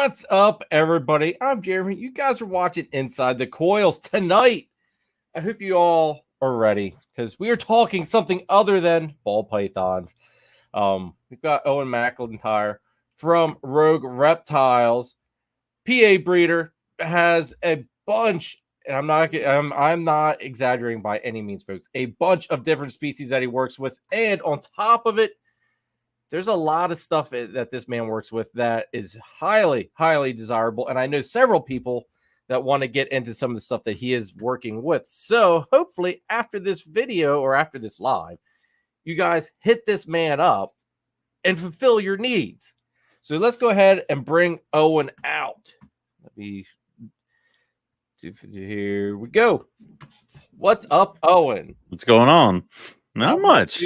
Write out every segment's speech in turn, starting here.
What's up, everybody? I'm Jeremy. You guys are watching Inside the Coils tonight. I hope you all are ready because we are talking something other than ball pythons. We've got Owen Mclntyre from Rogue Reptiles, PA breeder, has a bunch, and I'm not exaggerating by any means, folks. A bunch of different species that he works with, and on top of it, there's a lot of stuff that this man works with that is highly, highly desirable. And I know several people that want to get into some of the stuff that he is working with. So hopefully after this video or after this live, you guys hit this man up and fulfill your needs. So let's go ahead and bring Owen out. Here we go. What's up, Owen? What's going on? Not much.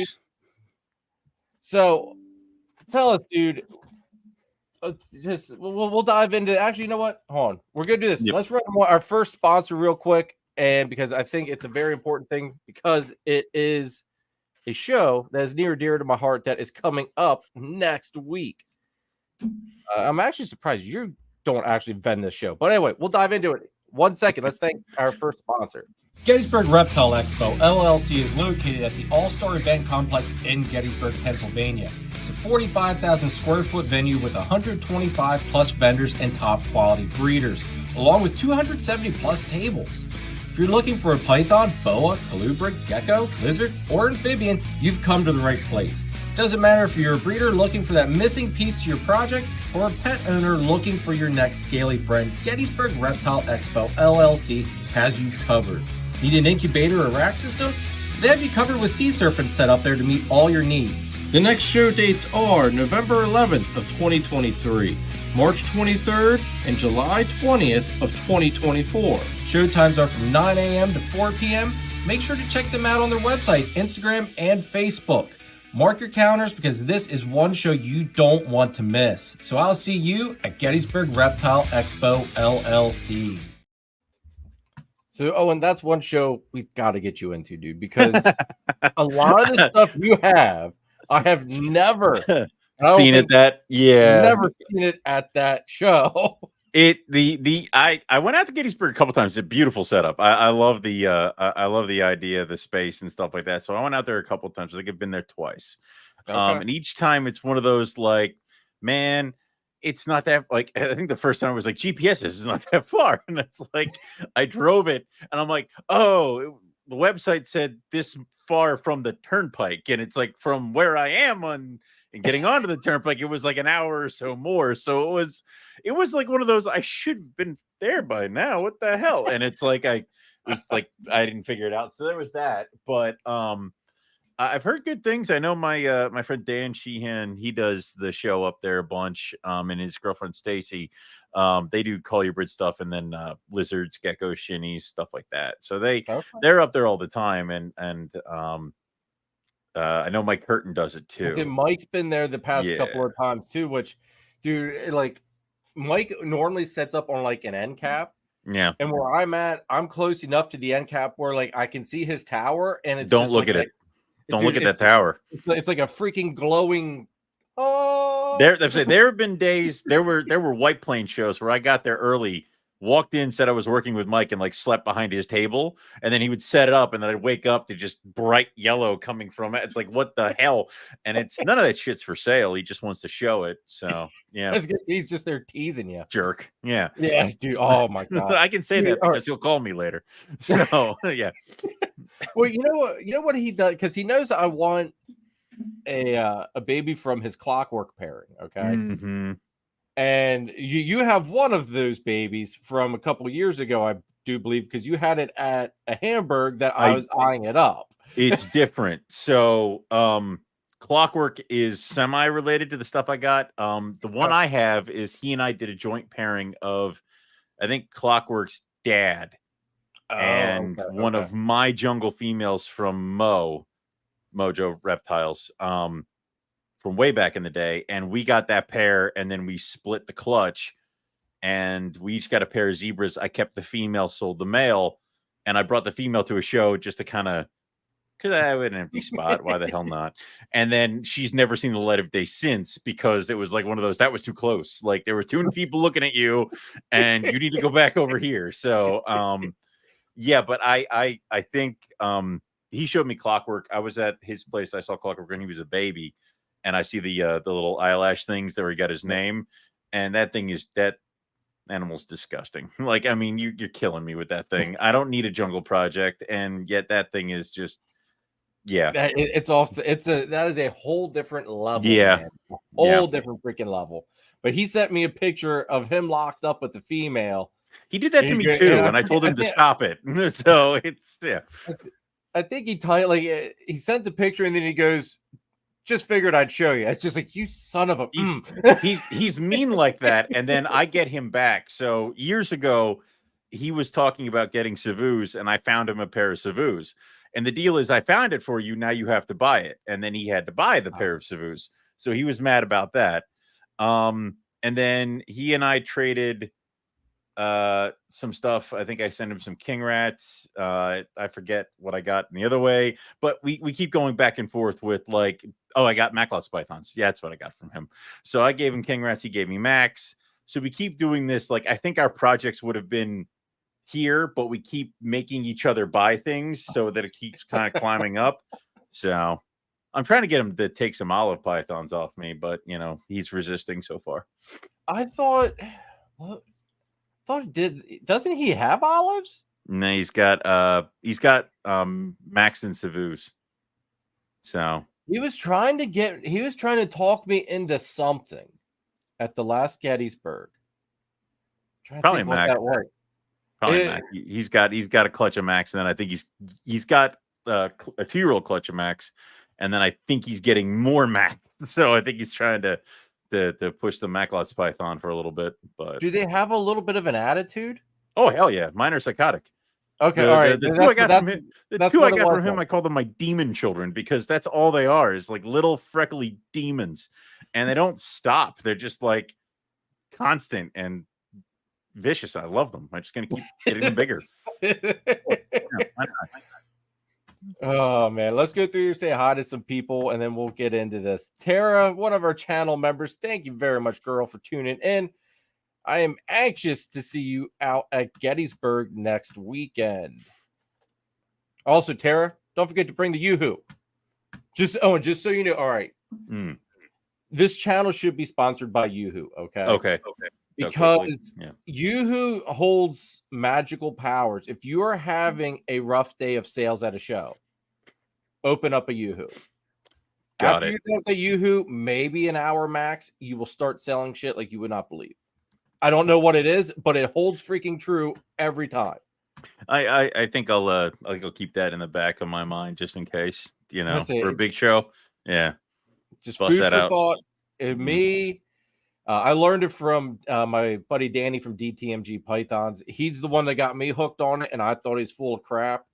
So tell us, dude. We'll dive into. Actually, you know what? Hold on. We're gonna do this. Yep. Let's run our first sponsor real quick, and because I think it's a very important thing, because it is a show that is near and dear to my heart that is coming up next week. I'm actually surprised you don't actually vend this show, but anyway, we'll dive into it. 1 second. Let's thank our first sponsor. Gettysburg Reptile Expo, LLC is located at the All-Star Event Complex in Gettysburg, Pennsylvania. It's a 45,000 square foot venue with 125 plus vendors and top quality breeders, along with 270 plus tables. If you're looking for a python, boa, colubrid, gecko, lizard, or amphibian, you've come to the right place. Doesn't matter if you're a breeder looking for that missing piece to your project or a pet owner looking for your next scaly friend, Gettysburg Reptile Expo, LLC has you covered. Need an incubator or rack system? They have you covered with sea serpents set up there to meet all your needs. The next show dates are November 11th of 2023, March 23rd, and July 20th of 2024. Show times are from 9 a.m. to 4 p.m. Make sure to check them out on their website, Instagram, and Facebook. Mark your calendars because this is one show you don't want to miss. So I'll see you at Gettysburg Reptile Expo, LLC. So, Owen, that's one show we've got to get you into, dude, because a lot of the stuff you have, I have never seen it never seen it at that show. I went out to Gettysburg a couple times. It's a beautiful setup. I love the idea of the space and stuff like that. So I went out there a couple of times. I think I've been there twice. Okay. And each time it's one of those like, man, it's not that, like, I think the first time I was like, GPS is not that far. And it's like, I drove it and I'm like, oh, the website said this far from the turnpike. And it's like from where I am and getting onto the turnpike, it was like an hour or so more. So it was like one of those, I should have been there by now. What the hell? And it's like, I didn't figure it out. So there was that. But, I've heard good things. I know my my friend Dan Sheehan, he does the show up there a bunch, and his girlfriend Stacy, they do colubrid stuff, and then lizards, geckos, shinnies, stuff like that. So they're up there all the time, and I know Mike Curtin does it too. So Mike's been there the past couple of times too. Which, dude, like Mike normally sets up on like an end cap. Yeah, and where I'm at, I'm close enough to the end cap where like I can see his tower, and it's don't look at it. Don't look at that tower. It's like a freaking glowing. Oh, there have been days. There were White Plains shows where I got there early, walked in, said I was working with Mike, and like slept behind his table, and then he would set it up, and then I'd wake up to just bright yellow coming from it. It's like, what the hell? And it's none of that shit's for sale. He just wants to show it. So yeah, he's just there teasing you, jerk. Yeah, dude. Oh my god, I can say that because he'll call me later. So yeah. Well, you know what he does, because he knows I want a baby from his clockwork pairing. Okay. Mm-hmm. And you have one of those babies from a couple of years ago, I do believe, because you had it at a Hamburg that I was eyeing it up. It's different. So clockwork is semi-related to the stuff I got. The one I have is he and I did a joint pairing of, I think, Clockwork's dad and one of my jungle females from Mojo Reptiles, from way back in the day. And we got that pair, and then we split the clutch, and we each got a pair of zebras. I kept the female, sold the male, and I brought the female to a show just to kind of because I have an empty spot. Why the hell not? And then she's never seen the light of day since, because it was like one of those, that was too close. Like there were too many people looking at you and you need to go back over here. So yeah, but I think he showed me Clockwork. I was at his place. I saw Clockwork when he was a baby, and I see the little eyelash things there where he got his name, and that animal's disgusting. Like, I mean, you're killing me with that thing. I don't need a jungle project, and yet that thing is just, yeah. That is a whole different level. Yeah, man. A whole different freaking level. But he sent me a picture of him locked up with the female. He did that to me too, and I told him to stop it. So it's I think he sent the picture, and then he goes, "Just figured I'd show you." It's just like, you son of a. He's mean like that, and then I get him back. So years ago, he was talking about getting Savus, and I found him a pair of Savus. And the deal is, I found it for you. Now you have to buy it, and then he had to buy the pair of Savus. So he was mad about that. And then he and I traded some stuff. I think I sent him some king rats. I forget what I got in the other way, but we keep going back and forth with like, oh, I got Macklot's pythons. Yeah, that's what I got from him. So I gave him king rats, he gave me Max. So we keep doing this. Like, I think our projects would have been here, but we keep making each other buy things so that it keeps kind of climbing up. So I'm trying to get him to take some olive pythons off me, but you know, he's resisting so far. I thought, doesn't he have olives? No, he's got Max and Savus. So he was trying to talk me into something at the last Gettysburg. Probably Max. Probably Max. He's got a clutch of Max, and then I think he's got a 2-year-old clutch of Max, and then I think he's getting more Max. So I think he's trying to push the Macklot's python for a little bit. But do they have a little bit of an attitude? Oh hell yeah, mine are psychotic. Okay, all right. The two I got from him, I call them my demon children, because that's all they are, is like little freckly demons, and they don't stop. They're just like constant and vicious. I love them. I'm just gonna keep getting them bigger. Oh man, let's go through here, say hi to some people, and then we'll get into this. Tara, one of our channel members, thank you very much, girl, for tuning in. I am anxious to see you out at Gettysburg next weekend. Also, Tara, don't forget to bring the Yoo-hoo. Just so you know, all right. This channel should be sponsored by Yoo-hoo, okay? Okay. Because Yoo-hoo holds magical powers. If you are having a rough day of sales at a show, open up a Yoo-hoo. After you go to Yoo-hoo, maybe an hour max, you will start selling shit like you would not believe. I don't know what it is, but it holds freaking true every time. I think I'll keep that in the back of my mind just in case, you know, for a big show. Yeah, just bust food that for out. Thought. Me, I learned it from my buddy Danny from DTMG Pythons. He's the one that got me hooked on it, and I thought he's full of crap,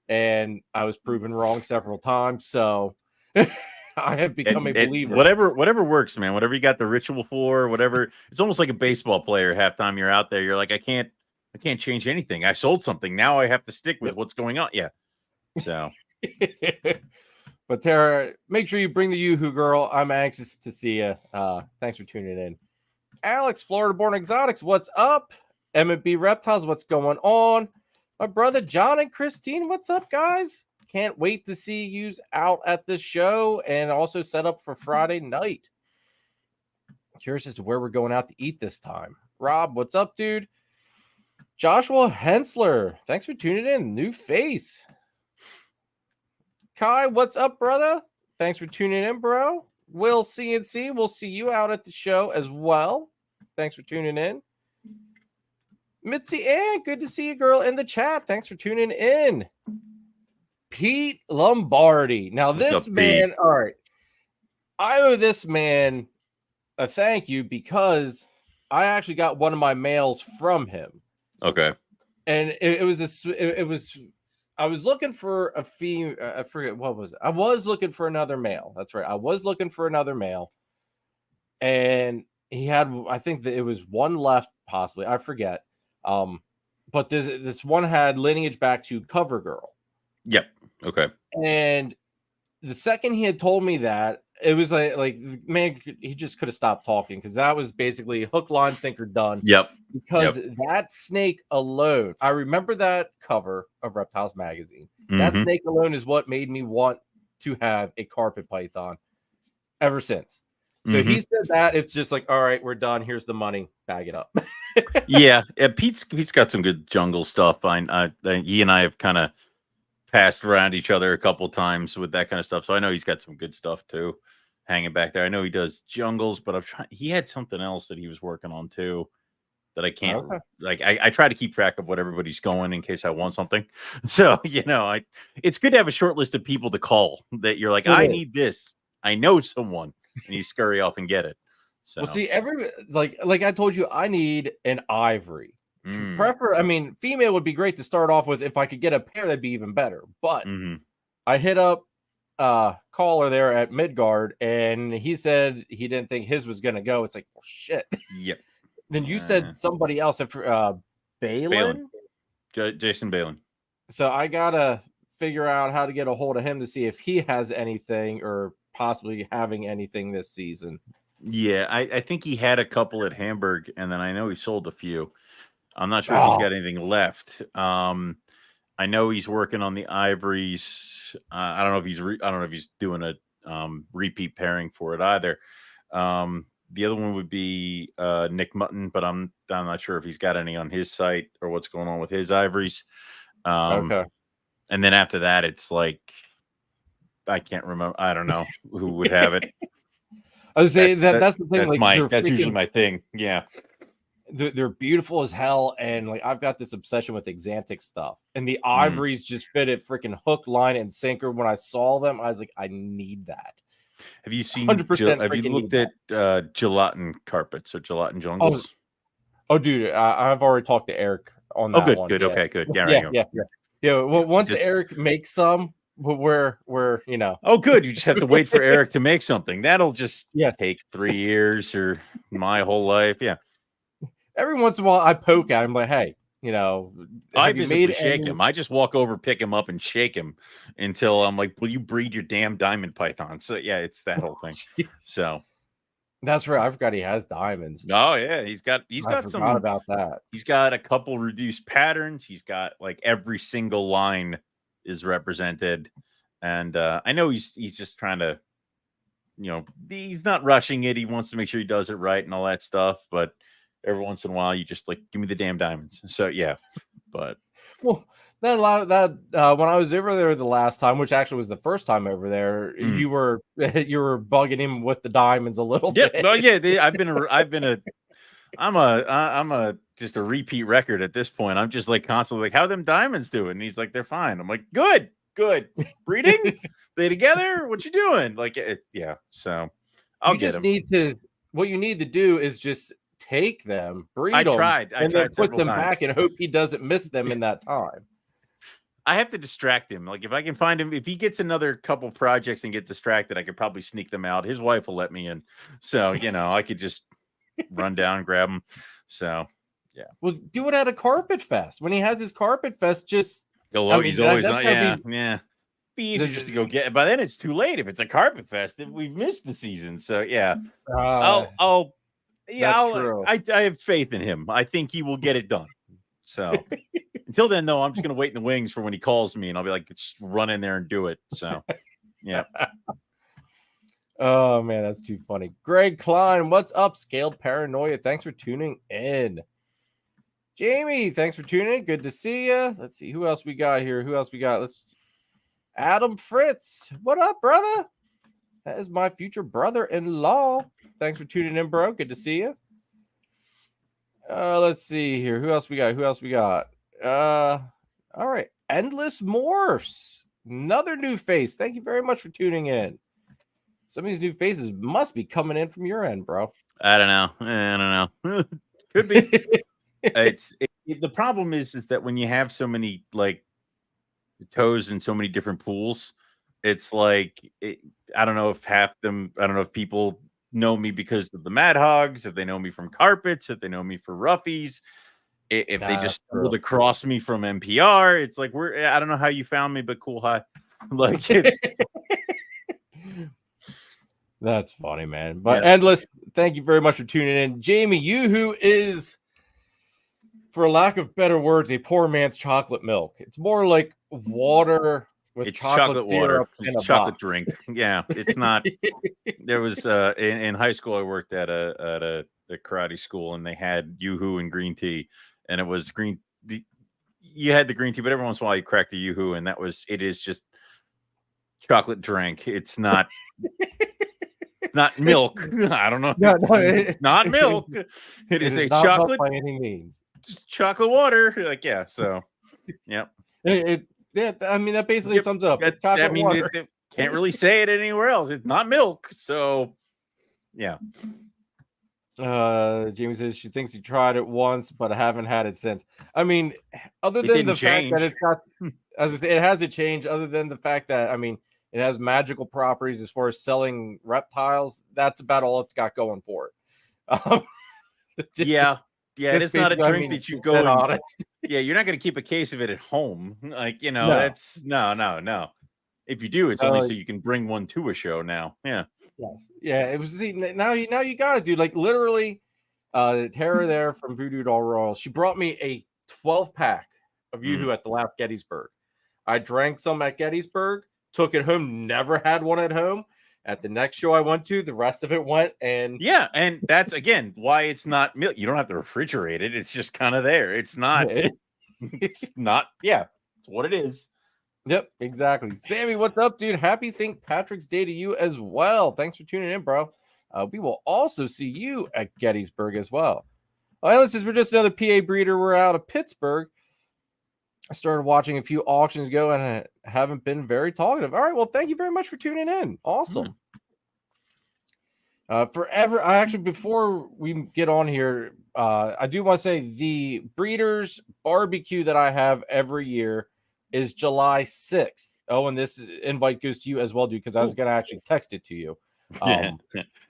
and I was proven wrong several times. So I have become a believer. Whatever works, man. Whatever you got the ritual for, whatever. It's almost like a baseball player. Halftime you're out there, you're like, I can't change anything. I sold something. Now I have to stick with what's going on. Yeah. So but Tara, make sure you bring the Yoo-hoo, girl. I'm anxious to see you. Thanks for tuning in. Alex, Florida Born Exotics, what's up? M&B Reptiles, what's going on? My brother John and Christine, what's up, guys? Can't wait to see you out at this show and also set up for Friday night. Curious as to where we're going out to eat this time. Rob, what's up, dude? Joshua Hensler, thanks for tuning in. New face. Kai, what's up, brother? Thanks for tuning in, bro. Will CNC, we'll see you out at the show as well. Thanks for tuning in. Mitzi Ann, good to see you, girl, in the chat. Thanks for tuning in. Pete Lombardi. Now, this man, all right, I owe this man a thank you because I actually got one of my mails from him. Okay. And I was looking for a fee. I forget what was it. I was looking for another male. That's right. I was looking for another male. And he had, I think that it was one left, possibly. I forget. But this one had lineage back to Cover Girl. Yep. Okay. And the second he had told me that, it was like man, he just could have stopped talking because that was basically hook, line, sinker, done. Yep. Because that snake alone, I remember that cover of Reptiles magazine. That snake alone is what made me want to have a carpet python ever since. So he said that it's just like, all right, we're done. Here's the money. Bag it up. Yeah, Pete's got some good jungle stuff. He and I have kind of passed around each other a couple times with that kind of stuff. So I know he's got some good stuff too, hanging back there. I know he does jungles, but he had something else that he was working on too that I can't like. I try to keep track of what everybody's going in case I want something. So it's good to have a short list of people to call that you're like, I need this. I know someone, and you scurry off and get it. So well, see, like I told you, I need an ivory. I mean, female would be great to start off with. If I could get a pair, that'd be even better. But I hit up caller there at Midgard, and he said he didn't think his was gonna go. It's like, well, shit. Yep. Then you said somebody else, Balin? Jason Balin. So I gotta figure out how to get a hold of him to see if he has anything or possibly having anything this season. Yeah, I think he had a couple at Hamburg, and then I know he sold a few. I'm not sure if he's got anything left. I know he's working on the ivories. I don't know if he's doing a repeat pairing for it either. The other one would be Nick Mutton, but I'm not sure if he's got any on his site or what's going on with his ivories. Okay. And then after that, it's like I can't remember. I don't know who would have it. I was saying that's the thing. That's usually my thing. Yeah. They're beautiful as hell, and like I've got this obsession with Exantic stuff, and the ivories just fit it freaking hook, line, and sinker. When I saw them, I was like, I need that. Have you seen? 100%. Have you looked at gelatin carpets or gelatin jungles? Oh, dude, I've already talked to Eric on that. Oh, good, one. good, okay, good. Yeah. Well, once Eric makes some, we're Oh, good. You just have to wait for Eric to make something. That'll just take 3 years or my whole life. Yeah. Every once in a while, I poke at him, like, hey, I visibly shake him. I just walk over, pick him up, and shake him until I'm like, will you breed your damn diamond python? So, yeah, it's that whole thing. So that's right. I forgot he has diamonds. Oh, yeah. He's got some about that. He's got a couple reduced patterns. He's got like every single line is represented. And I know he's just trying to, he's not rushing it. He wants to make sure he does it right and all that stuff. But every once in a while, you just like, give me the damn diamonds. So, yeah. But well, when I was over there the last time, which actually was the first time over there, you were bugging him with the diamonds a little bit. No, yeah. I'm just a repeat record at this point. I'm just like constantly like, how are them diamonds doing? And he's like, they're fine. I'm like, good. Breeding? They together? What you doing? Like, yeah. So I'll get them. What you need to do is just take them, breed them, and then put them back and hope he doesn't miss them in that time. I have to distract him. Like if I can find him, if he gets another couple projects and get distracted, I could probably sneak them out. His wife will let me in. So, I could just run down, grab them. So, yeah. Well, do it at a carpet fest. When he has his carpet fest, just he's always not. Yeah. Be easier just to go get it. By then it's too late. If it's a carpet fest, we've missed the season. So yeah. I have faith in him. I think he will get it done. So until then, though, I'm just gonna wait in the wings for when he calls me, and I'll be like, just run in there and do it. So yeah. Oh man, that's too funny. Greg Klein, what's up? Scaled Paranoia. Thanks for tuning in. Jamie, thanks for tuning in. Good to see you. Let's see who else we got here. Adam Fritz. What up, brother? That is my future brother-in-law. Thanks for tuning in, bro. Good to see you. Let's see here. Who else we got? All right. Endless Morphs. Another new face. Thank you very much for tuning in. Some of these new faces must be coming in from your end, bro. I don't know. Could be. The problem is that when you have so many like toes in so many different pools, it's like I don't know if people know me because of the Mad Hogs, if they know me from carpets, if they know me for roughies. if they just true. stumbled across me from NPR, it's like I don't know how you found me, but cool, hi. Like it's That's funny, man. But Endless, thank you very much for tuning in. Jamie, you who is, for lack of better words, a poor man's chocolate milk. It's more like water with chocolate water. It's a chocolate drink. Yeah, it's not. There was in high school I worked at a karate school, and they had Yoo-hoo and green tea, and it was green. You had the green tea, but every once in a while you crack the Yoo-hoo, and it is just chocolate drink. It's not. It's not milk. I don't know. It's not milk. It is a chocolate by any means. Just chocolate water. Like, yeah. So, yep. Yeah. I mean, that basically sums it up. Chocolate water. It can't really say it anywhere else. It's not milk. So, yeah. Jamie says she thinks he tried it once, but I haven't had it since. I mean, other than the fact that it's got, as I say, it hasn't changed. Other than the fact that, I mean, it has magical properties as far as selling reptiles. That's about all it's got going for it. Yeah, it is not a drink that you go. Honest. Yeah, you're not going to keep a case of it at home. Like, that's no. If you do, it's only so you can bring one to a show now. Yeah. Yes. Yeah. It was now you got to do like literally. Tara there from Voodoo Doll Royal. She brought me a 12-pack of Yoo-hoo at the last Gettysburg. I drank some at Gettysburg. Took it home, never had one at home. At the next show I went to, the rest of it went. And and that's again why it's not milk. You don't have to refrigerate it. It's just kind of there. It's not. It's not. Yeah, it's what it is. Yep, exactly. Sammy, what's up, dude? Happy St. Patrick's Day to you as well. Thanks for tuning in, bro. We will also see you at Gettysburg as well. This is we're just another PA breeder. We're out of Pittsburgh. I started watching a few auctions go and I haven't been very talkative. All right. Well, thank you very much for tuning in. Awesome. Forever. Before we get on here, I do want to say the breeders barbecue that I have every year is July 6th. Oh, and this invite goes to you as well, dude, because I was going to actually text it to you.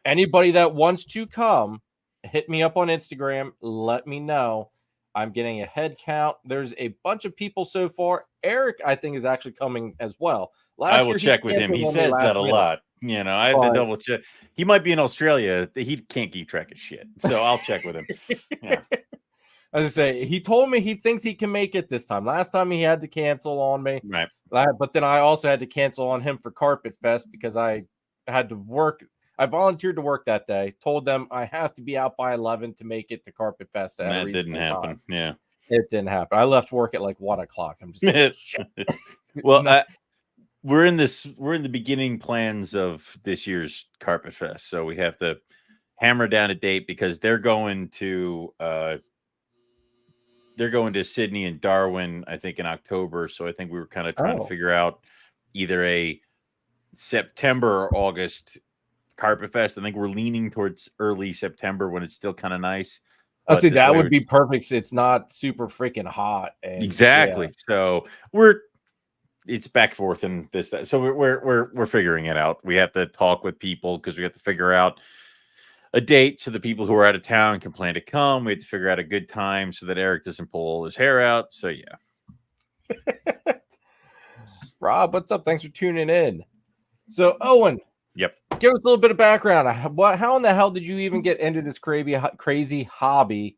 Anybody that wants to come, hit me up on Instagram. Let me know. I'm getting a head count. There's a bunch of people so far. Eric, I think, is actually coming as well. I will check with him. He says that a lot. I have to double check. He might be in Australia. He can't keep track of shit. So I'll check with him. Yeah. As I say, he told me he thinks he can make it this time. Last time he had to cancel on me. Right. But then I also had to cancel on him for Carpet Fest because I had to work. I volunteered to work that day. Told them I have to be out by 11 to make it to Carpet Fest. That didn't happen. Time. Yeah, it didn't happen. I left work at like 1 o'clock. I'm just like, well, we're in the beginning plans of this year's Carpet Fest, so we have to hammer down a date because they're going to Sydney and Darwin, I think, in October. So I think we were kind of trying to figure out either a September or August Carpet Fest. I think we're leaning towards early September when it's still kind of nice. I see that would be perfect. It's not super freaking hot. Exactly. Yeah. So it's back forth and this, that. So we're figuring it out. We have to talk with people because we have to figure out a date so the people who are out of town can plan to come. We have to figure out a good time so that Eric doesn't pull all his hair out. So yeah. Rob, what's up? Thanks for tuning in. So Owen. Yep. Give us a little bit of background. How in the hell did you even get into this crazy hobby?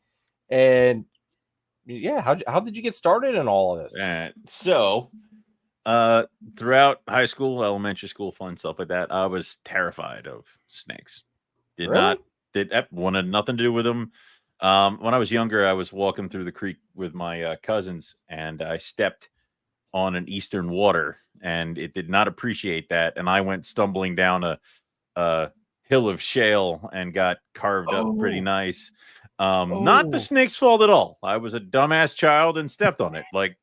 And yeah, how did you get started in all of this? So throughout high school, elementary school, fun stuff like that, I was terrified of snakes. Wanted nothing to do with them. When I was younger, I was walking through the creek with my cousins, and I stepped on an eastern water, and it did not appreciate that, and I went stumbling down a hill of shale and got carved up pretty nice. Not the snake's fault at all. I was a dumbass child and stepped on it. Like,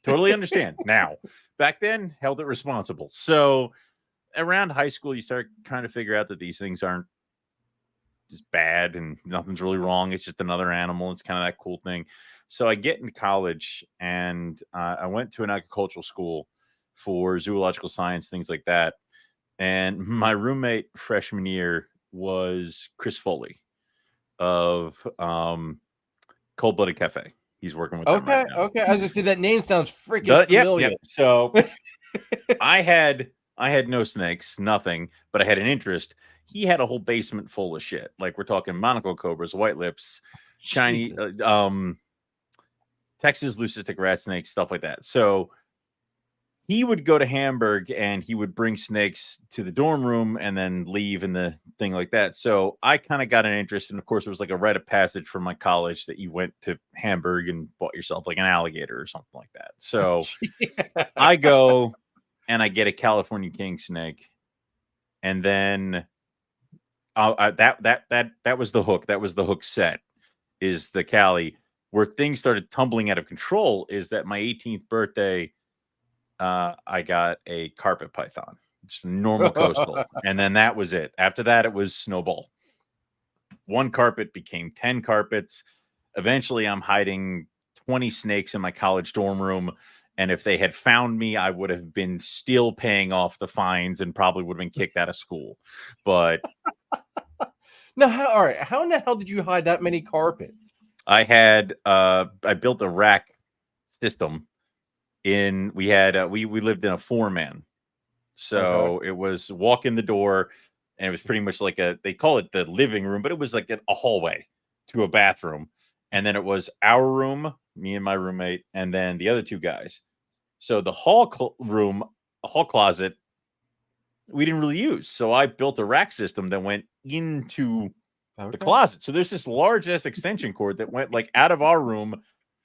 totally understand now. Back then, held it responsible. So around high school, you start trying to figure out that these things aren't just bad and nothing's really wrong. It's just another animal. It's kind of that cool thing. So I get into college, and I went to an agricultural school for zoological science, things like that. And my roommate freshman year was Chris Foley of Cold Blooded Cafe. He's working with them right now. Okay. I was just say that name sounds freaking familiar. Yep. So I had no snakes, nothing, but I had an interest. He had a whole basement full of shit. Like we're talking monocle cobras, white lips, shiny, Texas leucistic rat snakes, stuff like that. So he would go to Hamburg and he would bring snakes to the dorm room and then leave and the thing like that. So I kind of got an interest. And of course, it was like a rite of passage from my college that you went to Hamburg and bought yourself like an alligator or something like that. So I go and I get a California king snake. And then that was the hook. That was the hook set, is the Cali. Where things started tumbling out of control is that my 18th birthday, I got a carpet python, just normal coastal. And then that was it. After that, it was snowball. One carpet became 10 carpets. Eventually, I'm hiding 20 snakes in my college dorm room. And if they had found me, I would have been still paying off the fines and probably would have been kicked out of school. But now, how in the hell did you hide that many carpets? I built a rack system. We lived in a 4-man, so it was walk in the door, and it was pretty much like they call it the living room, but it was like a hallway to a bathroom, and then it was our room, me and my roommate, and then the other 2 guys. So the hall closet, we didn't really use, so I built a rack system that went into the closet. So there's this large ass extension cord that went like out of our room,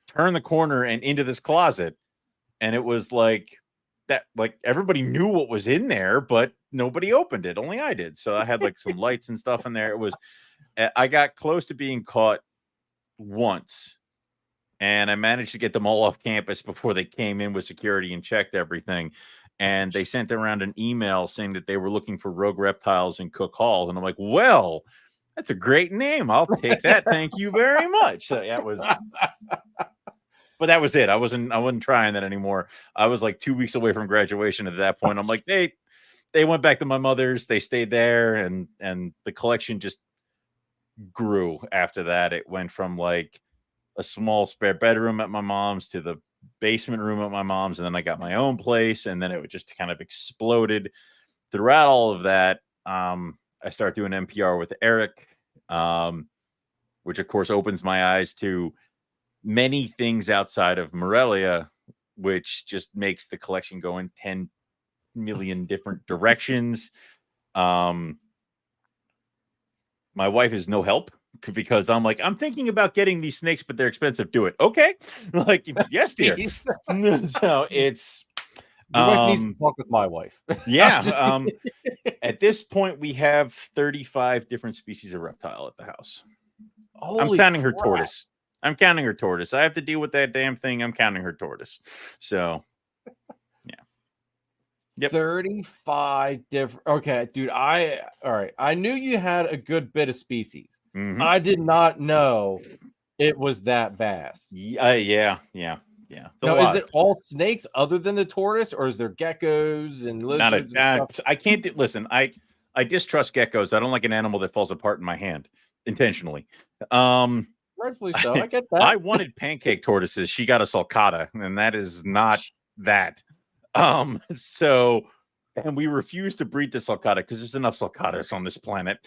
turned the corner, and into this closet. And it was like that, like everybody knew what was in there, but nobody opened it. Only I did. So I had like some lights and stuff in there. I got close to being caught once, and I managed to get them all off campus before they came in with security and checked everything. And they sent around an email saying that they were looking for Rogue Reptiles in Cook Hall. And I'm like, well, that's a great name. I'll take that. Thank you very much. So yeah, it was. But that was it. I wasn't trying that anymore. I was like 2 weeks away from graduation at that point. I'm like, they went back to my mother's. They stayed there, and the collection just grew after that. It went from like a small spare bedroom at my mom's to the basement room at my mom's, and then I got my own place, and then it just kind of exploded. Throughout all of that, I started doing NPR with Eric, which of course opens my eyes to many things outside of Morelia, which just makes the collection go in 10 million different directions. My wife is no help because I'm like, I'm thinking about getting these snakes, but they're expensive. Do it. Okay. Like, yes, dear. So it's, your wife needs to talk with my wife. Yeah. At this point, we have 35 different species of reptile at the house. I'm counting her tortoise. I have to deal with that damn thing. I'm counting her tortoise. So, yeah. Yep. 35 different. Okay, dude. All right. I knew you had a good bit of species. Mm-hmm. I did not know it was that vast. Yeah. Now, is it all snakes other than the tortoise, or is there geckos and lizards? I can't listen. I distrust geckos. I don't like an animal that falls apart in my hand intentionally. Rightfully so. I get that. I wanted pancake tortoises. She got a sulcata, and that is not that. So, and we refuse to breed the sulcata because there's enough sulcatas on this planet.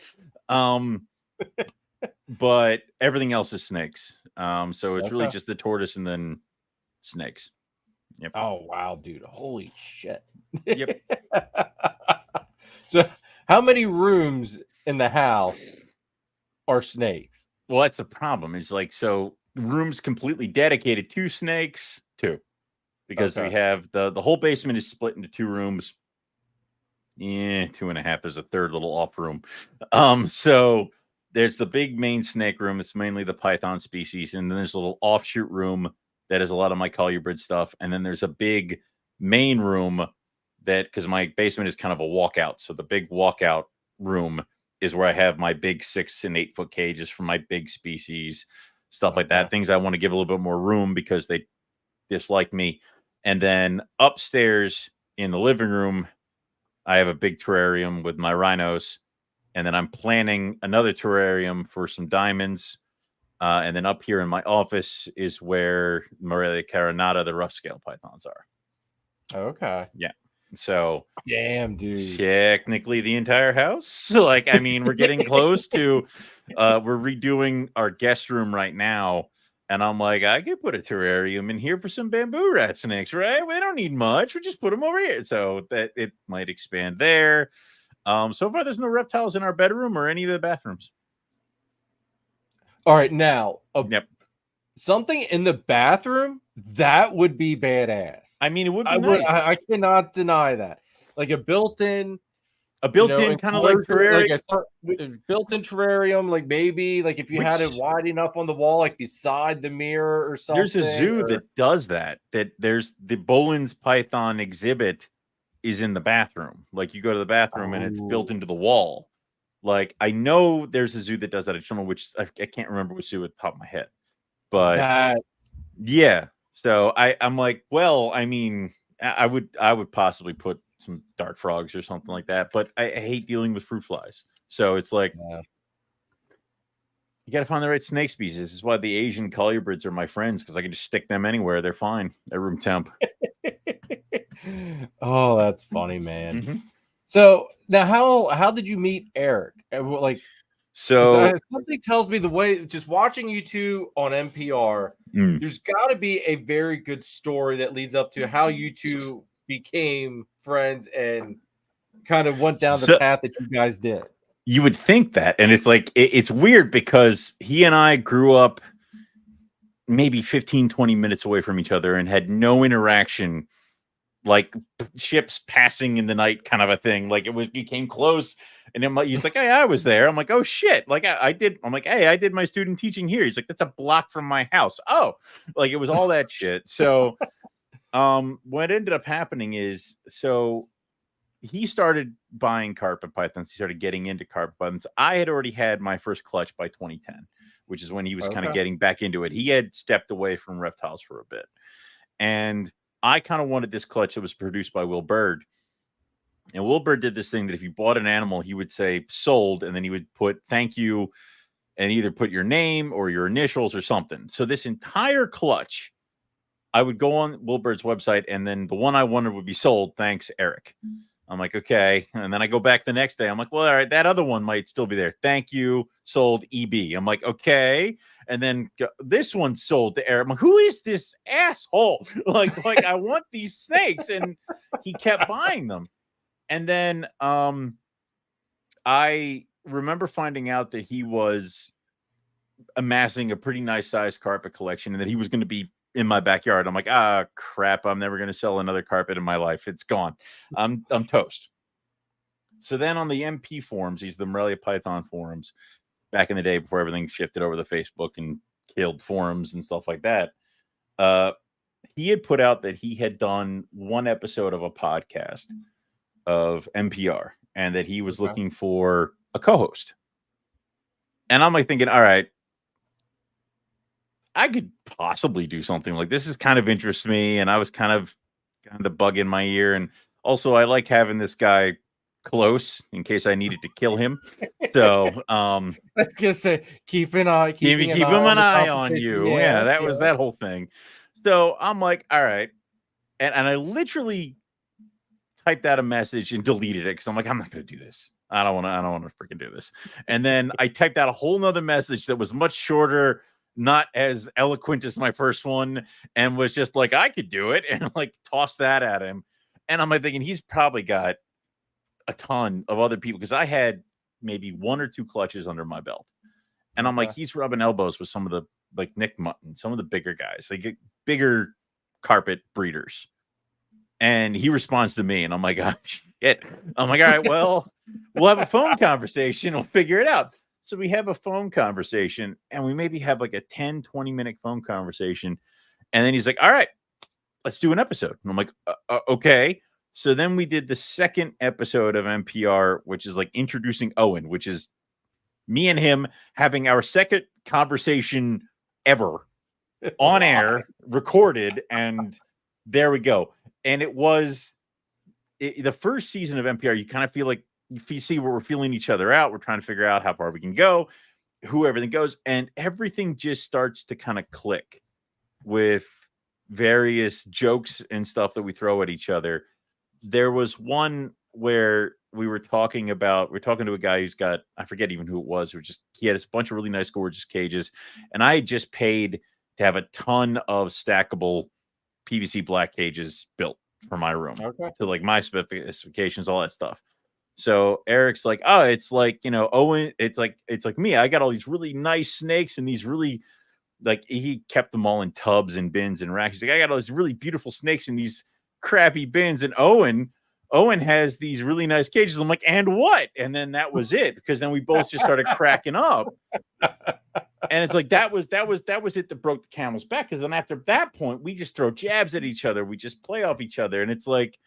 But everything else is snakes. So it's really just the tortoise and then snakes. Yep. Oh wow, dude! Holy shit. Yep. So, how many rooms in the house are snakes? Well, that's the problem. Is like, so rooms completely dedicated to snakes, 2, because we have the whole basement is split into 2 rooms. 2.5. There's a third little off room. So there's the big main snake room. It's mainly the python species, and then there's a little offshoot room that is a lot of my colubrid stuff, and then there's a big main room that, because my basement is kind of a walkout, so the big walkout room is where I have my big 6 and 8 foot cages for my big species, stuff like that. Things I want to give a little bit more room because they dislike me. And then upstairs in the living room, I have a big terrarium with my rhinos. And then I'm planning another terrarium for some diamonds. And then up here in my office is where Morelia Carinata, the rough scale pythons are. Okay. Yeah. So damn, dude. Technically the entire house. So like, I mean, we're getting close to we're redoing our guest room right now. And I'm like, I could put a terrarium in here for some bamboo rat snakes, right? We don't need much. We just put them over here. So that it might expand there. So far there's no reptiles in our bedroom or any of the bathrooms. All right, now Yep. something in the bathroom that would be badass. I mean, it would be nice. I cannot deny that. Like a built-in, kind of like terrarium, built-in terrarium. Like maybe like if you had it wide enough on the wall, like beside the mirror or something. There's a zoo that does that. That there's the Boland's Python exhibit is in the bathroom. Like you go to the bathroom and it's built into the wall. Like I know there's a zoo that does that. I don't know which. I can't remember which zoo at the top of my head. But yeah. So I'm like, well, I mean, I would possibly put some dart frogs or something like that. But I hate dealing with fruit flies. So it's like you got to find the right snake species. This is why the Asian colubrids are my friends, because I can just stick them anywhere. They're fine. They're room temp. Oh, that's funny, man. Mm-hmm. So now, how did you meet Eric? Like, so something tells me the way just watching you two on NPR, there's got to be a very good story that leads up to how you two became friends and kind of went down the path that you guys did. You would think that, and it's like it's weird because he and I grew up maybe 15-20 minutes away from each other and had no interaction, like ships passing in the night kind of a thing. Like you came close and he's like, hey, I was there. I'm like, oh shit. Like I did. I'm like, hey, I did my student teaching here. He's like, that's a block from my house. Oh, like it was all that shit. So what ended up happening is, so he started buying carpet pythons. He started getting into carpet pythons. I had already had my first clutch by 2010, which is when he was kind of getting back into it. He had stepped away from reptiles for a bit. And I kind of wanted this clutch that was produced by Will Bird. And Will Bird did this thing that if you bought an animal, he would say sold, and then he would put thank you and either put your name or your initials or something. So this entire clutch, I would go on Will Bird's website, and then the one I wanted would be sold. Thanks, Eric. I'm like, okay. And then I go back the next day. I'm like, well, all right, that other one might still be there. Thank you, sold EB. I'm like, okay. And then this one sold to Eric. I'm like, who is this asshole? Like I want these snakes. And he kept buying them. And then I remember finding out that he was amassing a pretty nice sized carpet collection and that he was going to be in my backyard. I'm like, crap, I'm never going to sell another carpet in my life. It's gone. I'm toast. So then on the MP forums, the Morelia Python forums, back in the day before everything shifted over to Facebook and killed forums and stuff like that, he had put out that he had done one episode of a podcast of NPR and that he was looking for a co-host. And I'm like thinking, all right, I could possibly do something like this. Is kind of interests me, and I was kind of the bug in my ear, and also I like having this guy close in case I needed to kill him. So I was gonna say keep an eye on you. Yeah, that was that whole thing. So I'm like, all right, and I literally typed out a message and deleted it because I'm like, I'm not gonna do this. I don't want to freaking do this. And then I typed out a whole nother message that was much shorter, not as eloquent as my first one, and was just like, I could do it, and like toss that at him. And I'm like thinking he's probably got a ton of other people because I had maybe one or two clutches under my belt. And I'm like, he's rubbing elbows with some of the like Nick Mutton, some of the bigger guys, like bigger carpet breeders. And he responds to me, and I'm like, oh, shit. I'm like, all right, well, we'll have a phone conversation. We'll figure it out. So we have a phone conversation, and we maybe have like a 10-20 minute phone conversation. And then he's like, all right, let's do an episode. And I'm like, okay. So then we did the second episode of NPR, which is like introducing Owen, which is me and him having our second conversation ever on air, recorded. And there we go. And it was the first season of NPR. You kind of feel like you see where we're feeling each other out. We're trying to figure out how far we can go. who everything goes, and everything just starts to kind of click with various jokes and stuff that we throw at each other. There was one where we were talking to a guy who's got, I forget even who it was, he had a bunch of really nice, gorgeous cages, and I had just paid to have a ton of stackable PVC black cages built for my room to like my specifications, all that stuff. So Eric's like, oh, it's like, Owen, it's like me. I got all these really nice snakes and these really, like, he kept them all in tubs and bins and racks. He's like, I got all these really beautiful snakes in these crappy bins. And Owen has these really nice cages. I'm like, and what? And then that was it, because then we both just started cracking up. And it's like, that was it that broke the camel's back. Because then after that point, we just throw jabs at each other. We just play off each other. And it's like,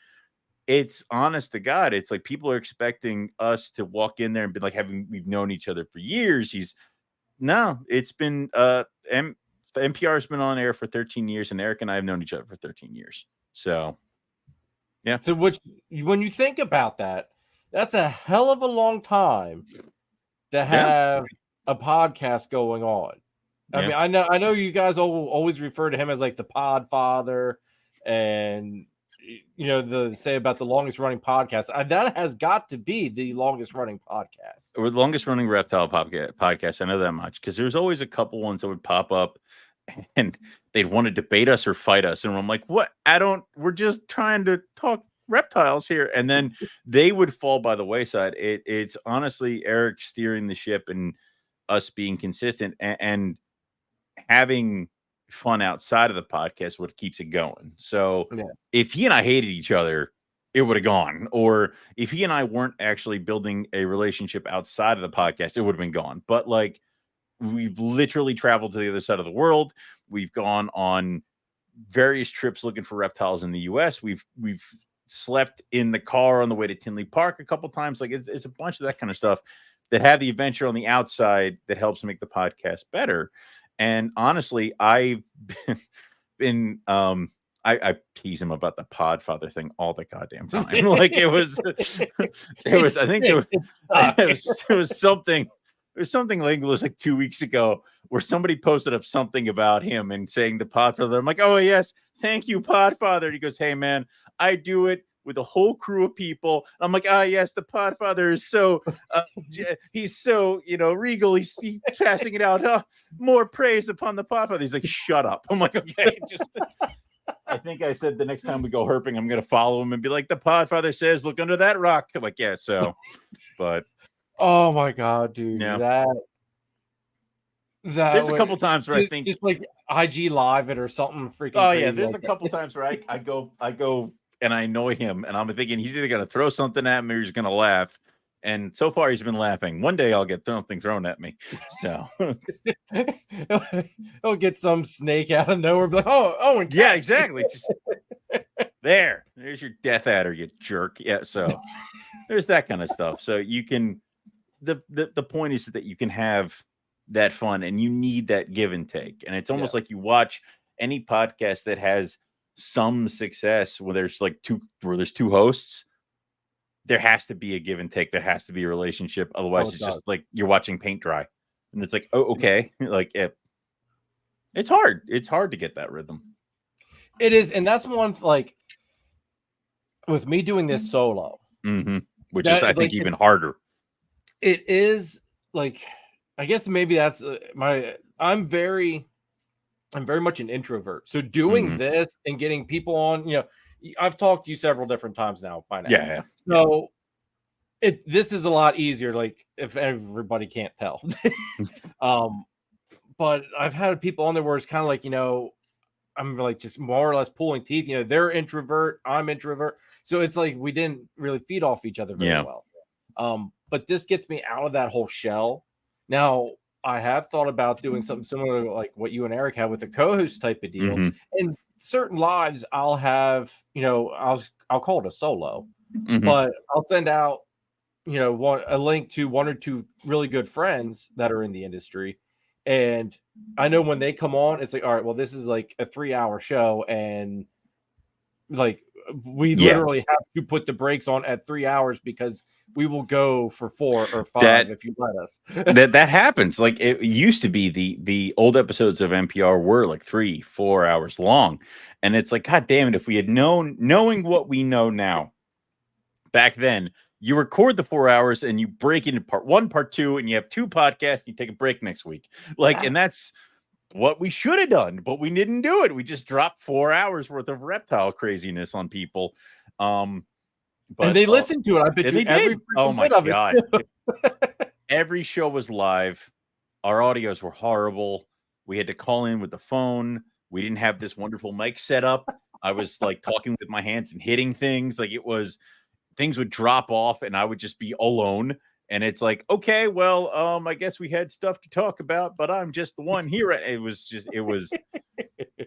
it's honest to God. It's like people are expecting us to walk in there and be like, we've known each other for years. It's been NPR has been on air for 13 years, and Eric and I have known each other for 13 years. So, yeah. So when you think about that, that's a hell of a long time to have a podcast going on. I mean, I know you guys always refer to him as like the pod father, and the say about the longest running podcast. That has got to be the longest running podcast, or the longest running reptile podcast. I know that much, because there's always a couple ones that would pop up and they'd want to debate us or fight us, and I'm like, what? We're just trying to talk reptiles here. And then they would fall by the wayside. It's honestly Eric steering the ship and us being consistent and having fun outside of the podcast what keeps it going. So if he and I hated each other, it would have gone. Or if he and I weren't actually building a relationship outside of the podcast, it would have been gone. But like, we've literally traveled to the other side of the world. We've gone on various trips looking for reptiles in the US. We've slept in the car on the way to Tinley Park a couple times. Like, it's a bunch of that kind of stuff that have the adventure on the outside that helps make the podcast better. And honestly, I've been I tease him about the Podfather thing all the goddamn time. Like, it was I think it was something like, it was like 2 weeks ago where somebody posted up something about him and saying the Podfather. I'm like, oh yes, thank you, Podfather. And he goes, hey man, I do it with a whole crew of people. I'm like, yes, the Podfather is so he's so regal. He's passing it out. More praise upon the Podfather. He's like, shut up. I'm like, okay, just. I think I said the next time we go herping, I'm gonna follow him and be like, the Podfather says, look under that rock. I'm like, yeah. So, but oh my god, dude, that there's a couple times where I think just like IG live it or something freaking. Oh yeah, there's a couple times where I go and I annoy him, and I'm thinking he's either gonna throw something at me or he's gonna laugh. And so far he's been laughing. One day I'll get something thrown at me. So he'll get some snake out of nowhere, be like, oh, yeah, exactly. Just, there's your death adder, you jerk. Yeah, so there's that kind of stuff. So you can the point is that you can have that fun, and you need that give and take. And it's almost like you watch any podcast that has some success where there's two hosts. There has to be a give and take. There has to be a relationship. Otherwise, it's just like you're watching paint dry, and it's like, oh, okay. Like it's hard. It's hard to get that rhythm. It is, and that's one like with me doing this solo, which is I think even harder. It is like, I guess maybe that's I'm very much an introvert. So doing this and getting people on, I've talked to you several different times now by now. Yeah. So this is a lot easier, like if everybody can't tell. But I've had people on there where it's kind of like, I'm like just more or less pulling teeth. They're introvert, I'm introvert. So it's like we didn't really feed off each other very well. But this gets me out of that whole shell. Now, I have thought about doing something similar to like what you and Eric have with the co-host type of deal. And certain lives I'll have, I'll call it a solo, but I'll send out, a link to one or two really good friends that are in the industry. And I know when they come on, it's like, all right, well, this is like a 3-hour show. And like, we literally have to put the brakes on at 3 hours because we will go for 4 or 5 if you let us. that happens. Like it used to be, the old episodes of NPR were like 3-4 hours long, and it's like, God damn it, if we had knowing what we know now back then, you record the 4 hours and you break into part 1, part 2, and you have 2 podcasts, and you take a break next week. Like, and that's what we should have done, but we didn't do it. We just dropped 4 hours worth of reptile craziness on people. But and they listened to it. I bet you every oh my God. Every show was live. Our audios were horrible. We had to call in with the phone. We didn't have this wonderful mic set up. I was like talking with my hands and hitting things. Like things would drop off and I would just be alone. And it's like, okay, well, I guess we had stuff to talk about, but I'm just the one here. It was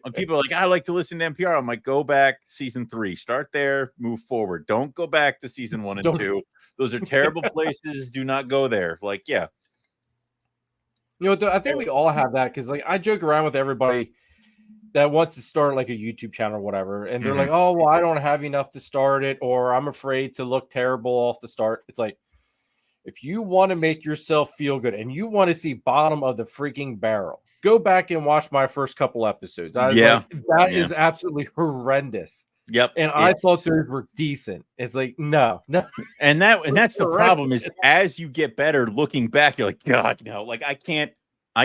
when people are like, I like to listen to NPR. I'm like, go back season 3, start there, move forward. Don't go back to season 1 and 2. Those are terrible places. Do not go there. Like, yeah. You know, I think we all have that because, like, I joke around with everybody that wants to start like a YouTube channel or whatever, and they're like, oh, well, I don't have enough to start it, or I'm afraid to look terrible off the start. It's like, if you want to make yourself feel good and you want to see bottom of the freaking barrel, go back and watch my first couple episodes. I was like, that is absolutely horrendous. Yep. And I thought those were decent. It's like, no. And that's the problem is, as you get better looking back, you're like, God, no, like I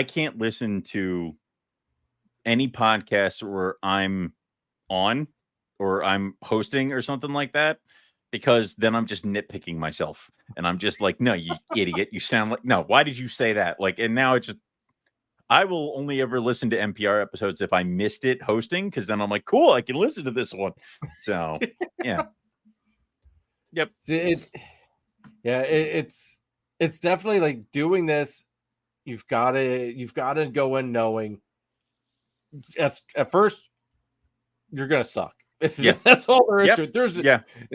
can't listen to any podcast where I'm on or I'm hosting or something like that, because then I'm just nitpicking myself and I'm just like, no, you idiot. You sound like, no, why did you say that? Like, and now it's just, I will only ever listen to NPR episodes if I missed it hosting, because then I'm like, cool, I can listen to this one. So, yeah. Yep. It's definitely like doing this. You've got to go in knowing at first you're gonna suck. Yeah. That's all there is to it. There's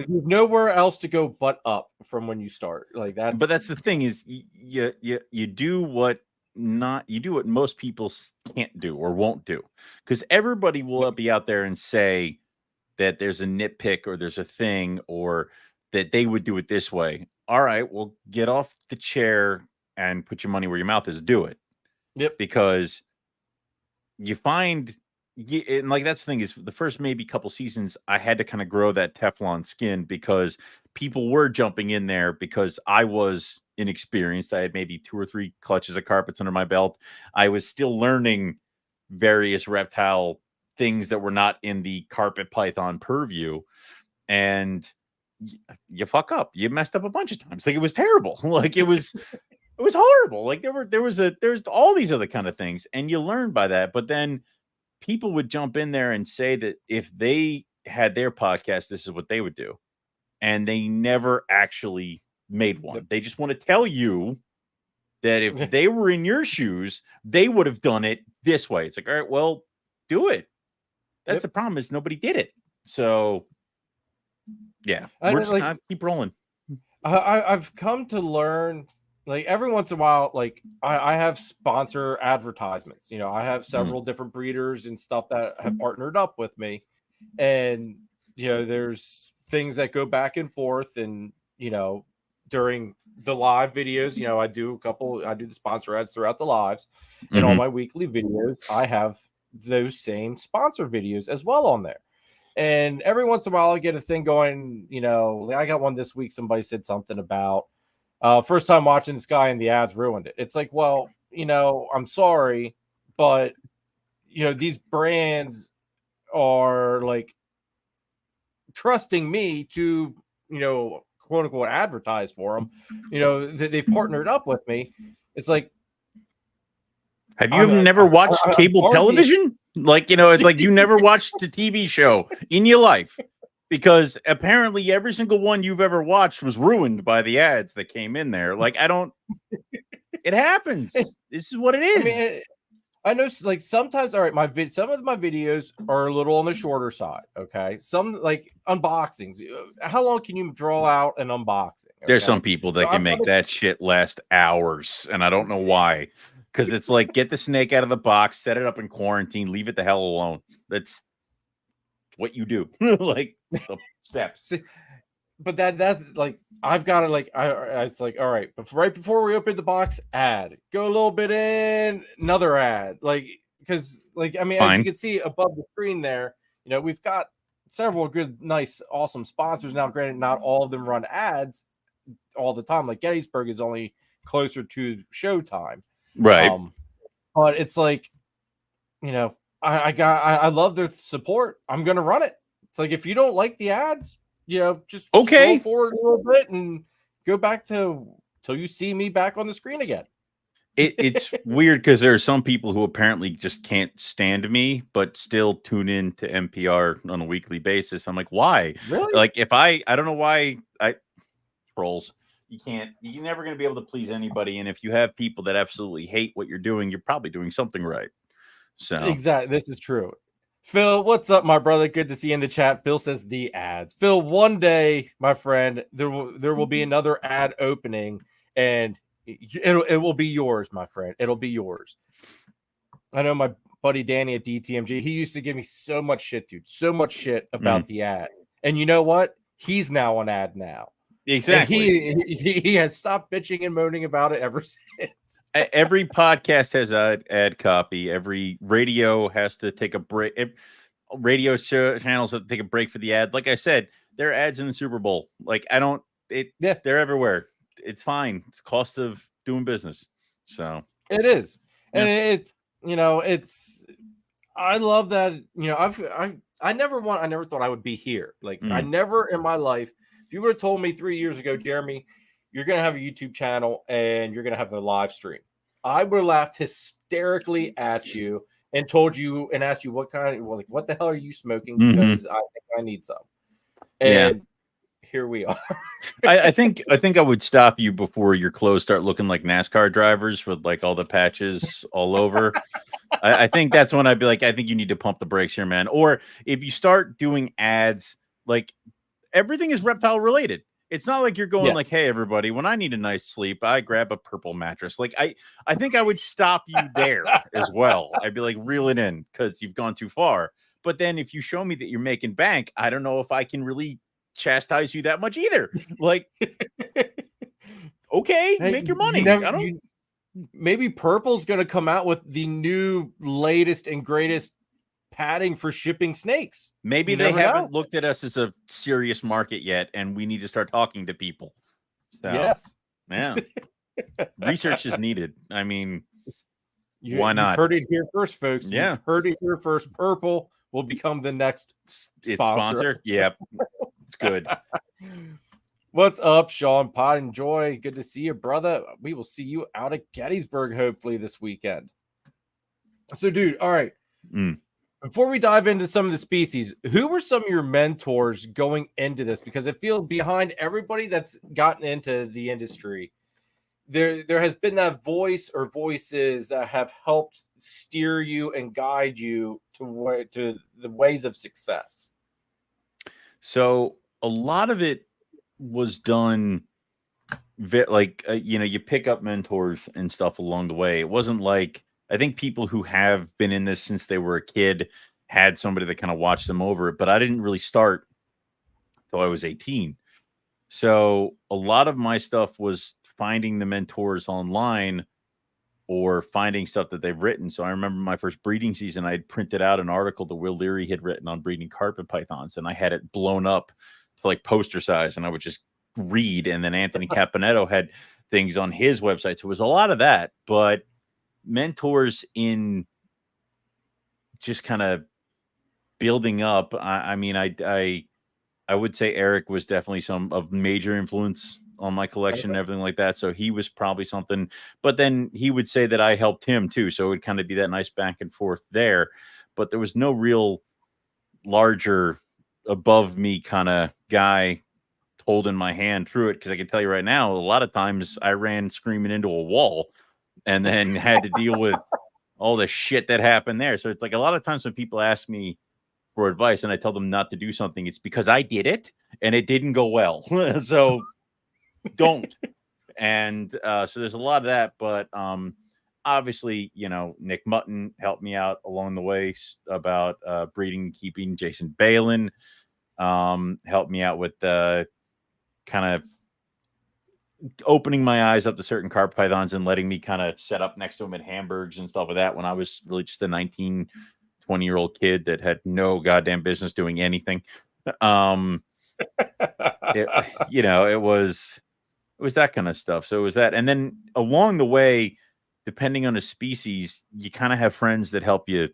nowhere else to go but up from when you start. Like that. But that's the thing is, you do what most people can't do or won't do, because everybody will be out there and say that there's a nitpick or there's a thing or that they would do it this way. All right, well, get off the chair and put your money where your mouth is. Do it. Yep. Because you find, and like that's the thing is, the first maybe couple seasons I had to kind of grow that Teflon skin, because people were jumping in there because I was inexperienced. I had maybe 2 or 3 clutches of carpets under my belt. I was still learning various reptile things that were not in the carpet python purview, and you fuck up. You messed up a bunch of times. Like, it was terrible. Like, it was horrible. Like, there's all these other kind of things, and you learn by that. But then people would jump in there and say that if they had their podcast, this is what they would do. And they never actually made one. They just want to tell you that if they were in your shoes, they would have done it this way. It's like, all right, well, do it. That's the problem, is nobody did it. So yeah, we're just gonna keep rolling. I've come to learn, like, every once in a while, like I have sponsor advertisements. You know, I have several different breeders and stuff that have partnered up with me, and you know, there's things that go back and forth, and you know, during the live videos, you know, I do the sponsor ads throughout the lives, and on my weekly videos, I have those same sponsor videos as well on there. And every once in a while I get a thing going, you know, like I got one this week. Somebody said something about first time watching this guy and the ads ruined it. It's like, well, you know, I'm sorry, but you know, these brands are like trusting me to, you know, quote unquote advertise for them. You know, they've partnered up with me. It's like, have you never watched cable television? Like, you know, it's like you never watched a TV show in your life, because apparently every single one you've ever watched was ruined by the ads that came in there. Like, it happens. This is what it is. I mean, I know, like, sometimes, all right, some of my videos are a little on the shorter side. Okay. Some, like, unboxings. How long can you draw out an unboxing? Okay? There's some people that can make that shit last hours, and I don't know why. Because it's like, get the snake out of the box, set it up in quarantine, leave it the hell alone. That's what you do. Like, the Steps. See, but that's like I've got to like it's like all right, but right before we open the box, ad, go a little bit in, another ad, like because like I mean, as you can see above the screen there, you know, we've got several good, nice, awesome sponsors now. Granted, not all of them run ads all the time. Like Gettysburg is only closer to showtime, right? But it's like, you know, I love their support. I'm gonna run it. It's like if you don't like the ads, you know, just scroll forward a little bit and go back to till you see me back on the screen again. It's weird because there are some people who apparently just can't stand me, but still tune in to NPR on a weekly basis. I'm like, why? Really? Like, if I don't know why trolls. You're never going to be able to please anybody. And if you have people that absolutely hate what you're doing, you're probably doing something right. So exactly, this is true. Phil, what's up, my brother? Good to see you in the chat. Phil says the ads. Phil, one day, my friend, there will be another ad opening, and it will be yours, my friend. It'll be yours. I know my buddy Danny at DTMG. He used to give me so much shit, dude. So much shit about the ad. And you know what? He's now on ad now. Exactly. And he has stopped bitching and moaning about it ever since. Every podcast has ad copy. Every radio has to take a break. Radio channels have to take a break for the ad. Like I said, there are ads in the Super Bowl. Like they're everywhere. It's fine. It's the cost of doing business. So it is, and it's I love that. You know, I never thought I would be here. Like I never in my life. If you would have told me 3 years ago, Jeremy, you're going to have a YouTube channel and you're going to have a live stream, I would have laughed hysterically at you and told you and asked you what the hell are you smoking? Because I think I need some. And here we are. I think I would stop you before your clothes start looking like NASCAR drivers with like all the patches all over. I think that's when I'd be like, I think you need to pump the brakes here, man. Or if you start doing ads, like everything is reptile related. It's not like you're going like, hey, everybody, when I need a nice sleep, I grab a purple mattress. Like I think I would stop you there as well. I'd be like, reel it in because you've gone too far. But then if you show me that you're making bank, I don't know if I can really chastise you that much either. Like, okay, make your money. Maybe Purple's going to come out with the new latest and greatest padding for shipping snakes. Maybe they haven't looked at us as a serious market yet, and we need to start talking to people. So, yes. Yeah. Research is needed. I mean, why not? You've heard it here first, folks. Yeah. You've heard it here first. Purple will become the next sponsor. Yep. It's good. What's up, Sean? Pod and Joy. Good to see you, brother. We will see you out at Gettysburg, hopefully, this weekend. So, dude, all right. Before we dive into some of the species, who were some of your mentors going into this? Because I feel behind everybody that's gotten into the industry, there has been that voice or voices that have helped steer you and guide you to the ways of success. So a lot of it was done like, you pick up mentors and stuff along the way. It wasn't like, I think people who have been in this since they were a kid had somebody that kind of watched them over it, but I didn't really start until I was 18. So a lot of my stuff was finding the mentors online or finding stuff that they've written. So I remember my first breeding season, I had printed out an article that Will Leary had written on breeding carpet pythons, and I had it blown up to like poster size, and I would just read. And then Anthony Caponetto had things on his website. So it was a lot of that, but mentors in just kind of building up. I mean, I would say Eric was definitely some of major influence on my collection and everything like that. So he was probably something, but then he would say that I helped him too. So it would kind of be that nice back and forth there, but there was no real larger above me kind of guy holding my hand through it. Cause I can tell you right now, a lot of times I ran screaming into a wall and then had to deal with all the shit that happened there. So it's like a lot of times when people ask me for advice and I tell them not to do something, it's because I did it and it didn't go well. So don't. And so there's a lot of that, but obviously, Nick Mutton helped me out along the way about breeding, keeping. Jason Balin helped me out with kind of opening my eyes up to certain carpet pythons and letting me kind of set up next to them at Hamburgs and stuff like that when I was really just a 19, 20-year-old kid that had no goddamn business doing anything. It was that kind of stuff. So it was that. And then along the way, depending on the species, you kind of have friends that help you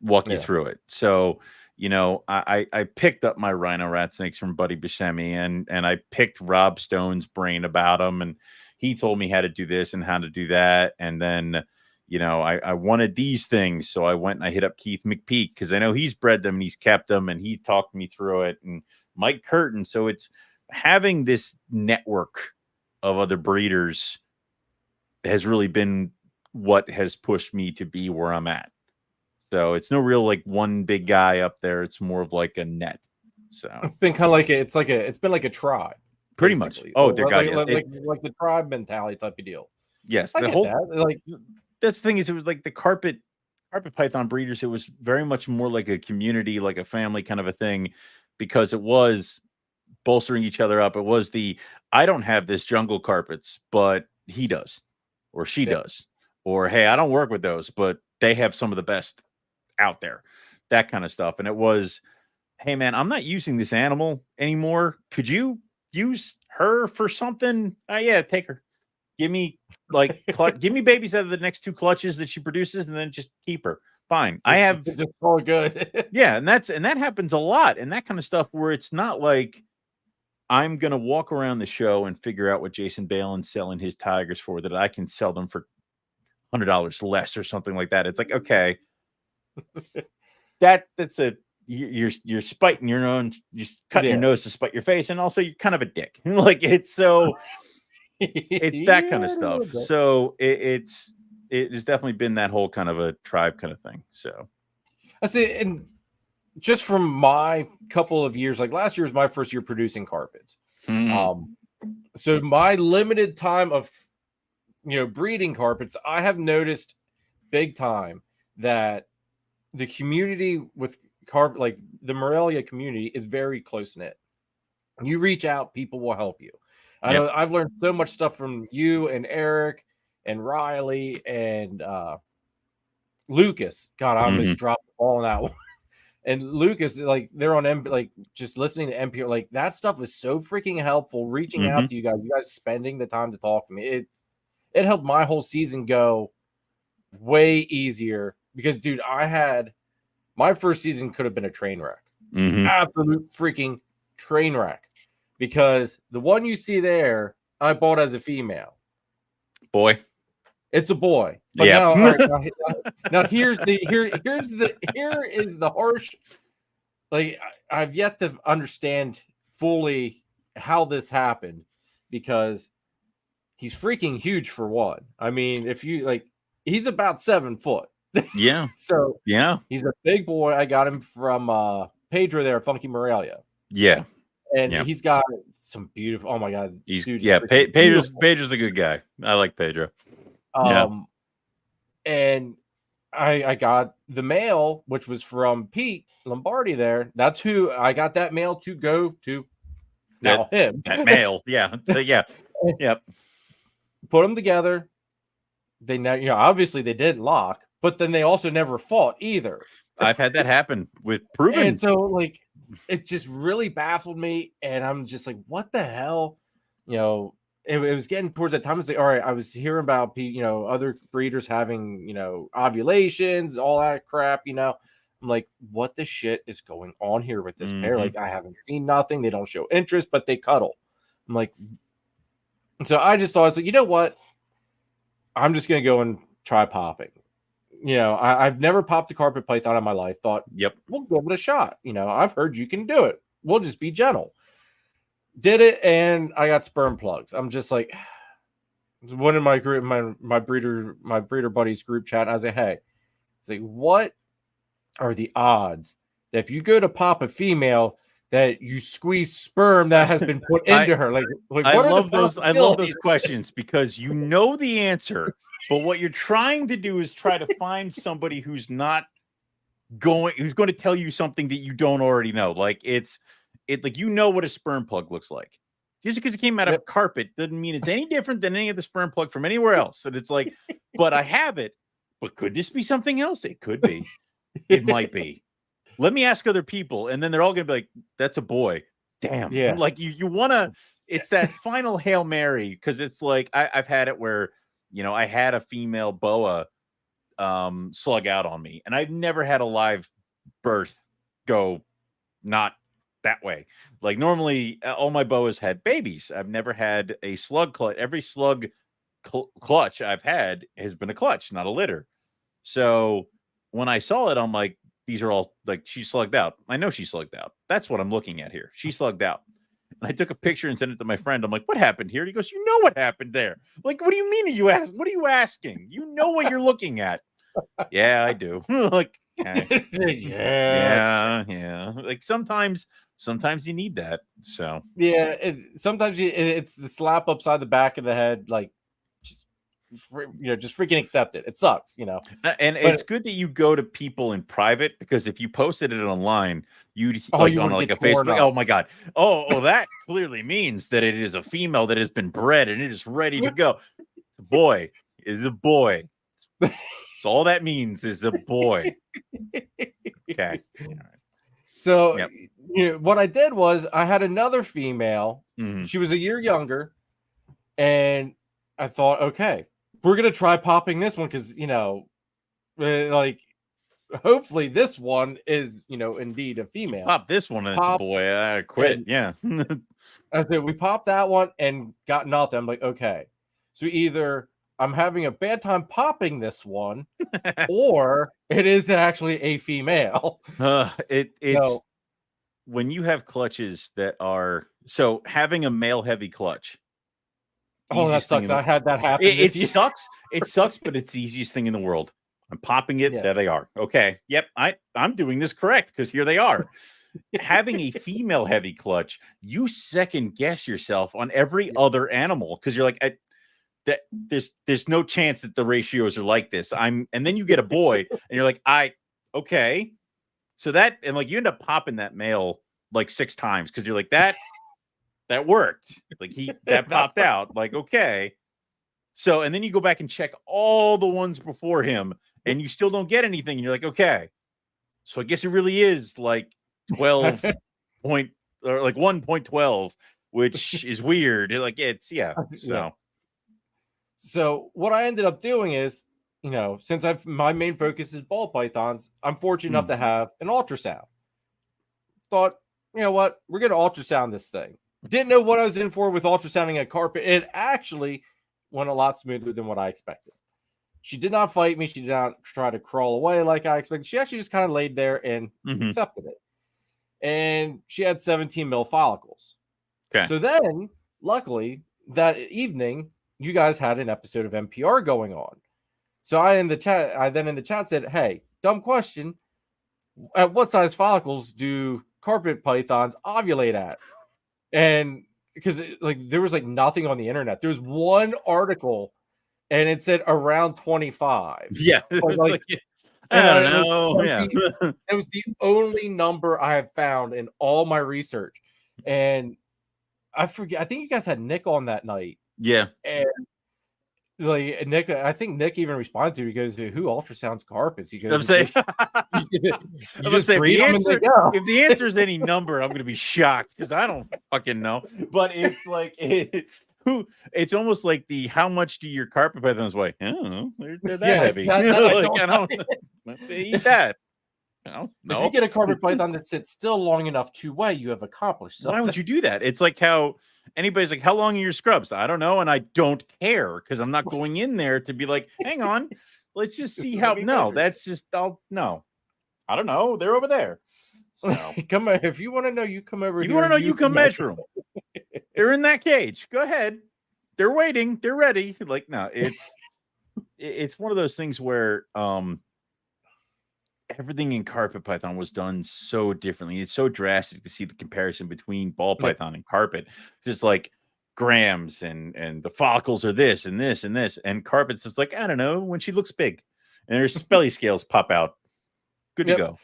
walk you through it. So, I picked up my rhino rat snakes from Buddy Buscemi, and I picked Rob Stone's brain about them, and he told me how to do this and how to do that. And then, I wanted these things. So I went and I hit up Keith McPeak because I know he's bred them and he's kept them, and he talked me through it, and Mike Curtin. So it's having this network of other breeders has really been what has pushed me to be where I'm at. So it's no real like one big guy up there. It's more of like a net. So it's been kind of like it's been like a tribe, pretty basically. much. Oh, like the tribe mentality type of deal. Yes, I the get whole that. that's the thing is it was like the carpet python breeders. It was very much more like a community, like a family kind of a thing, because it was bolstering each other up. It was I don't have this jungle carpets, but he does, or she does, or hey, I don't work with those, but they have some of the best out there, that kind of stuff. And it was, hey man, I'm not using this animal anymore. Could you use her for something? Yeah, take her. Give me give me babies out of the next 2 clutches that she produces, and then just keep her. Fine. I have just all good. Yeah, and that happens a lot, and that kind of stuff where it's not like I'm gonna walk around the show and figure out what Jason Balin's selling his tigers for that I can sell them for $100 less or something like that. It's like, okay. That's you're spiting your own, you're cutting your nose to spite your face, and also you're kind of a dick. Like it's so it's that kind of stuff. So it has definitely been that whole kind of a tribe kind of thing. So I see, and just from my couple of years, like last year was my first year producing carpets. So my limited time of breeding carpets, I have noticed big time that the community with carpet, like the Morelia community, is very close knit. You reach out, people will help you. I know I've learned so much stuff from you and Eric and Riley and Lucas. God, I almost dropped the ball on that one. And Lucas, like they're on like just listening to NPR, like that stuff is so freaking helpful. Reaching out to you guys spending the time to talk to me, it helped my whole season go way easier. Because, dude, my first season could have been a train wreck. Absolute freaking train wreck. Because the one you see there, I bought as a female. Boy. It's a boy. But now here is the harsh. Like, I've yet to understand fully how this happened, because he's freaking huge for one. I mean, if you he's about 7 foot. Yeah. So he's a big boy. I got him from Pedro there, Funky Morelia. Yeah. And he's got some beautiful, oh my god. Pedro's a good guy. I like Pedro. And I got the male, which was from Pete Lombardi there. That's who I got that male to go to. Now him. That male. Yeah. So Yep. Put them together. They obviously they didn't lock. But then they also never fought either. I've had that happen with Proven. And so, it just really baffled me. And I'm just like, what the hell? It was getting towards that time. It's like, all right, I was hearing about, other breeders having, ovulations, all that crap, I'm like, what the shit is going on here with this pair? Like, I haven't seen nothing. They don't show interest, but they cuddle. I'm like, so I just thought, I was like, you know what? I'm just going to go and try popping. I've never popped a carpet python in my life. Thought, we'll give it a shot. I've heard you can do it. We'll just be gentle. Did it, and I got sperm plugs. I'm just like, one of my group, my breeder buddies group chat. And I was like, hey, it's like, what are the odds that if you go to pop a female, that you squeeze sperm that has been put into her? Like what I love those questions, because you know the answer. But what you're trying to do is try to find somebody who's going to tell you something that you don't already know. Like it like what a sperm plug looks like. Just because it came out of carpet doesn't mean it's any different than any of the sperm plug from anywhere else. And it's like, but I have it. But could this be something else? It could be. It might be. Let me ask other people, and then they're all gonna be like, "That's a boy." Damn. Yeah. Like you want to. It's that final Hail Mary, because it's like I've had it where I had a female boa slug out on me, and I've never had a live birth go not that way. Like normally all my boas had babies. I've never had a slug clutch. Every slug clutch I've had has been a clutch, not a litter. So when I saw it, I'm like, these are all like, she slugged out. I know she slugged out. That's what I'm looking at here. She slugged out. And I took a picture and sent it to my friend. I'm like, what happened here? And he goes, you know what happened there? Like, what do you mean? What are you asking? You know what you're looking at. Yeah, I do. Like, okay. Yeah. Like sometimes you need that. So yeah, sometimes it's the slap upside the back of the head, like just freaking accept it. It sucks, And it's good that you go to people in private, because if you posted it online, you'd on like a Facebook. Up. Oh my god. Oh, that clearly means that it is a female that has been bred and it is ready to go. The boy is a boy. That's all that means, is a boy. Okay. All right. So what I did was I had another female. Mm-hmm. She was a year younger, and I thought, okay, we're gonna try popping this one because like hopefully this one is indeed a female. Pop this one and it's a boy. I quit. Yeah. I said we popped that one and got nothing. I'm like, okay, so either I'm having a bad time popping this one, or it is actually a female. It's when you have clutches that are so having a male heavy clutch. Oh, that sucks. I had that happen. It sucks. It sucks, but it's the easiest thing in the world. I'm popping it. Yeah. There they are. Okay. Yep. I'm doing this correct, because here they are. Having a female heavy clutch, you second guess yourself on every other animal, because you're like, that there's no chance that the ratios are like this. And then you get a boy and you're like, okay. So that, and like you end up popping that male like 6 times, because you're like, that worked. Like that popped out. Like, okay. So, and then you go back and check all the ones before him and you still don't get anything. And you're like, okay. So I guess it really is like 12 point or like 1.12, which is weird. Like it's, yeah. So what I ended up doing is, since my main focus is ball pythons, I'm fortunate enough to have an ultrasound. Thought, you know what, we're going to ultrasound this thing. Didn't know what I was in for with ultrasounding a carpet. It actually went a lot smoother than what I expected. She did not fight me. She did not try to crawl away like I expected. She actually just kind of laid there and accepted it. And she had 17 mil follicles. Okay. So then, luckily, that evening, you guys had an episode of NPR going on. So I then in the chat said, hey, dumb question. At what size follicles do carpet pythons ovulate at? And because there was like nothing on the internet. There was one article and it said around 25. Yeah. Like, I don't know. It was the only number I have found in all my research. And I forget, I think you guys had Nick on that night. Yeah. And like Nick, I think Nick even responded to it. He goes, who ultrasounds carpets? He goes, I'm saying, if the answer is any number, I'm going to be shocked, because I don't fucking know. But it's like, it's almost like how much do your carpet pythons weigh? I don't know. They're that heavy. I don't they eat that. No. If you get a carpet python that sits still long enough to weigh, you have accomplished something. Why would you do that? It's like how anybody's like, how long are your scrubs? I don't know. And I don't care, because I'm not going in there to be like, hang on, let's just see how. No, that's just, no. I don't know. They're over there. So come on. If you want to know, you come over here. You want to know, you come measure them. They're in that cage. Go ahead. They're waiting. They're ready. Like, no, it's one of those things where everything in carpet python was done so differently. It's so drastic to see the comparison between ball python and carpet. Just like grams and the follicles are this and this and this, and carpet's just like, I don't know, when she looks big and her belly scales pop out. Good to go.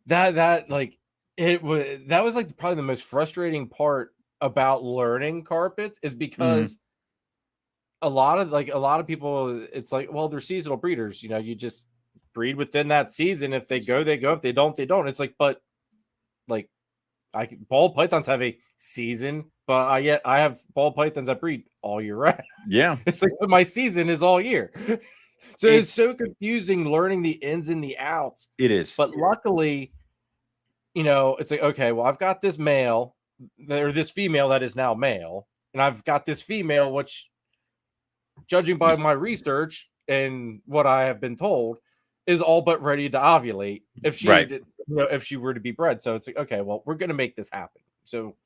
That like that was like probably the most frustrating part about learning carpets is because a lot of people, it's like, well, they're seasonal breeders. You just breed within that season. If they go, they go. If they don't, they don't. It's like, but like, ball pythons have a season, but I have ball pythons that breed all year round. Yeah, it's like my season is all year. So it's so confusing learning the ins and the outs. It is. But luckily, it's like, okay, well, I've got this male or this female that is now male, and I've got this female, which, judging by my research and what I have been told, is all but ready to ovulate if she did, if she were to be bred. So it's like, okay, well, we're going to make this happen. So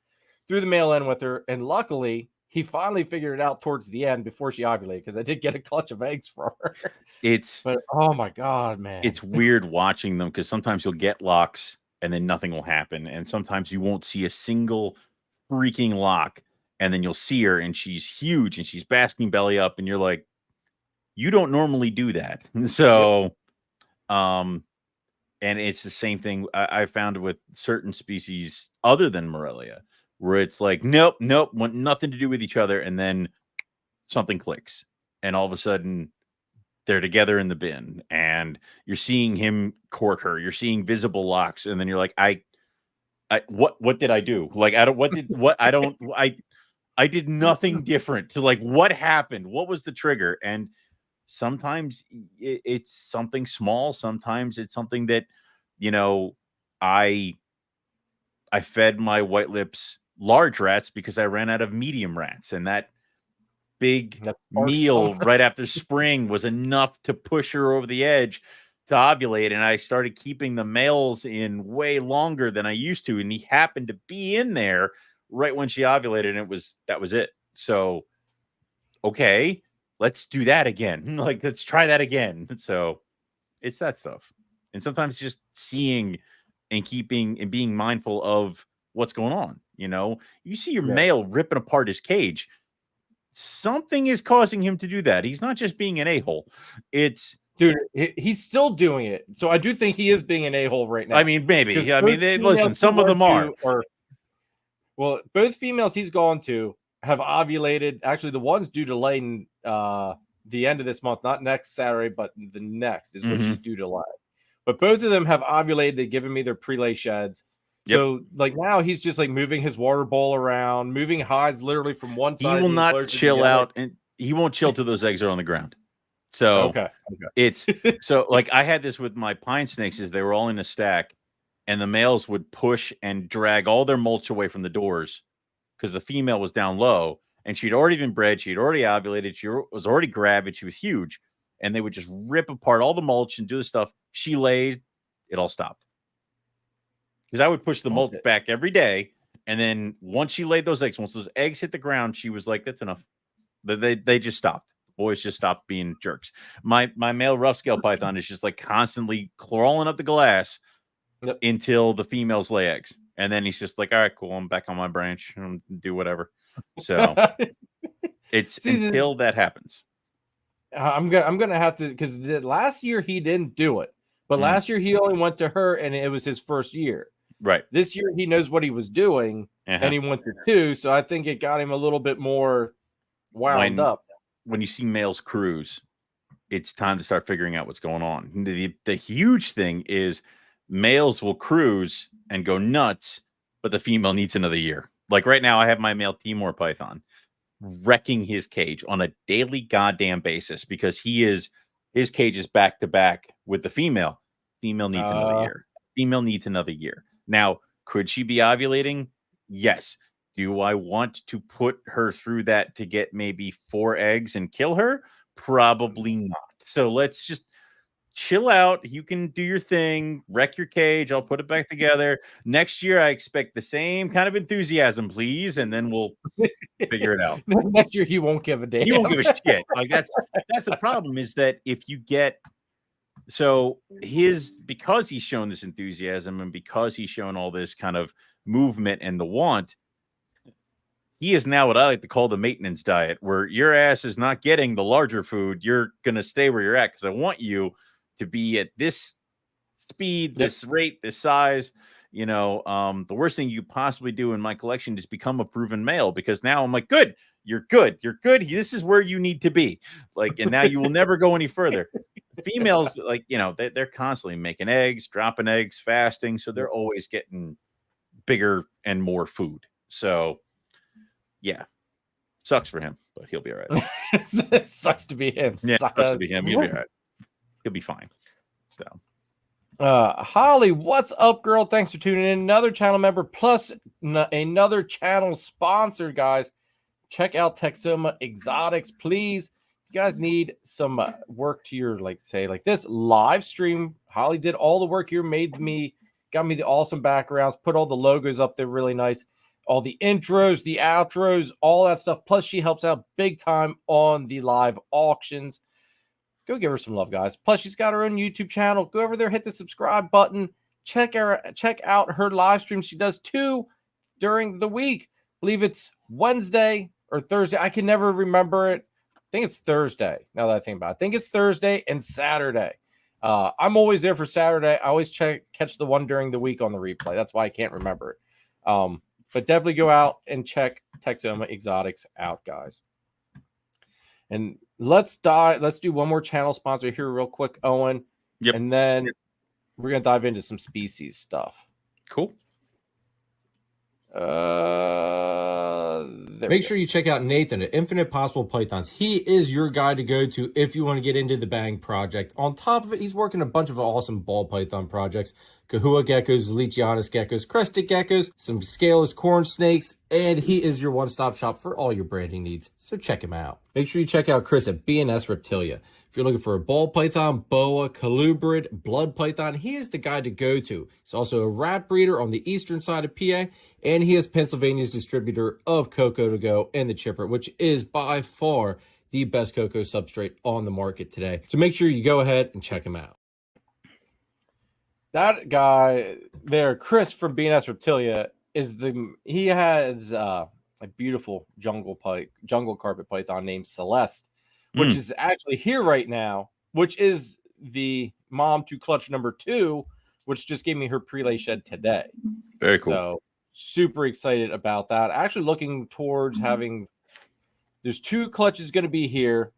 threw the male in with her, and luckily he finally figured it out towards the end before she ovulated, because I did get a clutch of eggs from her. But oh my God, man, it's weird watching them, because sometimes you'll get locks and then nothing will happen, and sometimes you won't see a single freaking lock, and then you'll see her and she's huge and she's basking belly up, and you're like, you don't normally do that. So and it's the same thing I found with certain species other than Morelia, where it's like, nope, want nothing to do with each other, and then something clicks, and all of a sudden they're together in the bin, and you're seeing him court her, you're seeing visible locks, and then you're like, what did I do? Like, I did nothing different. So like, what happened? What was the trigger? And sometimes it's something small. Sometimes it's something that, I fed my white lips large rats because I ran out of medium rats, and that big meal right after spring was enough to push her over the edge to ovulate. And I started keeping the males in way longer than I used to, and he happened to be in there right when she ovulated, and that was it. So, okay, let's do that again. Like, let's try that again. So it's that stuff. And sometimes just seeing and keeping and being mindful of what's going on. You see your male ripping apart his cage. Something is causing him to do that. He's not just being an a-hole. Dude, he's still doing it. So I do think he is being an a-hole right now. I mean, maybe. I mean, listen, some of them are. Well, both females he's gone to have ovulated. Actually, the one's due to lay in the end of this month, not next Saturday, but the next is when she's due to lay. But both of them have ovulated. They've given me their pre-lay sheds. So like now he's just like moving his water bowl around, moving hides literally from one side. He will not chill out, and he won't chill till those eggs are on the ground. So okay. It's so like I had this with my pine snakes, is they were all in a stack, and the males would push and drag all their mulch away from the doors because the female was down low, and she'd already been bred, she'd already ovulated, she was already gravid, she was huge, and they would just rip apart all the mulch and do the stuff. She laid, it all stopped. Because I would push the mulch back every day, and then once she laid those eggs, once those eggs hit the ground, she was like, that's enough. They just stopped. Boys just stopped being jerks. My male rough scale python is just like constantly crawling up the glass until the females lay eggs. And then he's just like, all right, cool, I'm back on my branch and do whatever. So it's until that happens. I'm gonna have to, because last year he didn't do it, but last year he only went to her, and it was his first year. Right. This year he knows what he was doing, and he went to 2, so I think it got him a little bit more wound up. When you see males cruise, it's time to start figuring out what's going on. The huge thing is males will cruise and go nuts, but the female needs another year. Like right now, I have my male Timor python wrecking his cage on a daily goddamn basis because his cage is back to back with the female. Female needs another year. Female needs another year. Now, could she be ovulating? Yes. Do I want to put her through that to get maybe 4 eggs and kill her? Probably not. So let's just chill out. You can do your thing, wreck your cage. I'll put it back together. Next year, I expect the same kind of enthusiasm, please, and then we'll figure it out. Next year, he won't give a damn. He won't give a shit. Like that's the problem, is that if you get because he's shown this enthusiasm and because he's shown all this kind of movement and the want, he is now what I like to call the maintenance diet, where your ass is not getting the larger food. You're going to stay where you're at because I want you to be at this speed, this rate, this size. the worst thing you possibly do in my collection is become a proven male, because now I'm like, good. You're good. You're good. This is where you need to be. Like, and now you will never go any further. Females, like, they're constantly making eggs, dropping eggs, fasting. So they're always getting bigger and more food. So, yeah, sucks for him, but he'll be all right. It sucks to be him. Yeah, sucks to be him. He'll be all right. He'll be fine. So. Holly, what's up, girl? Thanks for tuning in. Another channel member plus another channel sponsor, guys. Check out Texoma Exotics, please. You guys need some work to your, like this live stream. Holly did all the work here, got me the awesome backgrounds, put all the logos up there really nice, all the intros, the outros, all that stuff. Plus, she helps out big time on the live auctions. Go give her some love, guys. Plus, she's got her own YouTube channel. Go over there, hit the subscribe button. Check out her live stream. She does 2 during the week. I believe it's Wednesday or Thursday. I can never remember it. I think it's Thursday, now that I think about it. I think it's Thursday and Saturday. I'm always there for Saturday. I always catch the one during the week on the replay. That's why I can't remember it. But definitely go out and check Texoma Exotics out, guys. And let's do one more channel sponsor here real quick, Owen. Yep. And then we're going to dive into some species stuff. Cool. Make sure you check out Nathan at Infinite Possible Pythons. He is your guy to go to if you want to get into the Bang project. On top of it, he's working a bunch of awesome ball python projects. Kahua geckos, Leachianus geckos, crested geckos, some scaleless corn snakes, and he is your one-stop shop for all your branding needs. So check him out. Make sure you check out Chris at S Reptilia. If you're looking for a ball python, boa, colubrid, blood python, he is the guy to go to. He's also a rat breeder on the eastern side of PA, and he is Pennsylvania's distributor of Cocoa to Go and the Chipper, which is by far the best cocoa substrate on the market today. So make sure you go ahead and check him out. That guy there, Chris from S Reptilia, he has a beautiful jungle carpet python named Celeste, which is actually here right now, which is the mom to clutch number 2, which just gave me her prelay shed today. Very cool. So super excited about that. Actually looking towards there's 2 clutches going to be here.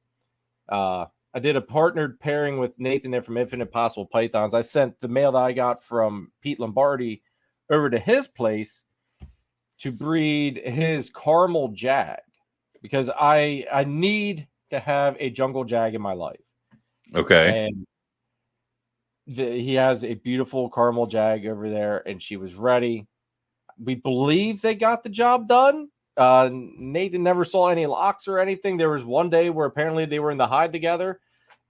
I did a partnered pairing with Nathan there from Infinite Possible Pythons. I sent the male that I got from Pete Lombardi over to his place to breed his caramel jag, because I need to have a jungle jag in my life. Okay. And he has a beautiful caramel jag over there, and she was ready. We believe they got the job done. Nathan never saw any locks or anything. There was one day where apparently they were in the hide together,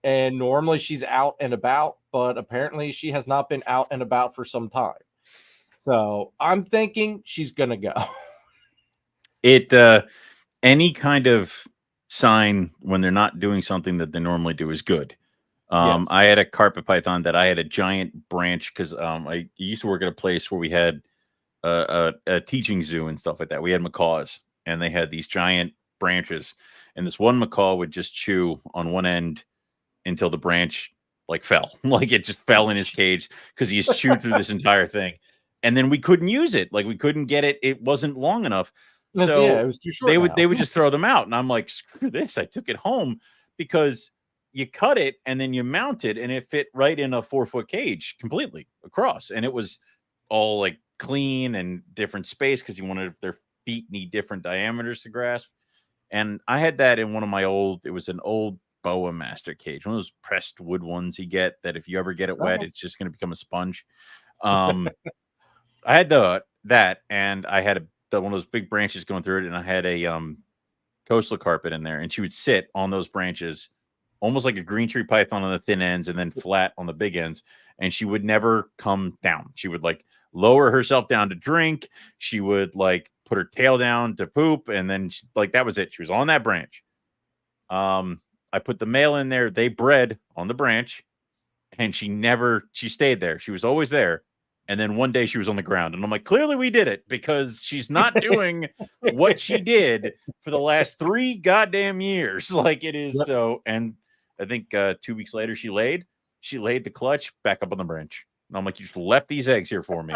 and normally she's out and about, but apparently she has not been out and about for some time. So I'm thinking she's going to go. Any kind of sign when they're not doing something that they normally do is good. Yes. I had a carpet python that I had a giant branch because I used to work at a place where we had a teaching zoo and stuff like that. We had macaws, and they had these giant branches, and this one macaw would just chew on one end until the branch like fell, like it just fell in his cage because he just chewed through this entire thing. And then we couldn't use it. Like we couldn't get it. It wasn't long enough. So yeah, it was too short. They would just throw them out. And I'm like, screw this. I took it home because you cut it and then you mount it and it fit right in a 4-foot cage completely across. And it was all like clean and different space because you wanted their feet need different diameters to grasp. And I had that in one of my it was an old Boa Master cage, one of those pressed wood ones you get that if you ever get it wet, it's just going to become a sponge. I had that, and I had one of those big branches going through it, and I had a coastal carpet in there, and she would sit on those branches almost like a green tree python on the thin ends and then flat on the big ends, and she would never come down. She would like lower herself down to drink. She would like put her tail down to poop, and then like that was it. She was on that branch. I put the male in there. They bred on the branch, and she stayed there. She was always there. And then one day she was on the ground, and I'm like, clearly we did it because she's not doing what she did for the last 3 goddamn years. Like it is so. And I think 2 weeks later she laid the clutch back up on the branch. And I'm like, you just left these eggs here for me.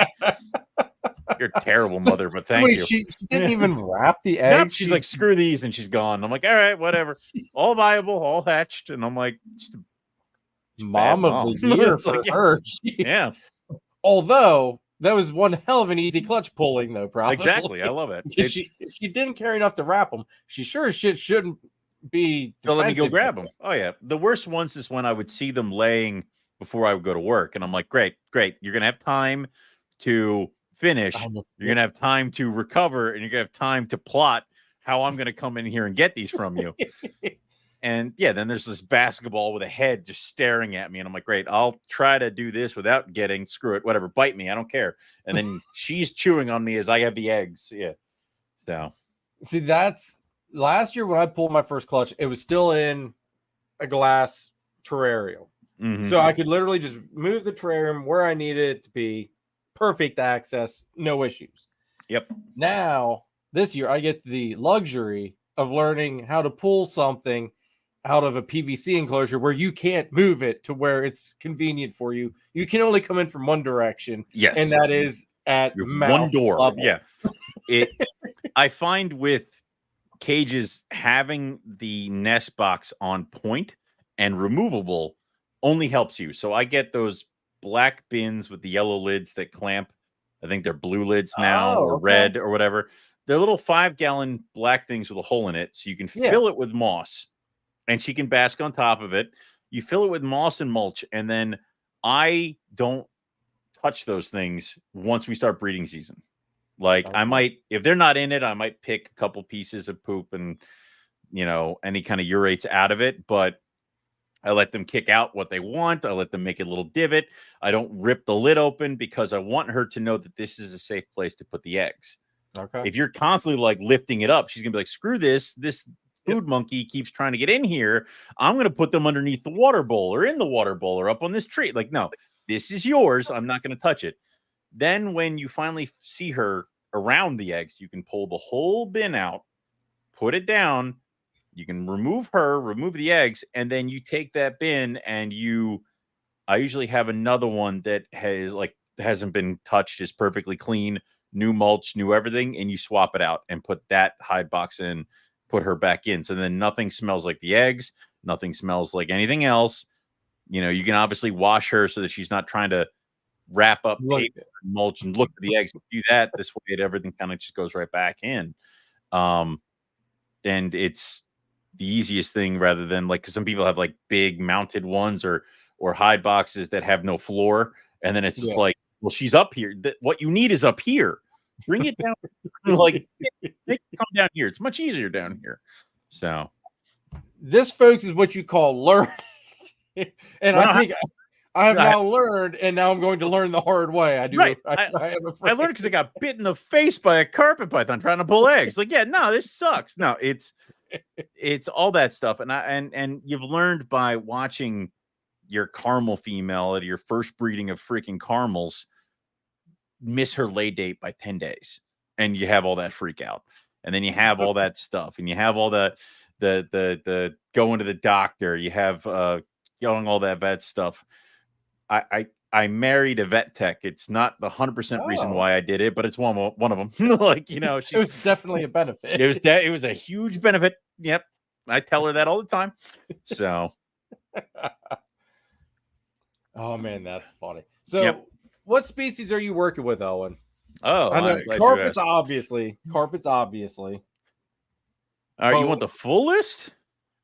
You're a terrible mother, but thank Wait, you. She didn't even wrap the Nope, eggs. she's like, screw these, and she's gone. I'm like, all right, whatever. All viable, all hatched, and I'm like, mom of the year It's for like, her. yeah. Although that was one hell of an easy clutch pulling, though. Probably Exactly, I love it. If she didn't carry enough to wrap them, she sure as shit shouldn't be. They'll let me go grab them. Oh yeah, the worst ones is when I would see them laying before I would go to work, and I'm like, great. You're gonna have time to finish. You're gonna have time to recover, and you're gonna have time to plot how I'm gonna come in here and get these from you. And yeah, then there's this basketball with a head just staring at me, and I'm like, great, I'll try to do this without getting, screw it, whatever, bite me, I don't care. And then she's chewing on me as I have the eggs. Yeah. So see, that's last year when I pulled my first clutch, it was still in a glass terrarium. mm-hmm. So I could literally just move the terrarium where I needed it to be, perfect access, no issues. Yep. Now, this year, I get the luxury of learning how to pull something out of a PVC enclosure where you can't move it to where it's convenient for you. You can only come in from one direction. Yes. And that is at one door. Level. Yeah. I find with cages, having the nest box on point and removable only helps you. So I get those black bins with the yellow lids that clamp. I think they're blue lids now, or red or whatever. They're little 5-gallon black things with a hole in it. So you can fill it with moss, and she can bask on top of it. You fill it with moss and mulch, and then I don't touch those things once we start breeding season. Like I might, if they're not in it, I might pick a couple pieces of poop and, any kind of urates out of it, but I let them kick out what they want. I let them make a little divot. I don't rip the lid open because I want her to know that this is a safe place to put the eggs. Okay. If you're constantly like lifting it up, she's gonna be like, screw this. This food monkey keeps trying to get in here. I'm going to put them underneath the water bowl or in the water bowl or up on this tree. Like, no, this is yours. I'm not going to touch it. Then when you finally see her around the eggs, you can pull the whole bin out, put it down. You can remove the eggs, and then you take that bin and I usually have another one that hasn't been touched, is perfectly clean, new mulch, new everything, and you swap it out and put that hide box in. Put her back in. So then nothing smells like the eggs. Nothing smells like anything else. You can obviously wash her so that she's not trying to wrap up paper and mulch and look for the eggs. Do that this way, everything kind of just goes right back in. And it's the easiest thing rather than because some people have like big mounted ones or hide boxes that have no floor. And then it's just like, well, she's up here. What you need is up here. Bring it down, make it come down here. It's much easier down here. So, this, folks, is what you call learning. And I think I have now learned, and now I'm going to learn the hard way. I do. Right. I learned because I got bit in the face by a carpet python trying to pull eggs. Like, yeah, no, this sucks. No, it's all that stuff, and you've learned by watching your caramel female at your first breeding of freaking caramels miss her lay date by 10 days, and you have all that freak out, and then you have all that stuff, and you have all the going to the doctor, you have going all that vet stuff. I married a vet tech. It's not the 100% reason why I did it, but it's one of them. It was definitely a benefit. It was a huge benefit. Yep, I tell her that all the time. So, oh man, that's funny. So, what species are you working with, Owen? Oh, I know carpets, obviously. All right, you want the full list?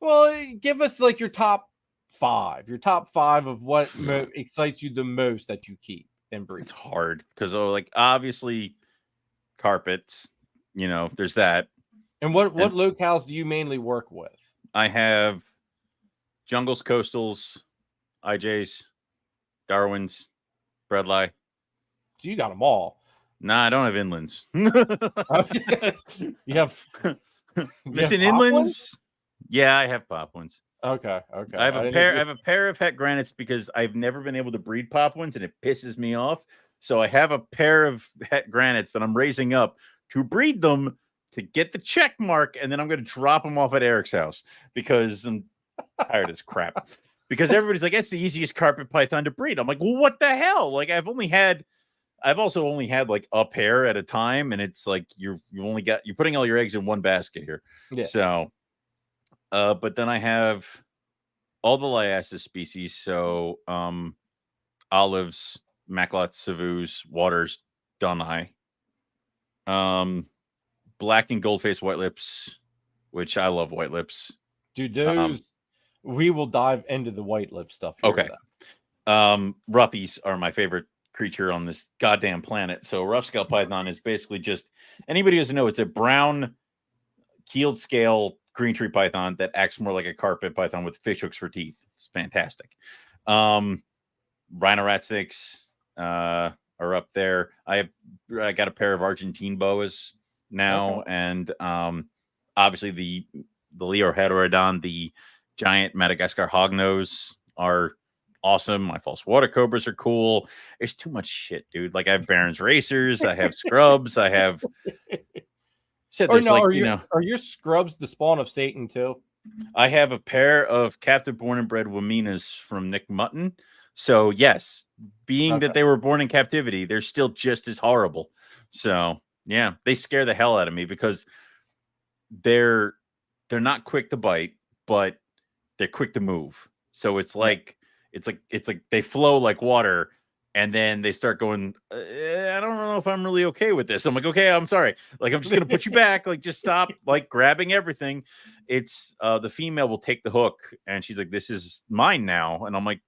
Well, give us your top 5. Your top 5 of what excites you the most that you keep and breed. It's hard because obviously carpets. There's that. And what locales do you mainly work with? I have jungles, coastals, IJs, Darwins, Bredli. So you got them all. Nah, I don't have inlands. You have missing inlands? Yeah, I have pop ones. Okay. I have a pair of het granites because I've never been able to breed pop ones, and it pisses me off. So I have a pair of het granites that I'm raising up to breed them to get the check mark, and then I'm going to drop them off at Eric's house because I'm tired as crap. because everybody's like, it's the easiest carpet python to breed. I'm like, well, what the hell? Like, I've also only had like a pair at a time, and it's like you're putting all your eggs in one basket here. Yeah. So, but then I have all the Liasis species. So, olives, Macklot, Savus, Waters, Dunai, black and gold face white lips, which I love white lips. Dude, those we will dive into the white lip stuff here. Okay. Ruffies are my favorite creature on this goddamn planet. So rough scale python is basically just, anybody who doesn't know, it's a brown keeled scale green tree python that acts more like a carpet python with fish hooks for teeth. It's fantastic. Rhino rat snakes are up there. I got a pair of Argentine boas now, and obviously the Leo Heterodon, the giant Madagascar hognose are awesome. My false water cobras are cool. There's too much shit, dude. Like, I have Baron's racers, I have scrubs, I have are your scrubs the spawn of Satan too? I have a pair of captive born and bred Waminas from Nick Mutton. So yes, being that they were born in captivity, they're still just as horrible. So yeah, they scare the hell out of me because they're not quick to bite, but they're quick to move. So it's like they flow like water, and then they start going, I don't know if I'm really okay with this. I'm like, okay, I'm sorry. Like, I'm just gonna put you back. Like, just stop like grabbing everything. It's the female will take the hook and she's like, this is mine now. And I'm like,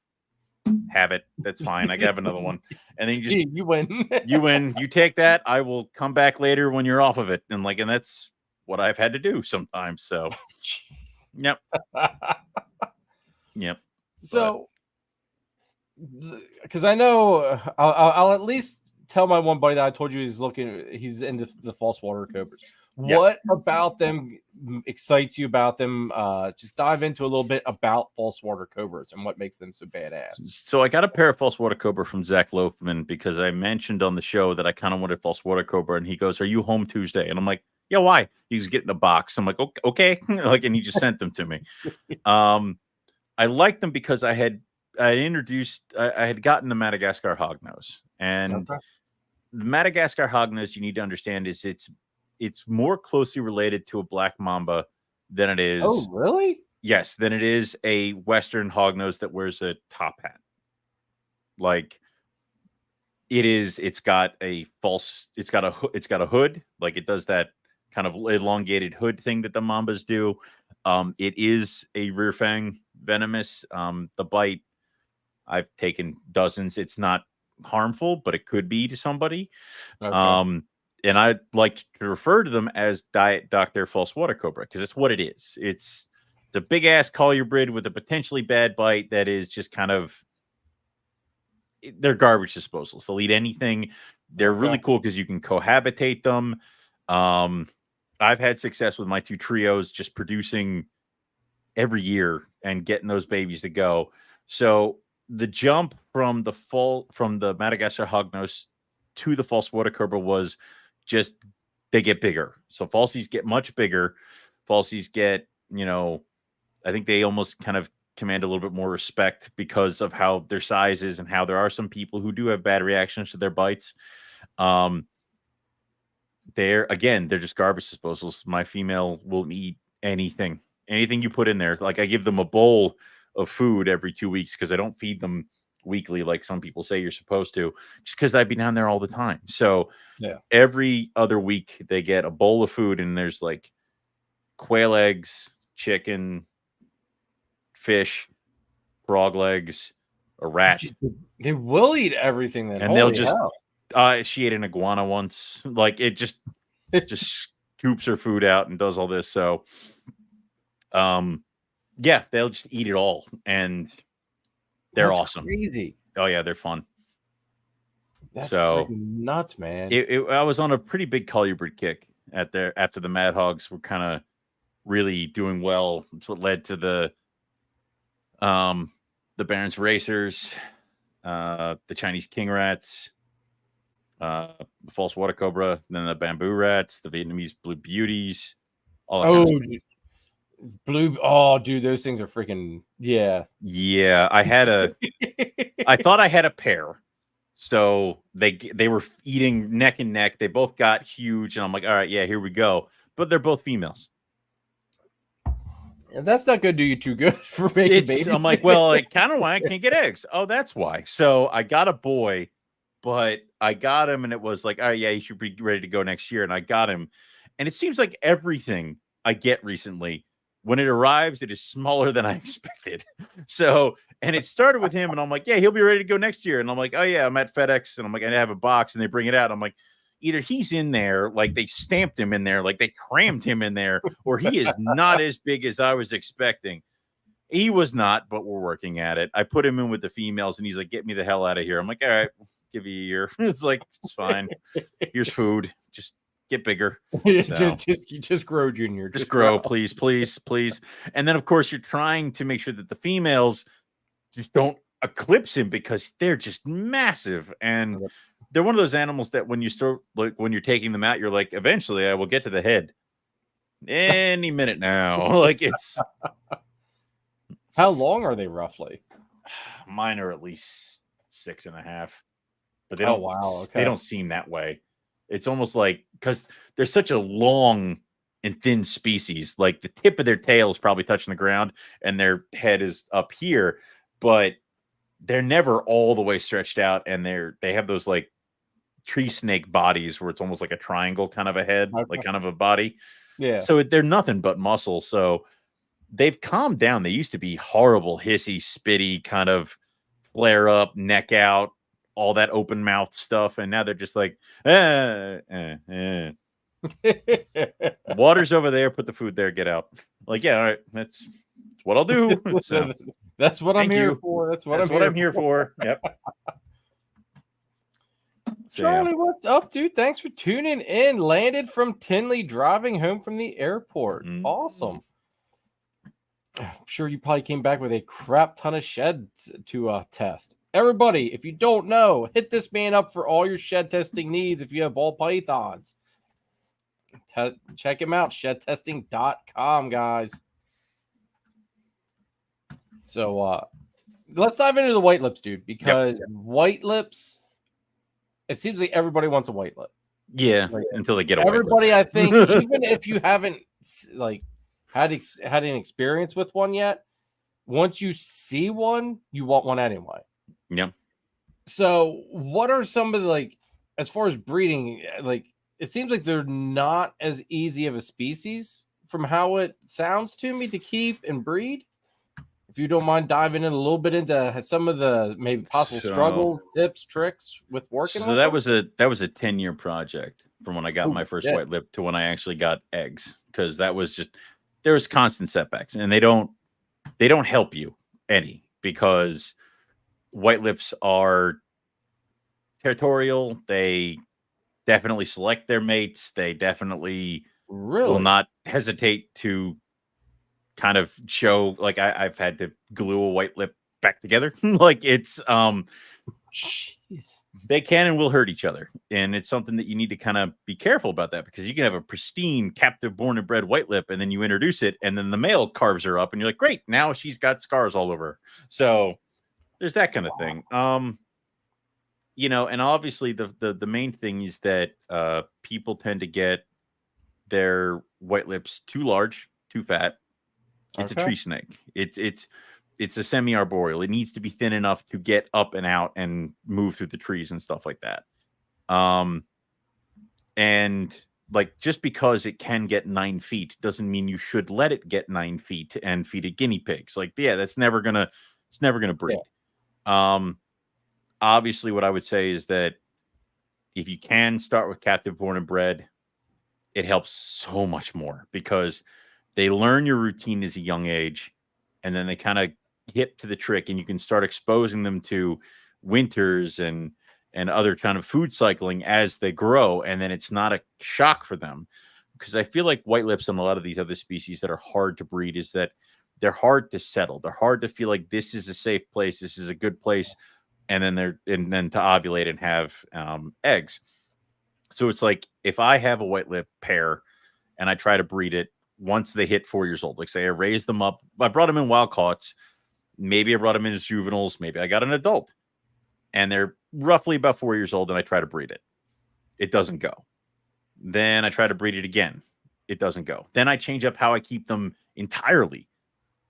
have it. That's fine. I have another one. And then you win. You win. You take that. I will come back later when you're off of it. And that's what I've had to do sometimes. So yep. Yep. So, because I know I'll at least tell my one buddy that I told you he's into the false water cobras. Yep. What about them excites you about them? Just dive into a little bit about false water cobras and what makes them so badass. So I got a pair of false water cobra from Zach Loafman because I mentioned on the show that I kind of wanted false water cobra, and he goes, "Are you home Tuesday?" And I'm like, "Yeah, why?" He's getting a box. I'm like, "Okay," like, and he just sent them to me. I liked them because I had gotten the Madagascar hognose, and the Madagascar hognose, you need to understand, is it's more closely related to a black mamba than it is. Oh, really? Yes, than it is a Western hognose that wears a top hat. Like, it's got a hood, like it does that kind of elongated hood thing that the mambas do. It is a rear fang venomous. The bite, I've taken dozens. It's not harmful, but it could be to somebody. Okay. And I like to refer to them as Diet Dr. False Water Cobra because it's what it is. It's a big ass colubrid with a potentially bad bite that is just kind of, they're garbage disposals. They'll eat anything. They're really cool because you can cohabitate them. I've had success with my two trios just producing every year and getting those babies to go. So the jump from the Madagascar hognose to the false water cobra was just, they get bigger. So falsies get much bigger. Falsies get, I think they almost kind of command a little bit more respect because of how their size is and how there are some people who do have bad reactions to their bites. They're just garbage disposals. My female will eat anything you put in there. Like, I give them a bowl of food every 2 weeks because I don't feed them weekly like some people say you're supposed to, just because I'd be down there all the time. So every other week they get a bowl of food, and there's like quail eggs, chicken, fish, frog legs, a rat. They will eat everything then. And they'll just she ate an iguana once. Like, it just scoops her food out and does all this. So they'll just eat it all, and they're awesome. Crazy. Oh yeah, they're fun. That's freaking nuts, man. I was on a pretty big colubrid kick after the Mad Hogs were kind of really doing well. That's what led to the Baron's Racers, the Chinese King Rats, the False Water Cobra, then the Bamboo Rats, the Vietnamese Blue Beauties. All that kind of stuff. Blue. Oh, dude, those things are freaking. Yeah. Yeah, I thought I had a pair. So they were eating neck and neck. They both got huge, and I'm like, all right, yeah, here we go. But they're both females. And that's not going to do you too good for making babies. I'm like, well, like, kind of why I can't get eggs. Oh, that's why. So I got a boy, but I got him, and it was like, oh yeah, you should be ready to go next year. And I got him, and it seems like everything I get recently, when it arrives, it is smaller than I expected. So, and it started with him, and I'm like, yeah, he'll be ready to go next year. And I'm like, oh yeah, I'm at FedEx, and I'm like, I have a box, and they bring it out. I'm like, either he's in there, like they stamped him in there, like they crammed him in there, or he is not as big as I was expecting. He was not, but we're working at it. I put him in with the females, and he's like, get me the hell out of here. I'm like, all right, give you a year. It's like, it's fine. Here's food. Just get bigger. So, just grow, Junior. Just grow, please, please, please. And then, of course, you're trying to make sure that the females just don't eclipse him because they're just massive. And they're one of those animals that when you start, like when you're taking them out, you're like, eventually I will get to the head any minute now. Like it's. How long are they roughly? Mine are at least 6.5, but they don't. Oh, wow. Okay. They don't seem that way. It's almost like because they're such a long and thin species, like the tip of their tail is probably touching the ground and their head is up here, but they're never all the way stretched out. And they have those like tree snake bodies where it's almost like a triangle kind of a head, like kind of a body. Yeah. So they're nothing but muscle. So they've calmed down. They used to be horrible, hissy, spitty, kind of flare up, neck out, all that open mouth stuff. And now they're just like, water's over there, put the food there, get out. Like, yeah, all right, that's what I'll do. So, that's what I'm here for. That's what I'm here for. Yep. So, Charlie, what's up, dude? Thanks for tuning in. Landed from Tinley, driving home from the airport. Awesome. I'm sure you probably came back with a crap ton of sheds to test. Everybody, if you don't know, hit this man up for all your shed testing needs if you have ball pythons. Check him out, shedtesting.com, guys. So let's dive into the white lips, dude, because white lips, it seems like everybody wants a white lip. Yeah, until they get a everybody, white lip. I think, even if you haven't like had an experience with one yet, once you see one, you want one anyway. Yeah. So what are some of the, like, as far as breeding, like, it seems like they're not as easy of a species from how it sounds to me to keep and breed. If you don't mind diving in a little bit into some of the maybe possible struggles, tips, tricks with working. So that was a 10-year project from when I got my first white lip to when I actually got eggs, because that was just, there was constant setbacks, and they don't help you any, because white lips are territorial. They definitely select their mates. They definitely will not hesitate to kind of show, like I've had to glue a white lip back together. Like it's they can and will hurt each other, and it's something that you need to kind of be careful about, that because you can have a pristine captive born and bred white lip, and then you introduce it, and then the male carves her up, and you're like, great, now she's got scars all over her. So there's that kind of thing. You know, and obviously the main thing is that people tend to get their white lips too large, too fat. It's a tree snake. It's a semi-arboreal. It needs to be thin enough to get up and out and move through the trees and stuff like that. And like, just because it can get 9 feet doesn't mean you should let it get 9 feet and feed it guinea pigs. Like, yeah, it's never gonna breed. Yeah. Obviously, what I would say is that if you can start with captive born and bred, it helps so much more, because they learn your routine as a young age, and then they kind of get to the trick, and you can start exposing them to winters and other kind of food cycling as they grow, and then it's not a shock for them. Because I feel like white lips and a lot of these other species that are hard to breed is that they're hard to settle. They're hard to feel like this is a safe place, this is a good place, and then to ovulate and have eggs. So it's like, if I have a white lip pair and I try to breed it once they hit 4 years old. Like say I raised them up. I brought them in wild caughts. Maybe I brought them in as juveniles. Maybe I got an adult. And they're roughly about 4 years old, and I try to breed it. It doesn't go. Then I try to breed it again. It doesn't go. Then I change up how I keep them entirely.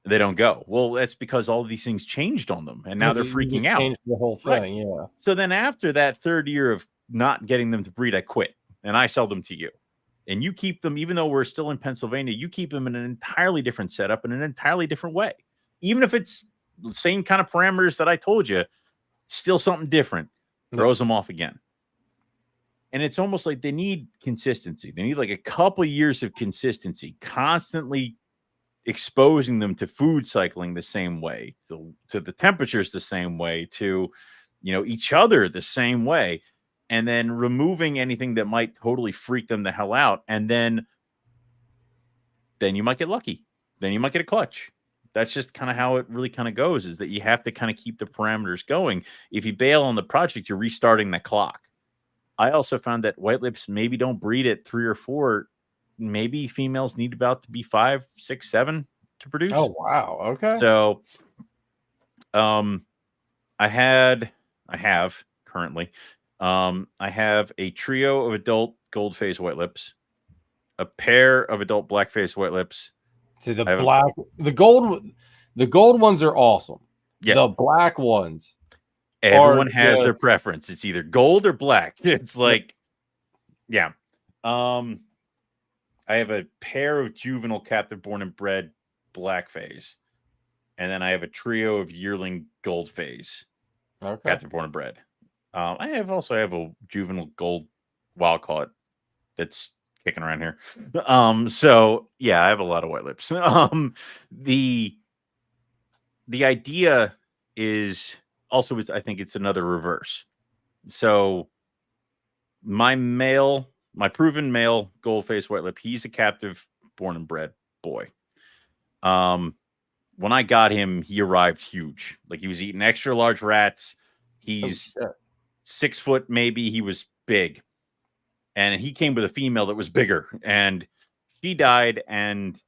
They don't go. Well, that's because all of these things changed on them, and now they're freaking out. Changed the whole thing, yeah. So then after that third year of not getting them to breed, I quit, and I sell them to you. And you keep them, even though we're still in Pennsylvania, you keep them in an entirely different setup in an entirely different way. Even if it's the same kind of parameters that I told you, still something different. Throws them off again. And it's almost like they need consistency. They need like a couple of years of consistency, constantly exposing them to food cycling the same way, to the temperatures the same way, to, you know, each other the same way, and then removing anything that might totally freak them the hell out. And then you might get lucky. Then you might get a clutch. That's just kind of how it really kind of goes, is that you have to kind of keep the parameters going. If you bail on the project, you're restarting the clock. I also found that white lips maybe don't breed at 3 or 4. Maybe females need about to be 5, 6, 7 to produce. Oh, wow. Okay. So I have currently, I have a trio of adult gold phase white lips, a pair of adult black phase white lips. See, the gold ones are awesome. Yeah. The black ones. Everyone has their preference. It's either gold or black. It's like, yeah. I have a pair of juvenile captive born and bred black phase. And then I have a trio of yearling gold phase. Okay. Captive born and bred. I also have a juvenile gold wild caught that's kicking around here. So yeah, I have a lot of white lips. The idea is also, I think it's another reverse. So my proven male gold face white lip, he's a captive born and bred boy. When I got him, he arrived huge. Like he was eating extra large rats. He's 6 foot, maybe. He was big. And he came with a female that was bigger, and she died, and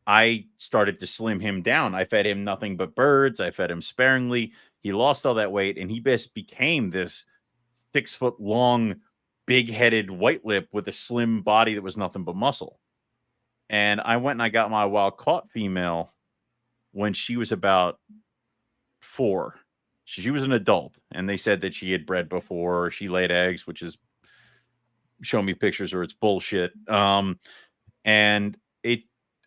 I started to slim him down. I fed him nothing but birds. I fed him sparingly. He lost all that weight, and he just became this 6 foot long, big-headed white lip with a slim body that was nothing but muscle. And I went and I got my wild caught female when she was about 4. She was an adult, and they said that she had bred before. She laid eggs, which is, show me pictures or it's bullshit. And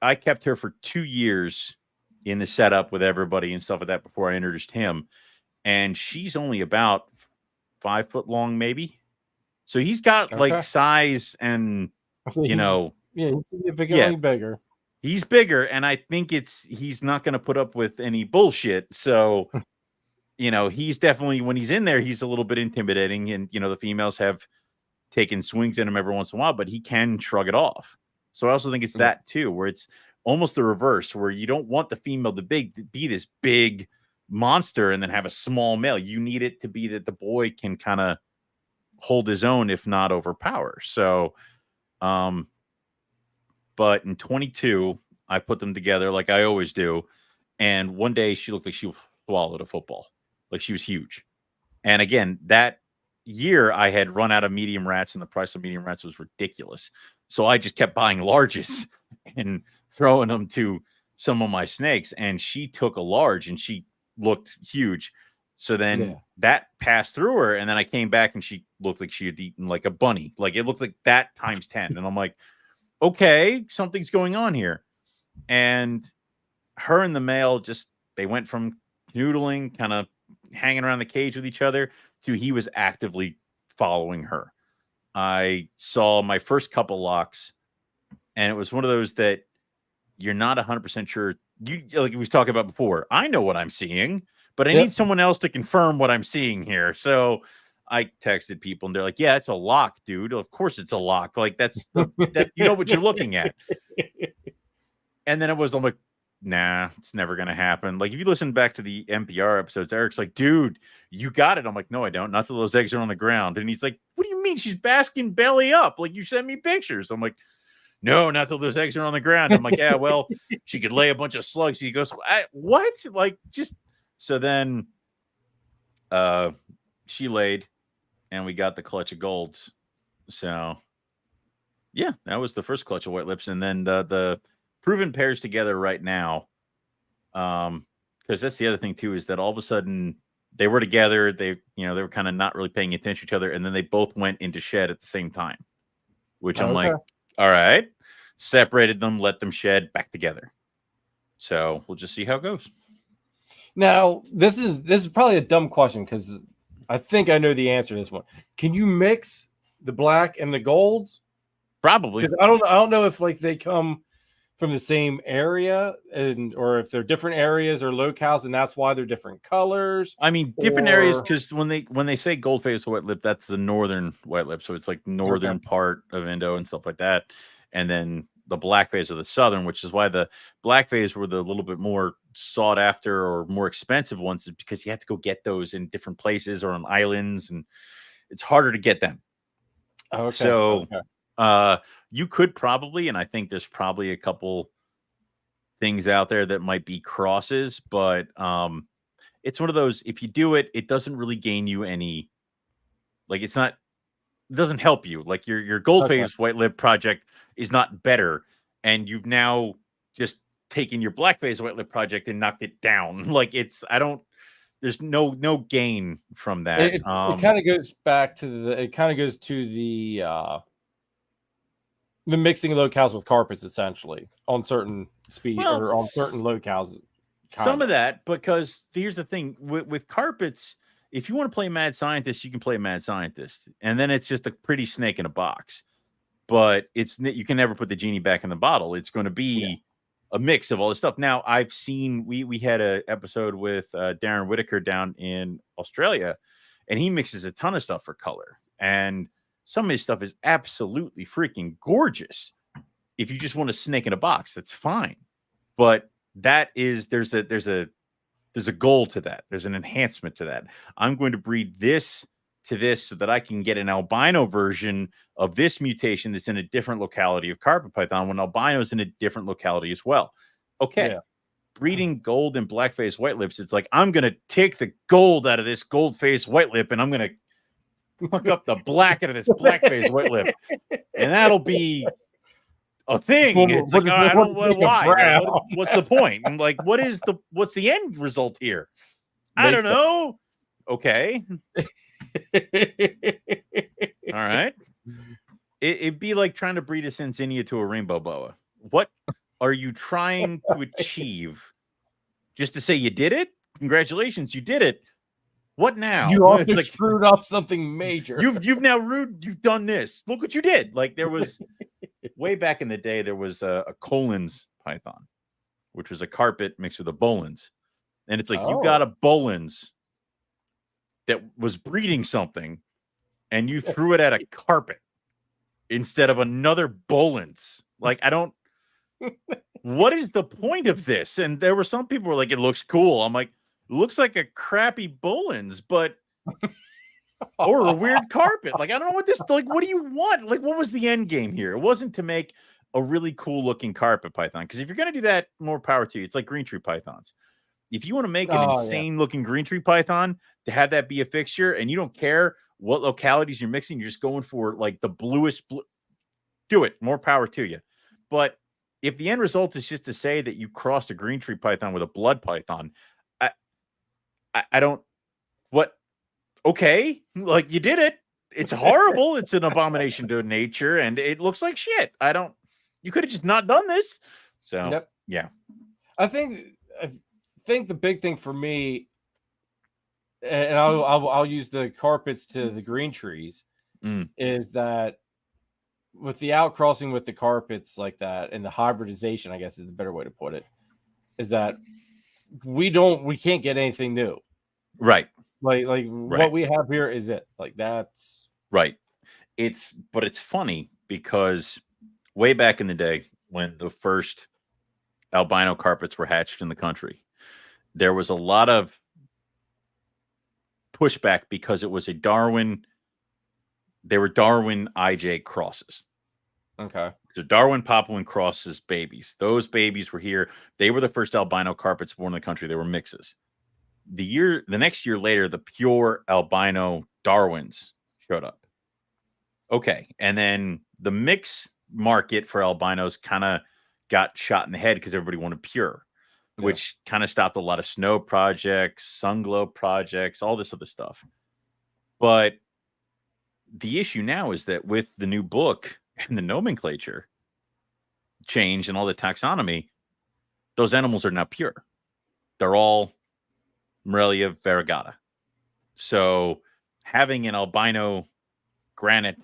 I kept her for 2 years in the setup with everybody and stuff like that before I introduced him. And she's only about 5 foot long, maybe. So he's got like size and, you know, yeah, he's significantly bigger. He's bigger. And I think he's not going to put up with any bullshit. So, you know, he's definitely, when he's in there, he's a little bit intimidating. And, you know, the females have taken swings at him every once in a while, but he can shrug it off. So I also think it's that too, where it's almost the reverse, where you don't want the female to be this big monster and then have a small male. You need it to be that the boy can kind of hold his own, if not overpower. So, but in 22, I put them together like I always do. And one day she looked like she swallowed a football. Like she was huge. And again, that year I had run out of medium rats, and the price of medium rats was ridiculous. So I just kept buying larges and throwing them to some of my snakes. And she took a large and she looked huge. So then that passed through her. And then I came back and she looked like she had eaten like a bunny. Like it looked like that times 10. And I'm like, okay, something's going on here. And her and the male they went from noodling, kind of hanging around the cage with each other, to he was actively following her. I saw my first couple locks, and it was one of those that you're not 100% sure. Like we was talking about before, I know what I'm seeing, but I need someone else to confirm what I'm seeing here. So I texted people, and they're like, yeah, it's a lock, dude. Of course it's a lock. Like that's that you know what you're looking at. And then I'm like, nah, it's never going to happen. Like if you listen back to the NPR episodes, Eric's like, dude, you got it. I'm like, no, I don't. Not till those eggs are on the ground. And he's like, what do you mean? She's basking belly up. Like you sent me pictures. I'm like, no, not till those eggs are on the ground. I'm like, yeah, well, she could lay a bunch of slugs. He goes, what? Like, just so then she laid and we got the clutch of golds. So yeah, that was the first clutch of white lips. And then the proven pairs together right now. Because that's the other thing too, is that all of a sudden they were together. They were kind of not really paying attention to each other. And then they both went into shed at the same time, which I'm like, all right, separated them, let them shed back together. So we'll just see how it goes. Now, this is probably a dumb question because I think I know the answer to this one. Can you mix the black and the golds? Probably. Because I don't know if like they come from the same area or if they're different areas or locales, and that's why they're different colors. I mean, different areas, because when they say gold face white lip, that's the northern white lip. So it's like northern part of Indo and stuff like that. And then the black phase of the southern, which is why the black phase were the little bit more sought after or more expensive ones, is because you have to go get those in different places or on islands, and it's harder to get them. Okay. So you could probably, and I think there's probably a couple things out there that might be crosses, but it's one of those, if you do it, it doesn't really gain you any, like, it doesn't help you. Like your gold phase white lip project is not better, and you've now just taken your black phase white lip project and knocked it down. Like, there's no gain from that. It kind of goes back to the mixing locales with carpets, essentially, on certain speed or on certain locales. Some of that, because here's the thing with carpets, if you want to play Mad Scientist, you can play Mad Scientist, and then it's just a pretty snake in a box. But you can never put the genie back in the bottle. It's going to be a mix of all this stuff. Now, I've seen we had an episode with Darren Whitaker down in Australia, and he mixes a ton of stuff for color, and some of his stuff is absolutely freaking gorgeous. If you just want a snake in a box, that's fine. But there's a goal to that. There's an enhancement to that. I'm going to breed this to this so that I can get an albino version of this mutation that's in a different locality of carpet python when albino is in a different locality as well. Okay. Yeah. Breeding gold and black face white lips, it's like, I'm going to take the gold out of this gold face white lip and I'm going to fuck up the black out of this black face white lip. And that'll be a thing. It's like, I don't know why. What's the point? I'm like, what's the end result here? I don't know. Okay. All right. It'd be like trying to breed a Sensinia to a rainbow boa. What are you trying to achieve? Just to say you did it? Congratulations, you did it. What now? You also screwed up something major. You've done this. Look what you did. Like, there was way back in the day, there was a Collins python, which was a carpet mixed with a Bolins. And it's like, you got a Bolins that was breeding something, and you threw it at a carpet instead of another Bolins. Like, what is the point of this? And there were some people who were like, it looks cool. I'm like, it looks like a crappy Bolins, but or a weird carpet. Like, I don't know what do you want? Like, what was the end game here? It wasn't to make a really cool looking carpet python, because if you're going to do that, more power to you. It's like green tree pythons. If you want to make an insane looking green tree python to have that be a fixture, and you don't care what localities you're mixing, you're just going for like the bluest blue, do it. More power to you. But if the end result is just to say that you crossed a green tree python with a blood python, I don't, what? Okay. Like, you did it. It's horrible. It's an abomination to nature, and it looks like shit. You could have just not done this. So, yeah. I think the big thing for me, and I'll use the carpets to the green trees, is that with the outcrossing with the carpets like that, and the hybridization, I guess is the better way to put it, is that we can't get anything new. Right. Like what we have here is it. Like, that's right. But it's funny because way back in the day when the first albino carpets were hatched in the country, there was a lot of pushback because it was they were Darwin IJ crosses. Okay. So Darwin Papuan crosses babies. Those babies were here. They were the first albino carpets born in the country. They were mixes. The next year later, the pure albino Darwins showed up. Okay. And then the mix market for albinos kind of got shot in the head because everybody wanted pure, which kind of stopped a lot of snow projects, sunglow projects, all this other stuff. But the issue now is that with the new book and the nomenclature change and all the taxonomy, those animals are now pure. They're all Morelia variegata. So having an albino granite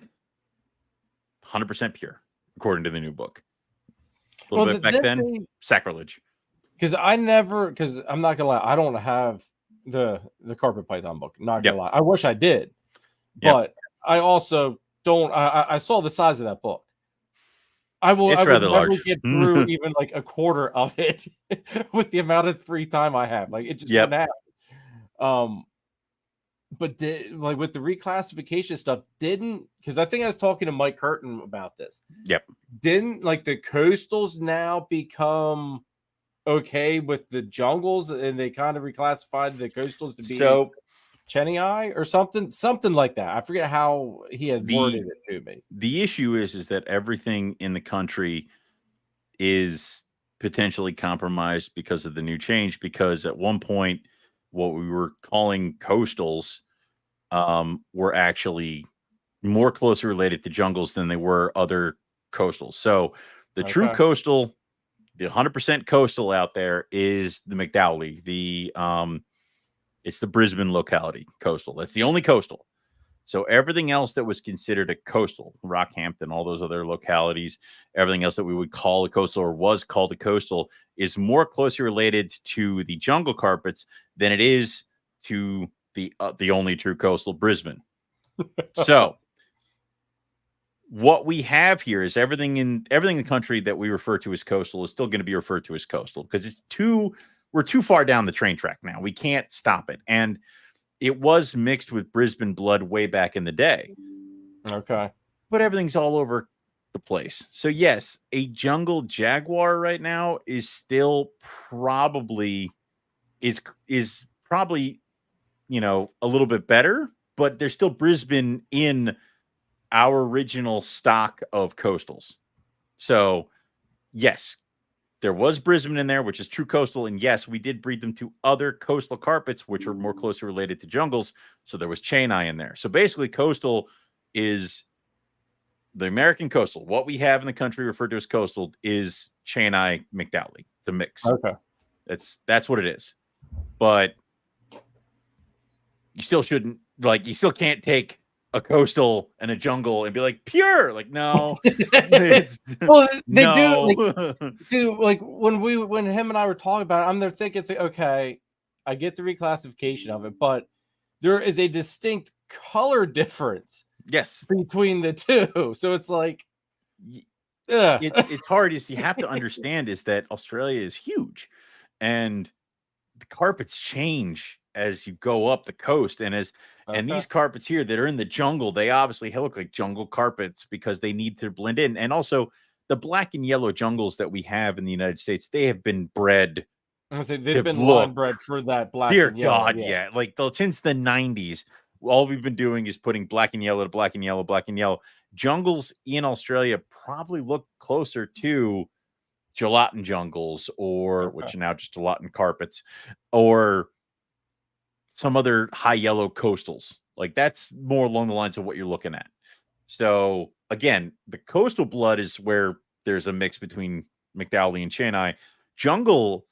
100% pure, according to the new book. A little bit back then, sacrilege. Because I'm not gonna lie, I don't have the carpet python book. Not gonna lie, I wish I did, but I also don't. I saw the size of that book. I would never get through even like a quarter of it with the amount of free time I have. Like it just wouldn't happen. But like with the reclassification stuff, because I think I was talking to Mike Curtin about this. Yep. Didn't like the coastals now become okay with the jungles, and they kind of reclassified the coastals to be Chenii or something like that. I forget how he had worded it to me. The issue is that everything in the country is potentially compromised because of the new change. Because at one point, what we were calling coastals were actually more closely related to jungles than they were other coastals. So the true coastal, the 100% coastal out there is the McDowelley. It's the Brisbane locality coastal. That's the only coastal. So everything else that was considered a coastal, Rockhampton, all those other localities, everything else that we would call a coastal or was called a coastal is more closely related to the jungle carpets than it is to the only true coastal, Brisbane. So what we have here is everything in the country that we refer to as coastal is still going to be referred to as coastal because we're too far down the train track now. We can't stop it. And it was mixed with Brisbane blood way back in the day. Okay. But everything's all over the place. So yes, a jungle jaguar right now is still probably a little bit better, but there's still Brisbane in our original stock of coastals. So yes, there was Brisbane in there, which is true coastal. And yes, we did breed them to other coastal carpets, which are more closely related to jungles. So there was Chenii in there. So basically coastal is the American coastal. What we have in the country referred to as coastal is Chenii McDowelley. It's a mix. Okay. That's what it is. But you still shouldn't, you still can't take a coastal and a jungle and be like pure. Like, no, it's well, they do. Like when him and I were talking about it, I'm there thinking, it's like, okay, I get the reclassification of it, but there is a distinct color difference. Yes, between the two. So it's like, it's hard. You have to understand is that Australia is huge, and the carpets change as you go up the coast, and these carpets here that are in the jungle, they obviously look like jungle carpets because they need to blend in. And also the black and yellow jungles that we have in the United States, they have been bred. They've been line bred for that black. Dear and yellow, God, yeah. Like since the 90s, all we've been doing is putting black and yellow to black and yellow, black and yellow. Jungles in Australia probably look closer to gelatin jungles, which are now just gelatin carpets, or some other high yellow coastals. Like that's more along the lines of what you're looking at. So again, the coastal blood is where there's a mix between McDowelley and Chenii. Jungle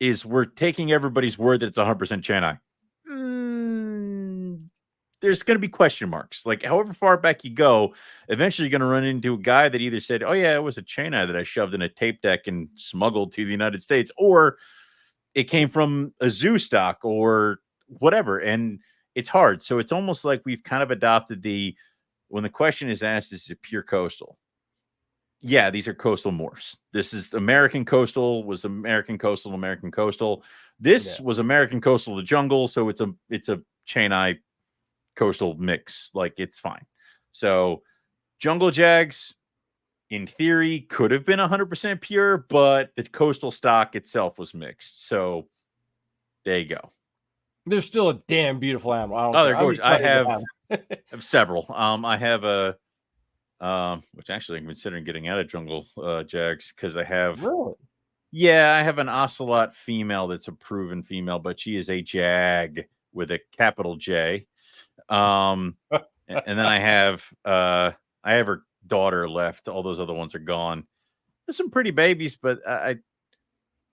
is we're taking everybody's word that it's 100% Chenii. There's going to be question marks. Like however far back you go, eventually you're going to run into a guy that either said, oh yeah, it was a Chenii that I shoved in a tape deck and smuggled to the United States, or it came from a zoo stock or whatever. And it's hard. So it's almost like we've kind of adopted when the question is asked, is it pure coastal? Yeah, these are coastal morphs. This is American coastal, was American coastal, American coastal. This was American coastal to jungle. So it's a Chenii coastal mix. Like it's fine. So jungle jags in theory, could have been 100% pure, but the coastal stock itself was mixed. So there you go. They're still a damn beautiful animal. I don't They're gorgeous. I have several. I have a which actually I'm considering getting out of jungle jags because I have I have an ocelot female that's a proven female, but she is a jag with a capital J. And then I have her daughter left. All those other ones are gone. There's some pretty babies, but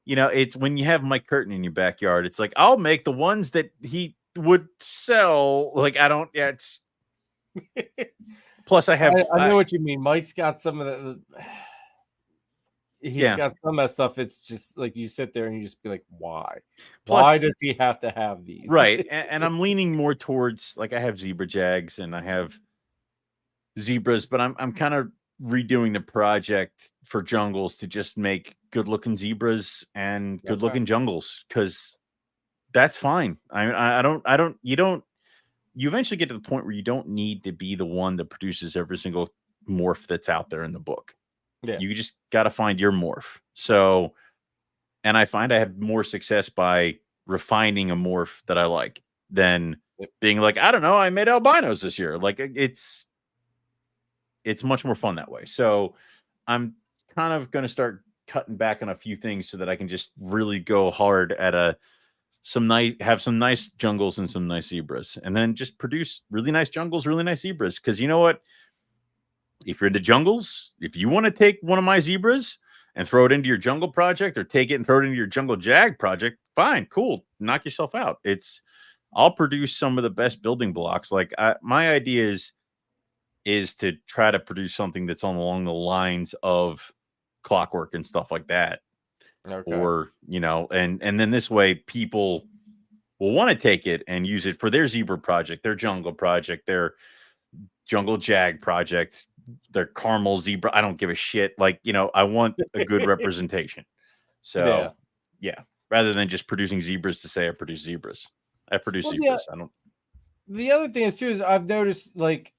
it's when you have Mike Curtin in your backyard, it's like, I'll make the ones that he would sell. Like, I don't, it's plus I have, I know what you mean. Mike's got some of the, he's got some of that stuff. It's just like you sit there and you just be like, why? Plus, why does he have to have these? Right. And I'm leaning more towards, like, I have zebra jags and I have zebras, but I'm kind of redoing the project for jungles to just make good looking zebras and good looking jungles, because that's fine. You eventually get to the point where you don't need to be the one that produces every single morph that's out there in the book. You just got to find your morph. So, and I find I have more success by refining a morph that I like than being like, I don't know, I made albinos this year. Like, it's much more fun that way. So I'm kind of going to start cutting back on a few things so that I can just really go hard at have some nice jungles and some nice zebras, and then just produce really nice jungles, really nice zebras. Because you know what? If you're into jungles, if you want to take one of my zebras and throw it into your jungle project, or take it and throw it into your jungle jag project, fine, cool, knock yourself out. I'll produce some of the best building blocks. Like, my idea is to try to produce something that's along the lines of Clockwork and stuff like that. Or, and then this way people will want to take it and use it for their zebra project, their jungle project, their jungle jag project, their caramel zebra. I don't give a shit. Like, I want a good representation. So rather than just producing zebras to say I produce zebras, I produce zebras. The other thing is too, is I've noticed, like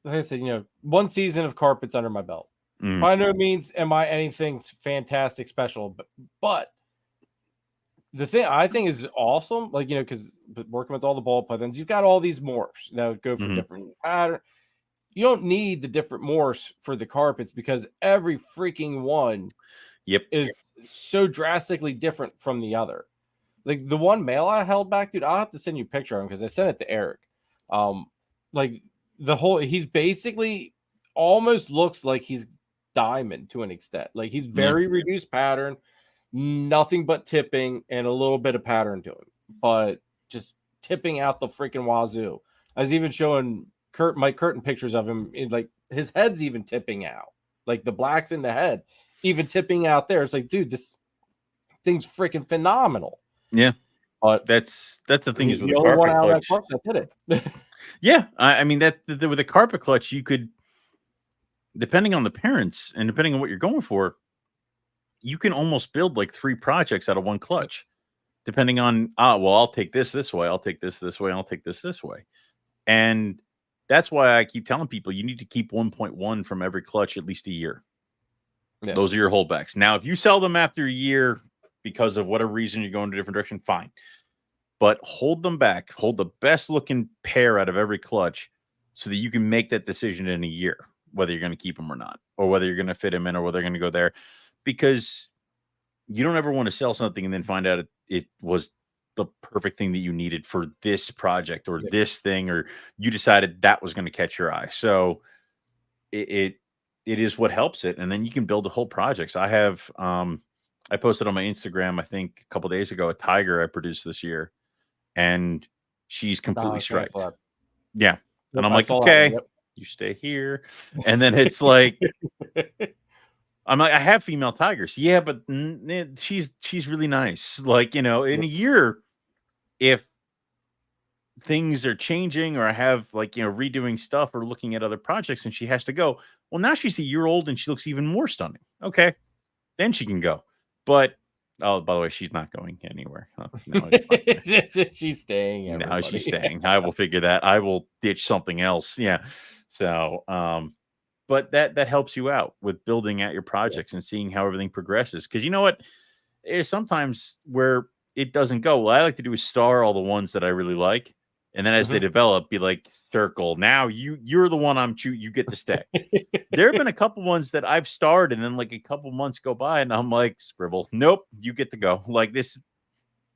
I said, one season of carpets under my belt. By no means am I anything fantastic special, but the thing I think is awesome, like, because working with all the ball pythons, you've got all these morphs that go for different pattern. You don't need the different morphs for the carpets, because every freaking one is so drastically different from the other. Like, the one male I held back, dude, I'll have to send you a picture of him because I sent it to Eric. Like, he's basically almost looks like he's diamond to an extent. Like, he's very reduced pattern, nothing but tipping and a little bit of pattern to him, but just tipping out the freaking wazoo. I was even showing Mike Curtin pictures of him, like, his head's even tipping out, like the blacks in the head even tipping out there. It's like, dude, this thing's freaking phenomenal. But that's the thing, is with the carpet clutch, I did it. I mean, that with a carpet clutch, you could, depending on the parents and depending on what you're going for, you can almost build like 3 projects out of one clutch, depending on, I'll take this way, I'll take this way, I'll take this way. And that's why I keep telling people you need to keep 1.1 from every clutch at least a year. Those are your holdbacks. Now, if you sell them after a year because of whatever reason you're going in a different direction, fine. But hold them back. Hold the best looking pair out of every clutch so that you can make that decision in a year, whether you're going to keep them or not, or whether you're going to fit them in, or whether they're going to go there. Because you don't ever want to sell something and then find out it was the perfect thing that you needed for this project or this thing, or you decided that was going to catch your eye. So it is what helps it. And then you can build a whole project. So I have, I posted on my Instagram, I think a couple of days ago, a tiger I produced this year, and she's completely striped. And I'm like, okay, you stay here. And then it's like, I'm like, I have female tigers. Yeah, but she's really nice. Like, in a year, if things are changing, or I have, like, redoing stuff or looking at other projects, and she has to go, well, now she's a year old and she looks even more stunning. Okay, then she can go. But by the way, she's not going anywhere. No, she's staying. Everybody. No, she's staying. I will figure that. I will ditch something else. Yeah. So, but that helps you out with building out your projects and seeing how everything progresses. Because you know what, there's sometimes where it doesn't go. What I like to do is star all the ones that I really like, and then as they develop, be like, circle. Now you're the one I'm choosing. You get to stay. There have been a couple ones that I've starred, and then like a couple months go by, and I'm like, scribble. Nope, you get to go. Like this,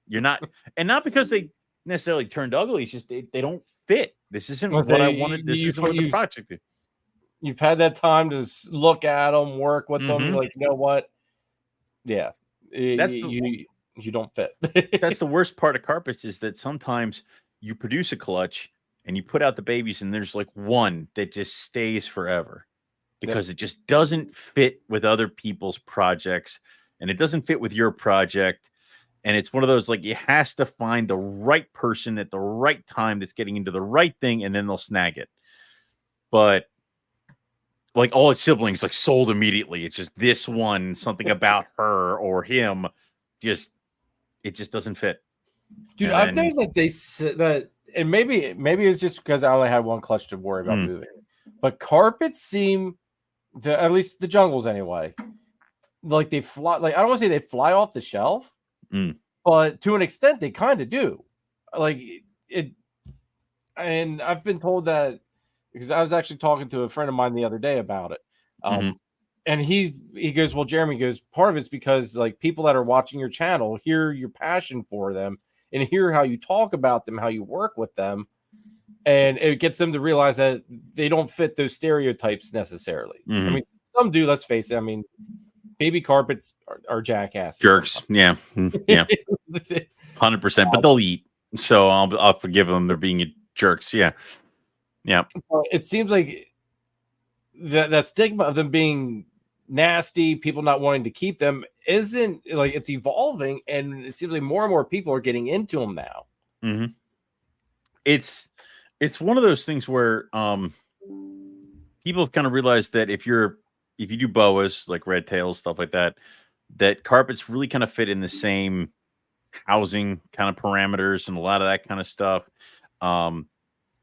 you're not, and not because they necessarily turned ugly. It's just they don't fit. This isn't what I wanted. This isn't what the project is. You've had that time to look at them, work with them. You're like, you know what? Yeah, you don't fit. That's the worst part of carpets, is that sometimes you produce a clutch and you put out the babies, and there's like one that just stays forever because it just doesn't fit with other people's projects, and it doesn't fit with your project. And it's one of those, like, you has to find the right person at the right time that's getting into the right thing, and then they'll snag it. But like all its siblings, like, sold immediately. It's just this one, something about her or him, it just doesn't fit. Dude, I think that they said that, and maybe it's just because I only had one clutch to worry about moving. But carpets seem to, at least the jungles anyway, like they fly. Like, I don't want to say they fly off the shelf, but to an extent they kind of do. Like it, and I've been told that because I was actually talking to a friend of mine the other day about it. And he goes, well, Jeremy goes, part of it's because like people that are watching your channel hear your passion for them and hear how you talk about them, how you work with them. And it gets them to realize that they don't fit those stereotypes necessarily. I mean, some do, let's face it. I mean, baby carpets are jackasses. Jerks. Yeah. 100%, but they'll eat. So I'll forgive them. They're being jerks. Yeah. It seems like that stigma of them being nasty, people not wanting to keep them, isn't like, it's evolving, and it seems like more and more people are getting into them now. It's one of those things where people have kind of realized that if you do boas, like red tails, stuff like that, that carpets really kind of fit in the same housing kind of parameters and a lot of that kind of stuff.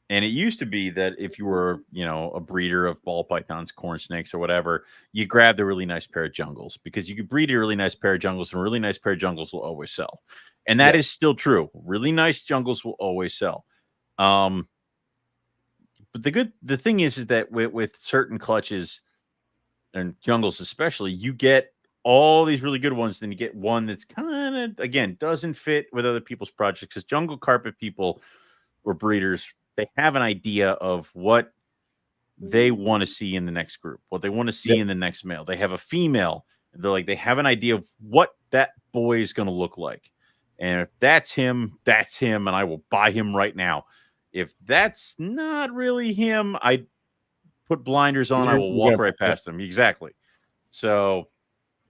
And it used to be that if you were, a breeder of ball pythons, corn snakes, or whatever, you grabbed a really nice pair of jungles, because you could breed a really nice pair of jungles, and a really nice pair of jungles will always sell. And that is still true. Really nice jungles will always sell. But the thing is that with certain clutches and jungles especially, you get all these really good ones, then you get one that's kind of, again, doesn't fit with other people's projects, because jungle carpet people or breeders, they have an idea of what they want to see in the next group, what they want to see in the next male. They have a female. They have an idea of what that boy is going to look like. And if that's him, and I will buy him right now. If that's not really him, I put blinders on. I will walk right past them. Exactly. So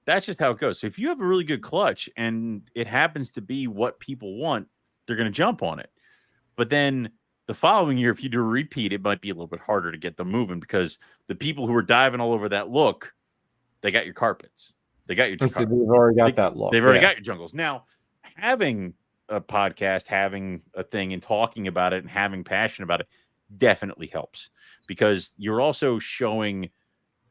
that's just how it goes. So if you have a really good clutch and it happens to be what people want, they're going to jump on it. But then the following year, if you do a repeat, it might be a little bit harder to get them moving, because the people who are diving all over that look, they got your carpets. They got your carpets. They've already got that look. They've already got your jungles. Now, having a podcast, having a thing, and talking about it and having passion about it definitely helps, because you're also showing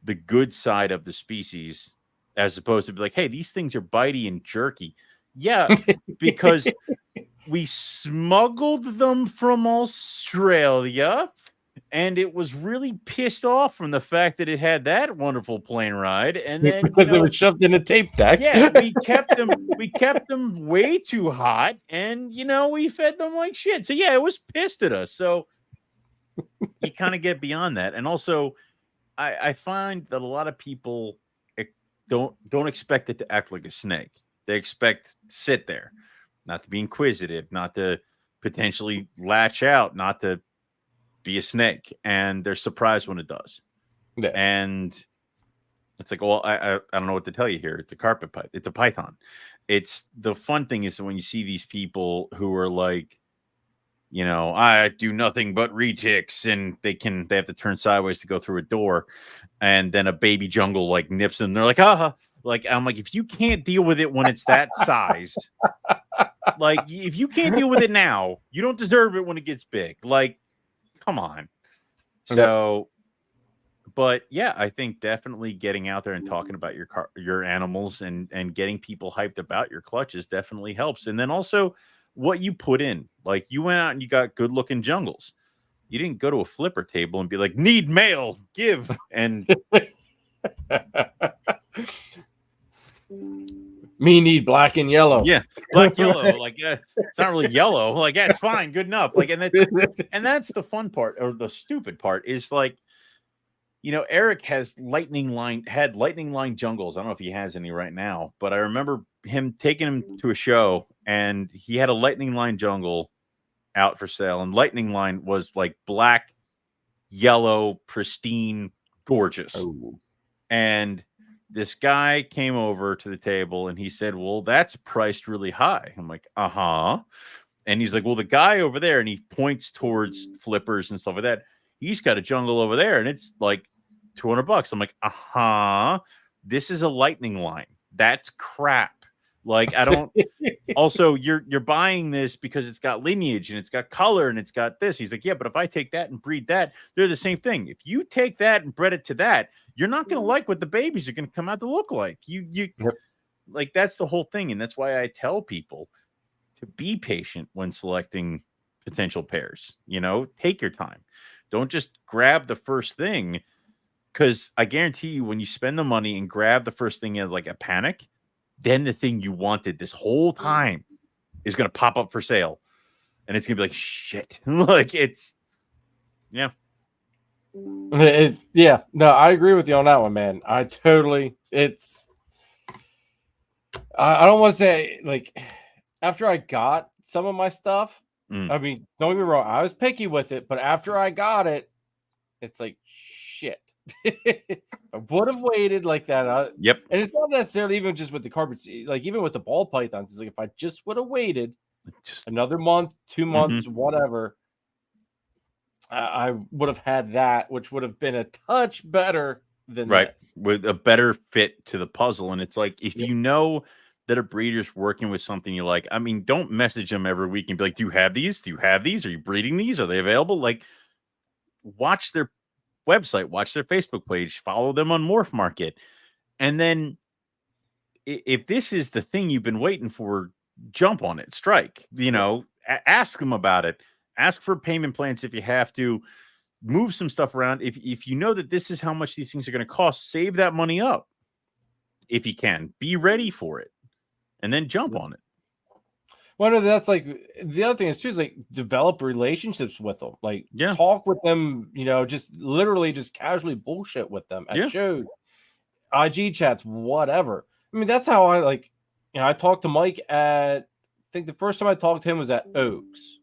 the good side of the species, as opposed to be like, hey, these things are bitey and jerky. Yeah, because we smuggled them from Australia, and it was really pissed off from the fact that it had that wonderful plane ride, and then because they were shoved in a tape deck. Yeah, we kept them way too hot, and we fed them like shit. So yeah, it was pissed at us. So you kind of get beyond that, and also I find that a lot of people don't expect it to act like a snake. They expect to sit there, not to be inquisitive, not to potentially latch out, not to be a snake, and they're surprised when it does. Yeah. And it's like, well, I don't know what to tell you here. It's a carpet python. It's a python. It's the fun thing is when you see these people who are like, I do nothing but retics, and they have to turn sideways to go through a door, and then a baby jungle like nips them. They're like, like, I'm like, if you can't deal with it when it's that size, like, if you can't deal with it now, you don't deserve it when it gets big. Like, come on. So, But yeah, I think definitely getting out there and talking about your animals and getting people hyped about your clutches definitely helps. And then also what you put in. Like you went out and you got good looking jungles. You didn't go to a flipper table and be like, need male, give. And me need black and yellow. Yeah, black, yellow. Like it's not really yellow. Like, yeah, it's fine, good enough. Like, and that's the fun part, or the stupid part is like, Eric has lightning line jungles. I don't know if he has any right now, but I remember him taking him to a show and he had a lightning line jungle out for sale. And lightning line was like black, yellow, pristine, gorgeous. Oh. And this guy came over to the table and he said, well, that's priced really high. I'm like, uh-huh. And he's like, well, the guy over there, and he points towards flippers and stuff like that. He's got a jungle over there and it's like $200. I'm like, uh-huh. This is a lightning line. That's crap. Like, I don't also you're buying this because it's got lineage and it's got color and it's got this. He's like, yeah, but if I take that and breed that, they're the same thing. If you take that and bred it to that, you're not going to like what the babies are going to come out to look like. Yep. Like, that's the whole thing. And that's why I tell people to be patient when selecting potential pairs. Take your time. Don't just grab the first thing, because I guarantee you when you spend the money and grab the first thing as like a panic, then the thing you wanted this whole time is going to pop up for sale. And it's going to be like, shit. Like, it's, yeah. Yeah. No, I agree with you on that one, man. I don't want to say, like, after I got some of my stuff, I mean, don't get me wrong, I was picky with it, but after I got it, it's like, shit. I would have waited like that. Yep. And it's not necessarily even just with the carpets, like even with the ball pythons. It's like if I just would have waited another month, 2 months, whatever, I would have had that, which would have been a touch better than this. With a better fit to the puzzle. And it's like, if you know that a breeder's working with something you like, I mean, don't message them every week and be like, do you have these? Do you have these? Are you breeding these? Are they available? Like, watch their website, watch their Facebook page, follow them on Morph Market. And then if this is the thing you've been waiting for, jump on it, strike, ask them about it, ask for payment plans if you have to, move some stuff around. If you know that this is how much these things are going to cost, save that money up if you can, be ready for it, and then jump on it. Well, no, that's like the other thing is too, is like develop relationships with them, like talk with them, just literally just casually bullshit with them at shows, IG chats, whatever. I mean, that's how I talked to Mike I think the first time I talked to him was at Oaks.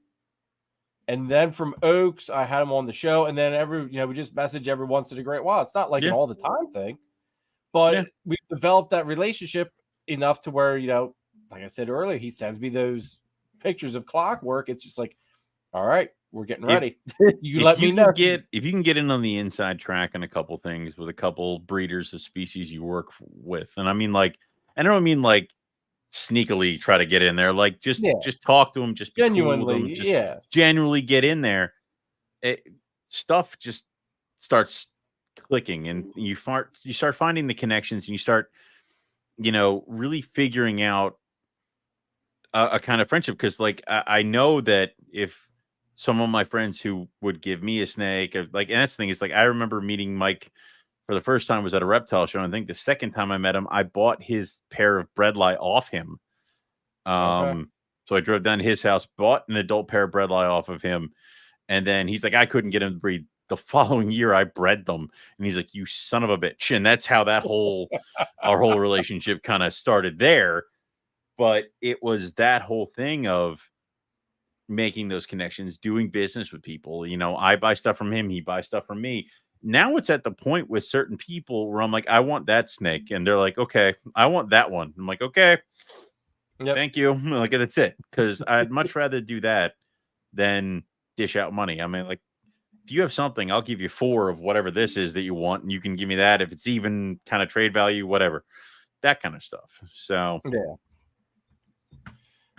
And then from Oaks, I had him on the show. And then we just message every once in a great while. It's not like an all the time thing, but we developed that relationship enough to where, like I said earlier, he sends me those pictures of clockwork. It's just like, all right, we're getting ready. You let me know. If you can get in on the inside track on a couple things with a couple breeders of species you work with. And I mean, like, I don't mean like sneakily try to get in there. Like, just talk to them, just be genuinely, cool with them, just genuinely get in there. Stuff just starts clicking, and you start finding the connections, and you start, really figuring out a kind of friendship. Because like I know that if some of my friends who would give me a snake, and that's the thing is, like, I remember meeting Mike for the first time was at a reptile show. And I think the second time I met him, I bought his pair of bredli off him. So I drove down to his house, bought an adult pair of bredli off of him. And then he's like, I couldn't get him to breed. The following year I bred them. And he's like, you son of a bitch. And that's how that our whole relationship kind of started there. But it was that whole thing of making those connections, doing business with people. I buy stuff from him, he buys stuff from me. Now it's at the point with certain people where I'm like, I want that snake. And they're like, okay, I want that one. I'm like, okay, thank you. Like, that's it. Because I'd much rather do that than dish out money. I mean, like, if you have something, I'll give you 4 of whatever this is that you want, and you can give me that if it's even kind of trade value, whatever, that kind of stuff. So all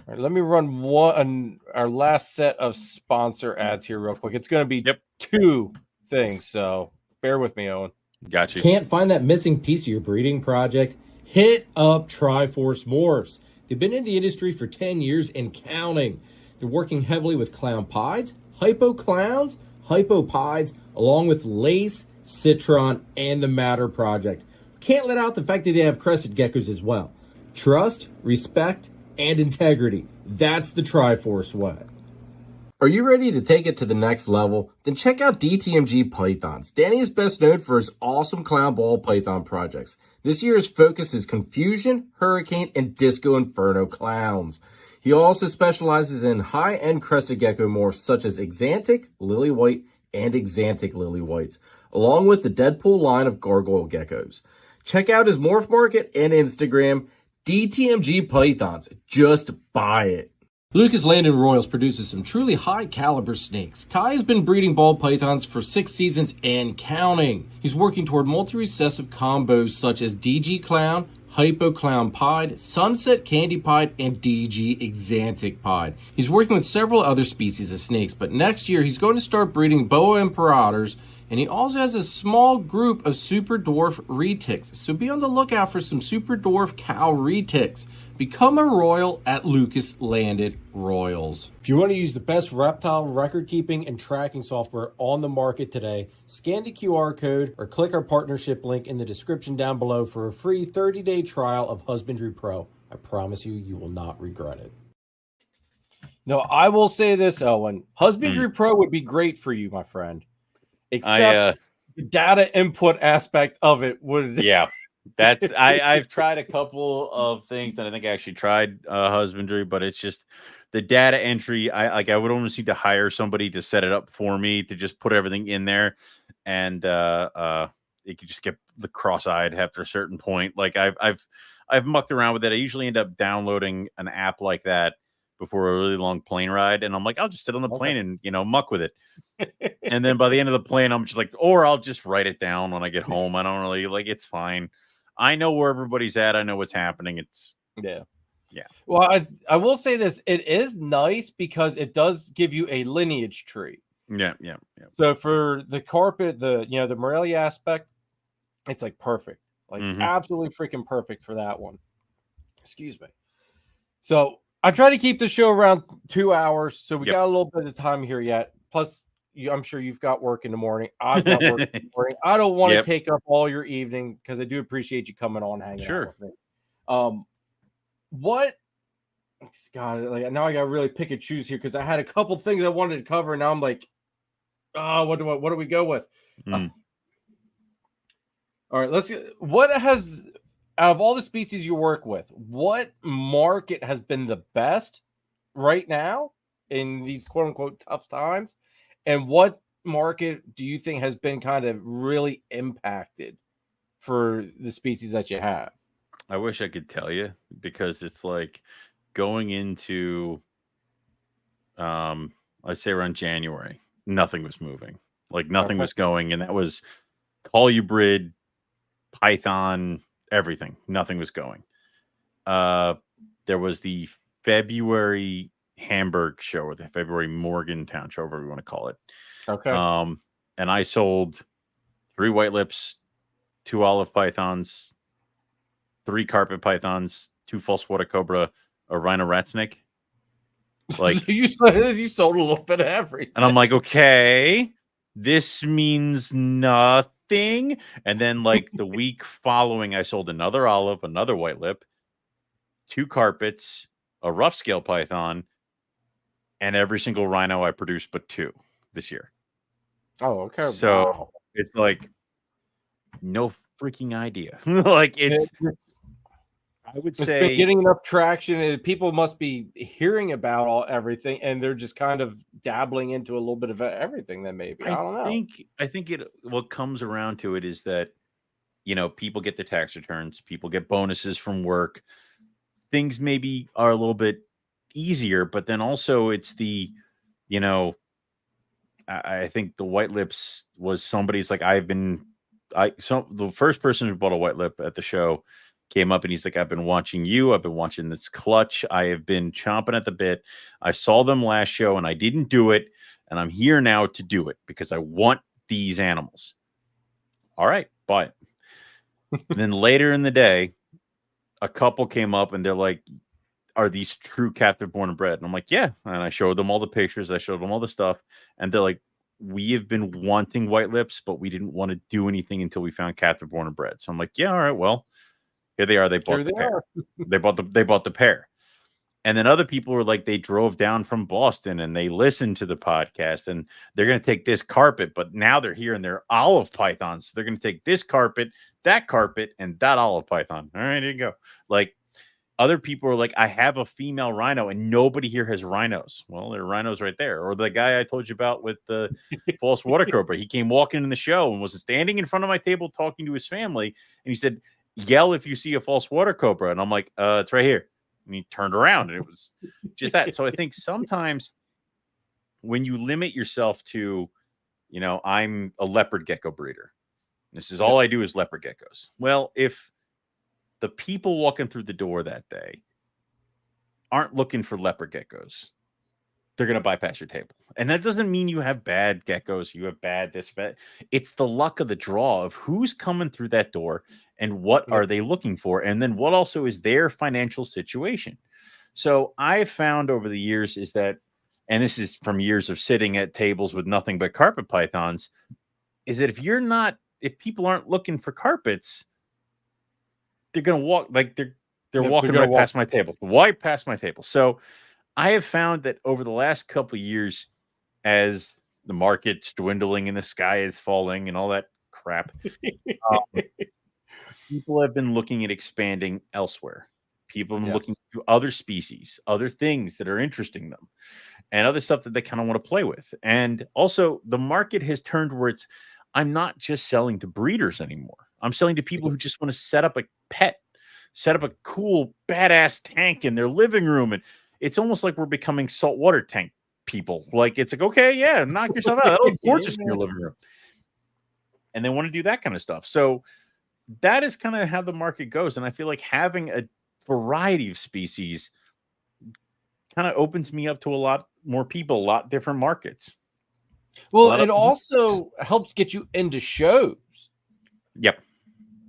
right, let me run our last set of sponsor ads here real quick. It's going to be 2 things, so bear with me, Owen. Gotcha. Can't find that missing piece of your breeding project? Hit up Triforce Morphs. They've been in the industry for 10 years and counting. They're working heavily with clown pieds, hypo clowns, hypopides, along with lace, citron, and the Matter project. Can't let out the fact that they have crested geckos as well. Trust, respect, and integrity. That's the Triforce way. Are you ready to take it to the next level? Then check out DTMG Pythons. Danny is best known for his awesome clown ball python projects. This year's focus is Confusion, Hurricane, and Disco Inferno clowns. He also specializes in high-end crested gecko morphs such as Exantic, Lily White, and Exantic Lily Whites, along with the Deadpool line of gargoyle geckos. Check out his morph market and Instagram, DTMG Pythons. Just buy it. Lucas Landon Royals produces some truly high caliber snakes. Kai has been breeding ball pythons for 6 seasons and counting. He's working toward multi-recessive combos such as DG Clown, Hypo Clown Pied, Sunset Candy Pied, and DG Exantic Pied. He's working with several other species of snakes, but next year he's going to start breeding Boa Imperators, and he also has a small group of super dwarf retics. So be on the lookout for some super dwarf cow retics. Become a royal at Lucas Landon Royals. If you want to use the best reptile record keeping and tracking software on the market today, scan the QR code or click our partnership link in the description down below for a free 30-day trial of Husbandry Pro. I promise you, you will not regret it. No, I will say this, Owen. Husbandry Pro would be great for you, my friend. Except the data input aspect of it would. Yeah. That's I've tried a couple of things, and I think I actually tried Husbandry, but it's just the data entry. I would almost need to hire somebody to set it up for me to just put everything in there, and it could just get the cross-eyed after a certain point. Like I've mucked around with it. I usually end up downloading an app like that before a really long plane ride, and I'm like, I'll just sit on the plane and muck with it. And then by the end of the plane, I'm just like, or I'll just write it down when I get home. I don't really it's fine. I know where everybody's at. I know what's happening. It's yeah. Well, I will say this. It is nice because it does give you a lineage tree. Yeah. So for the carpet, the Morelia aspect, it's like perfect. Like absolutely freaking perfect for that one. Excuse me. So I try to keep the show around 2 hours. So we got a little bit of time here yet. Plus, I'm sure you've got work in the morning. I've got work in the morning. I don't want to take up all your evening because I do appreciate you coming on, hanging out with me. What? God, now I got to really pick and choose here because I had a couple things I wanted to cover, and now I'm like, what do we go with? All right, let's get. What has out of all the species you work with, what market has been the best right now in these quote unquote tough times? And what market do you think has been kind of really impacted for the species that you have? I wish I could tell you because it's like going into, I'd say around January, nothing was moving. Like nothing was going. And that was colubrid, python, everything. Nothing was going. There was the February Hamburg show or the February Morgantown show, whatever you want to call it. Okay. And I sold 3 white lips, 2 olive pythons, 3 carpet pythons, 2 false water cobra, a rhino rat snake. Like so you sold a little bit of everything. And I'm like, okay, this means nothing. And then like the week following, I sold another olive, another white lip, 2 carpets, a rough scale python, and every single rhino I produced but 2 this year. Oh, okay. So it's like no freaking idea. Like I would say been getting enough traction, and people must be hearing about everything, and they're just kind of dabbling into a little bit of everything. Then maybe I don't know. I think what comes around to it is that people get their tax returns, people get bonuses from work. Things maybe are a little bit easier, but then also it's the I think the white lips was somebody's like the first person who bought a white lip at the show came up and he's like, I've been watching you, I've been watching this clutch, I have been chomping at the bit. I saw them last show and I didn't do it, and I'm here now to do it because I want these animals. All right, buy it. And then later in the day, a couple came up and they're like, are these true captive born and bred? And I'm like, yeah. And I showed them all the pictures. I showed them all the stuff. And they're like, we have been wanting white lips, but we didn't want to do anything until we found captive born and bred. So I'm like, yeah, all right, well, here they are. They bought the pair. They bought the pair. And then other people were like, they drove down from Boston and they listened to the podcast and they're going to take this carpet, but now they're here and they're olive pythons. So they're going to take this carpet, and that olive python. All right, here you go. Like, other people are like, I have a female rhino and nobody here has rhinos. Well, there are rhinos right there. Or the guy I told you about with the false water cobra. He came walking in the show and was standing in front of my table talking to his family. And he said, yell if you see a false water cobra. And I'm like, it's right here. And he turned around and it was just that. So I think sometimes when you limit yourself to, you know, I'm a leopard gecko breeder. This is all I do is leopard geckos. Well, if the people walking through the door that day aren't looking for leopard geckos, they're going to bypass your table. And that doesn't mean you have bad geckos, you have bad this, bad. It's the luck of the draw of who's coming through that door and what are they looking for? And then what also is their financial situation? So I've found over the years is that, and this is from years of sitting at tables with nothing but carpet pythons, is that if people aren't looking for carpets, they're going to walk, like they're walking right past my table, right past my table. So I have found that over the last couple of years, as the market's dwindling and the sky is falling and all that crap, people have been looking at expanding elsewhere. People have been looking to other species, other things that are interesting them, and other stuff that they kind of want to play with. And also, the market has turned where I'm not just selling to breeders anymore. I'm selling to people who just want to set up a pet, set up a cool, badass tank in their living room. And it's almost like we're becoming saltwater tank people. Like, it's like, okay, yeah, knock yourself out. That'll look gorgeous in your living room. And they want to do that kind of stuff. So that is kind of how the market goes. And I feel like having a variety of species kind of opens me up to a lot more people, a lot different markets. Well, it also helps get you into shows. Yep.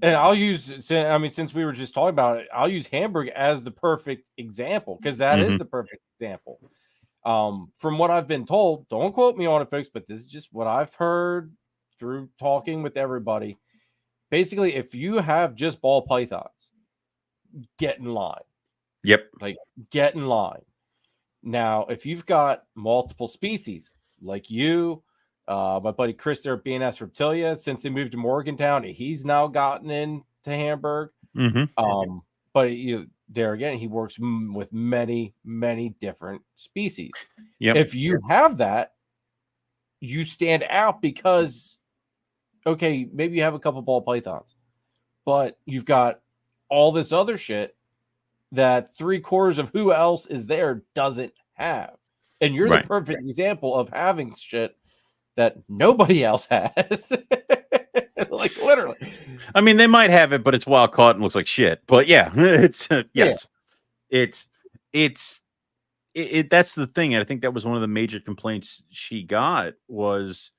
And I'll use, I mean, since we were just talking about it, I'll use Hamburg as the perfect example, because that is the perfect example. From what I've been told, don't quote me on it, folks, but this is just what I've heard through talking with everybody. Basically, if you have just ball pythons, get in line. Yep. Like, get in line. Now, if you've got multiple species, like you, my buddy Chris there at S Reptilia, since they moved to Morgantown, he's now gotten into Hamburg. But there again, he works with many, many different species. Yep. If you have that, you stand out because, okay, maybe you have a couple ball pythons, but you've got all this other shit that 3/4 of who else is there doesn't have. And you're the perfect example of having shit that nobody else has. Like, literally. I mean, they might have it, but it's wild caught and looks like shit. But yeah, it's yes. Yeah. That's the thing. And I think that was one of the major complaints she got, was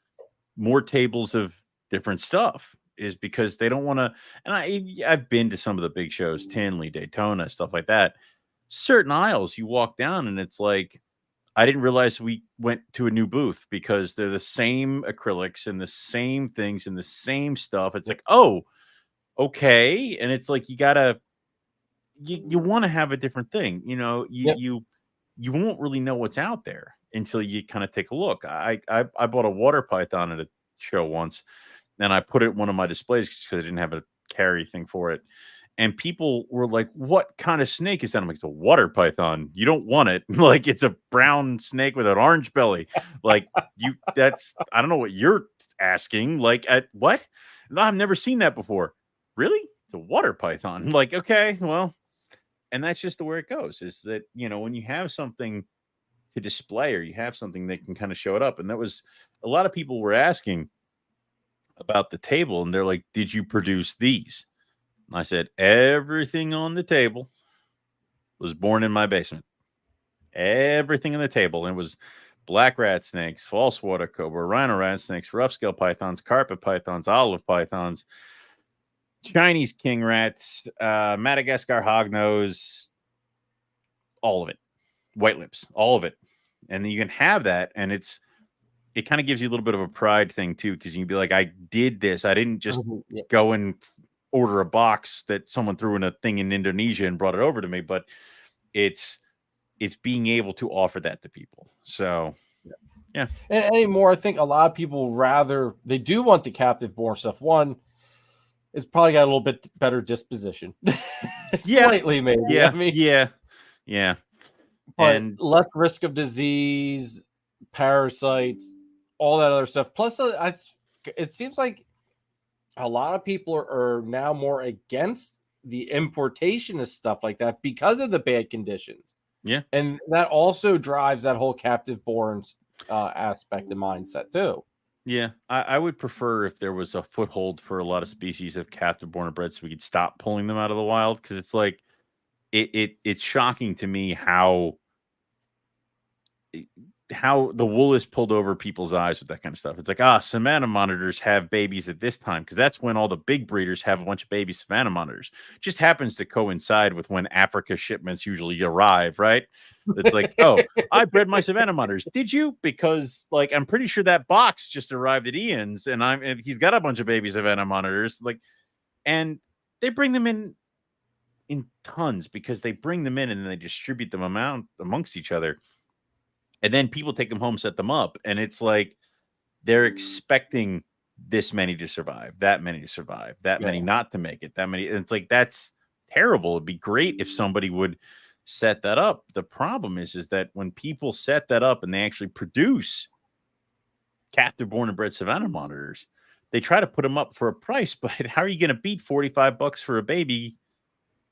more tables of different stuff, is because they don't want to. And I've been to some of the big shows, Tinley, Daytona, stuff like that. Certain aisles you walk down and it's like, I didn't realize we went to a new booth, because they're the same acrylics and the same things and the same stuff. It's like, oh, okay. And it's like, you want to have a different thing. You know, you won't really know what's out there until you kind of take a look. I bought a water python at a show once, and I put it in one of my displays because I didn't have a carry thing for it. And people were like, what kind of snake is that? I'm like, it's a water python. You don't want it. Like, it's a brown snake with an orange belly. Like, I don't know what you're asking. Like, what? No, I've never seen that before. Really? It's a water python. Like, okay, well, and that's just the way it goes, is that, you know, when you have something to display, or you have something that can kind of show it up. And that was, a lot of people were asking about the table, and they're like, did you produce these? I said, everything on the table was born in my basement. Everything on the table. And it was black rat snakes, false water cobra, rhino rat snakes, rough scale pythons, carpet pythons, olive pythons, Chinese king rats, Madagascar hognose, all of it, white lips, all of it. And then you can have that, and it kind of gives you a little bit of a pride thing too, because you can be like, I did this. I didn't just go and order a box that someone threw in a thing in Indonesia and brought it over to me, but it's being able to offer that to people. So yeah. And anymore, I think a lot of people they do want the captive born stuff. One, it's probably got a little bit better disposition. Slightly, maybe. Yeah. I mean, yeah. But and less risk of disease, parasites, all that other stuff. Plus, it seems like a lot of people are now more against the importation of stuff like that because of the bad conditions. Yeah. And that also drives that whole captive born aspect and mindset too. Yeah, I would prefer if there was a foothold for a lot of species of captive born and bred so we could stop pulling them out of the wild, because it's like it's shocking to me how the wool is pulled over people's eyes with that kind of stuff. It's like, savanna monitors have babies at this time because that's when all the big breeders have a bunch of baby savanna monitors. It just happens to coincide with when Africa shipments usually arrive, right? It's like, oh, I bred my savanna monitors. Did you? Because like I'm pretty sure that box just arrived at Ian's, and he's got a bunch of baby savanna monitors. Like, and they bring them in tons because they bring them in and they distribute them amongst each other. And then people take them home, set them up. And it's like they're expecting this many to survive, that many to survive, that many not to make it, that many. And it's like, that's terrible. It'd be great if somebody would set that up. The problem is that when people set that up and they actually produce captive born and bred savanna monitors, they try to put them up for a price. But how are you going to beat $45 for a baby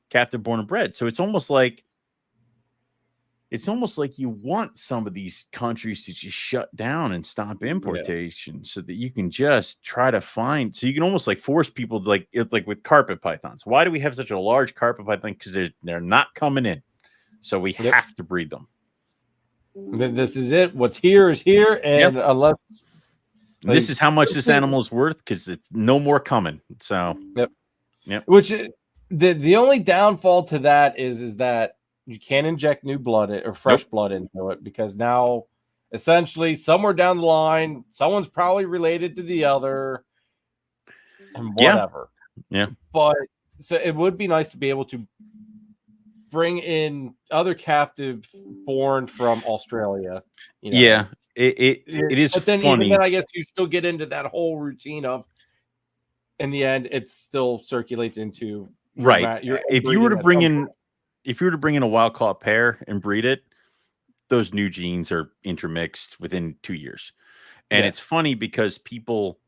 captive born and bred? So it's almost like you want some of these countries to just shut down and stop importation so that you can just try to find, so you can almost like force people to like with carpet pythons. Why do we have such a large carpet python? Because they're not coming in. So we have to breed them. This is it. What's here is here. And unless this is how much this animal is worth, because it's no more coming. So which the only downfall to that is that you can't inject new blood or fresh blood into it, because now essentially somewhere down the line, someone's probably related to the other and whatever. Yeah. But so it would be nice to be able to bring in other captive born from Australia. You know? Yeah. It is but then funny. Even then, I guess you still get into that whole routine of, in the end, it still circulates into if you were to bring in a wild caught pair and breed it, those new genes are intermixed within 2 years. And it's funny because people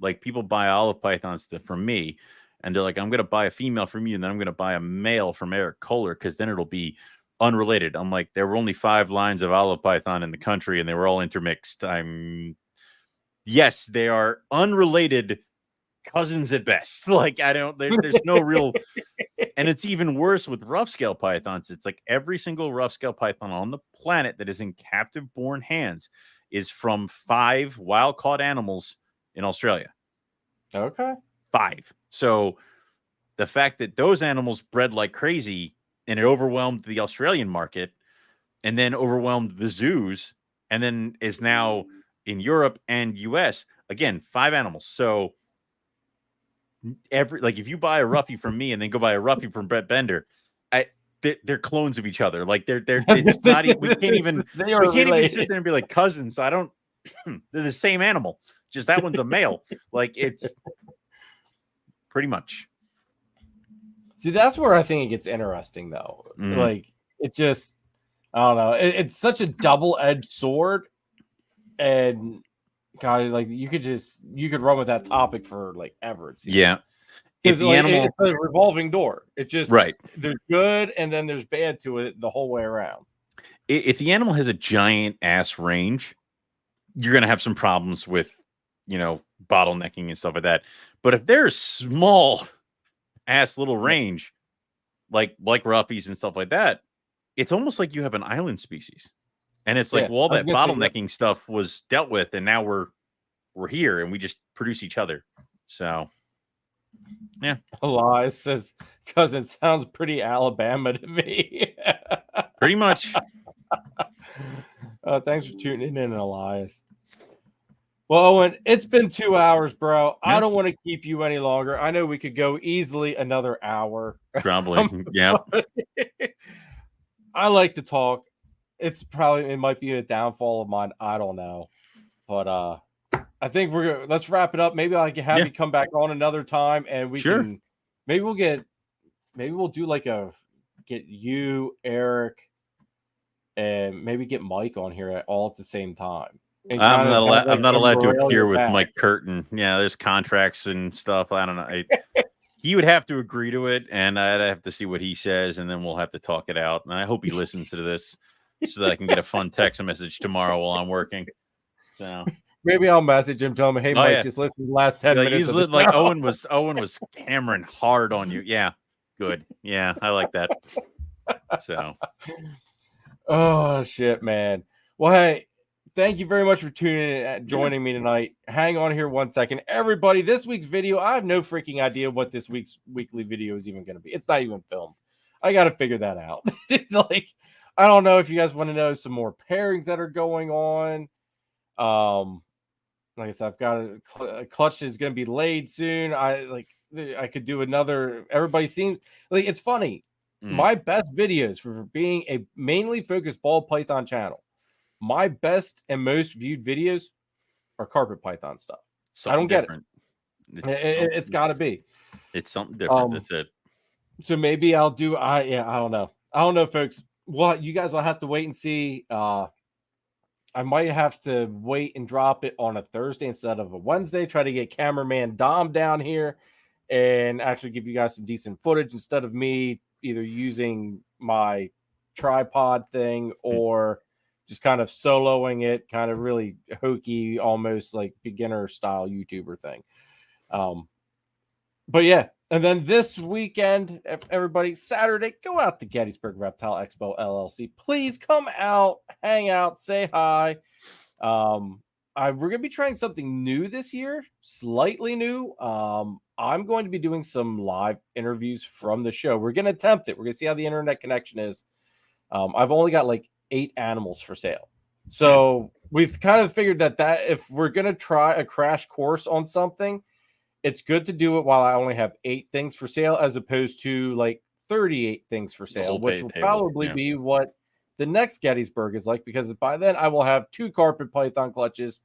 buy olive pythons from me, and they're like, I'm going to buy a female from you, and then I'm going to buy a male from Eric Kohler, because then it'll be unrelated. I'm like, there were only 5 lines of olive python in the country, and they were all intermixed. Yes, they are unrelated cousins at best. Like, there's no real, and it's even worse with rough scale pythons. It's like every single rough scale python on the planet that is in captive born hands is from 5 wild caught animals in Australia. Okay. 5. So the fact that those animals bred like crazy and it overwhelmed the Australian market and then overwhelmed the zoos and then is now in Europe and US, again, 5 animals. So if you buy a roughy from me and then go buy a roughy from Brett Bender, they're clones of each other. Like it's not, we can't even sit there and be like cousins. They're the same animal. Just that one's a male. Like, it's pretty much. See, that's where I think it gets interesting, though. Mm-hmm. Like, it just, I don't know. It's such a double-edged sword, and God, like you could run with that topic for like ever. It seems. Yeah, if the animal, it's a revolving door. It just there's good and then there's bad to it the whole way around. If the animal has a giant ass range, you're gonna have some problems with, bottlenecking and stuff like that. But if there's small ass little range, like roughies and stuff like that, it's almost like you have an island species. And it's like, all that bottlenecking stuff was dealt with, and now we're here and we just produce each other. So Yeah. Elias says, cousin sounds pretty Alabama to me. Pretty much. Thanks for tuning in, Elias. Well, Owen, it's been 2 hours, bro. I don't want to keep you any longer. I know we could go easily another hour. Probably. Yeah. I like to talk. It might be a downfall of mine. I don't know. But I think let's wrap it up. Maybe I can have you come back on another time and we can maybe we'll do like get you, Eric, and maybe get Mike on here all at the same time. I'm not allowed to appear with Mike Curtin. Yeah, there's contracts and stuff. I don't know. He would have to agree to it, and I'd have to see what he says, and then we'll have to talk it out. And I hope he listens to this so that I can get a fun text message tomorrow while I'm working. So maybe I'll message him, tell him, "Hey, Mike, just listen to the last 10 minutes." Owen was hammering hard on you. Yeah, good. Yeah, I like that. So, oh shit, man. Well, hey. Thank you very much for tuning in and joining me tonight. Hang on here 1 second. Everybody, this week's video, I have no freaking idea what this week's weekly video is even going to be. It's not even filmed. I got to figure that out. It's like, I don't know if you guys want to know some more pairings that are going on. Like I said, I've got a clutch is going to be laid soon. I could do another. Everybody seems like it's funny. My best videos for being a mainly focused ball python channel. My best and most viewed videos are carpet python stuff. I don't get it. It's got to be. It's something different. That's it. So maybe I'll do. I don't know. I don't know, folks. Well, you guys will have to wait and see. I might have to wait and drop it on a Thursday instead of a Wednesday. Try to get cameraman Dom down here and actually give you guys some decent footage instead of me either using my tripod thing or just kind of soloing it, kind of really hokey, almost like beginner style YouTuber thing. But yeah, and then this weekend, everybody, Saturday, go out to Gettysburg Reptile Expo LLC. Please come out, hang out, say hi. We're going to be trying something new this year, slightly new. I'm going to be doing some live interviews from the show. We're going to attempt it. We're going to see how the internet connection is. I've only got like 8 animals for sale. So we've kind of figured that if we're going to try a crash course on something, it's good to do it while I only have 8 things for sale as opposed to like 38 things for sale, which will probably be what the next Gettysburg is like, because by then I will have 2 carpet python clutches,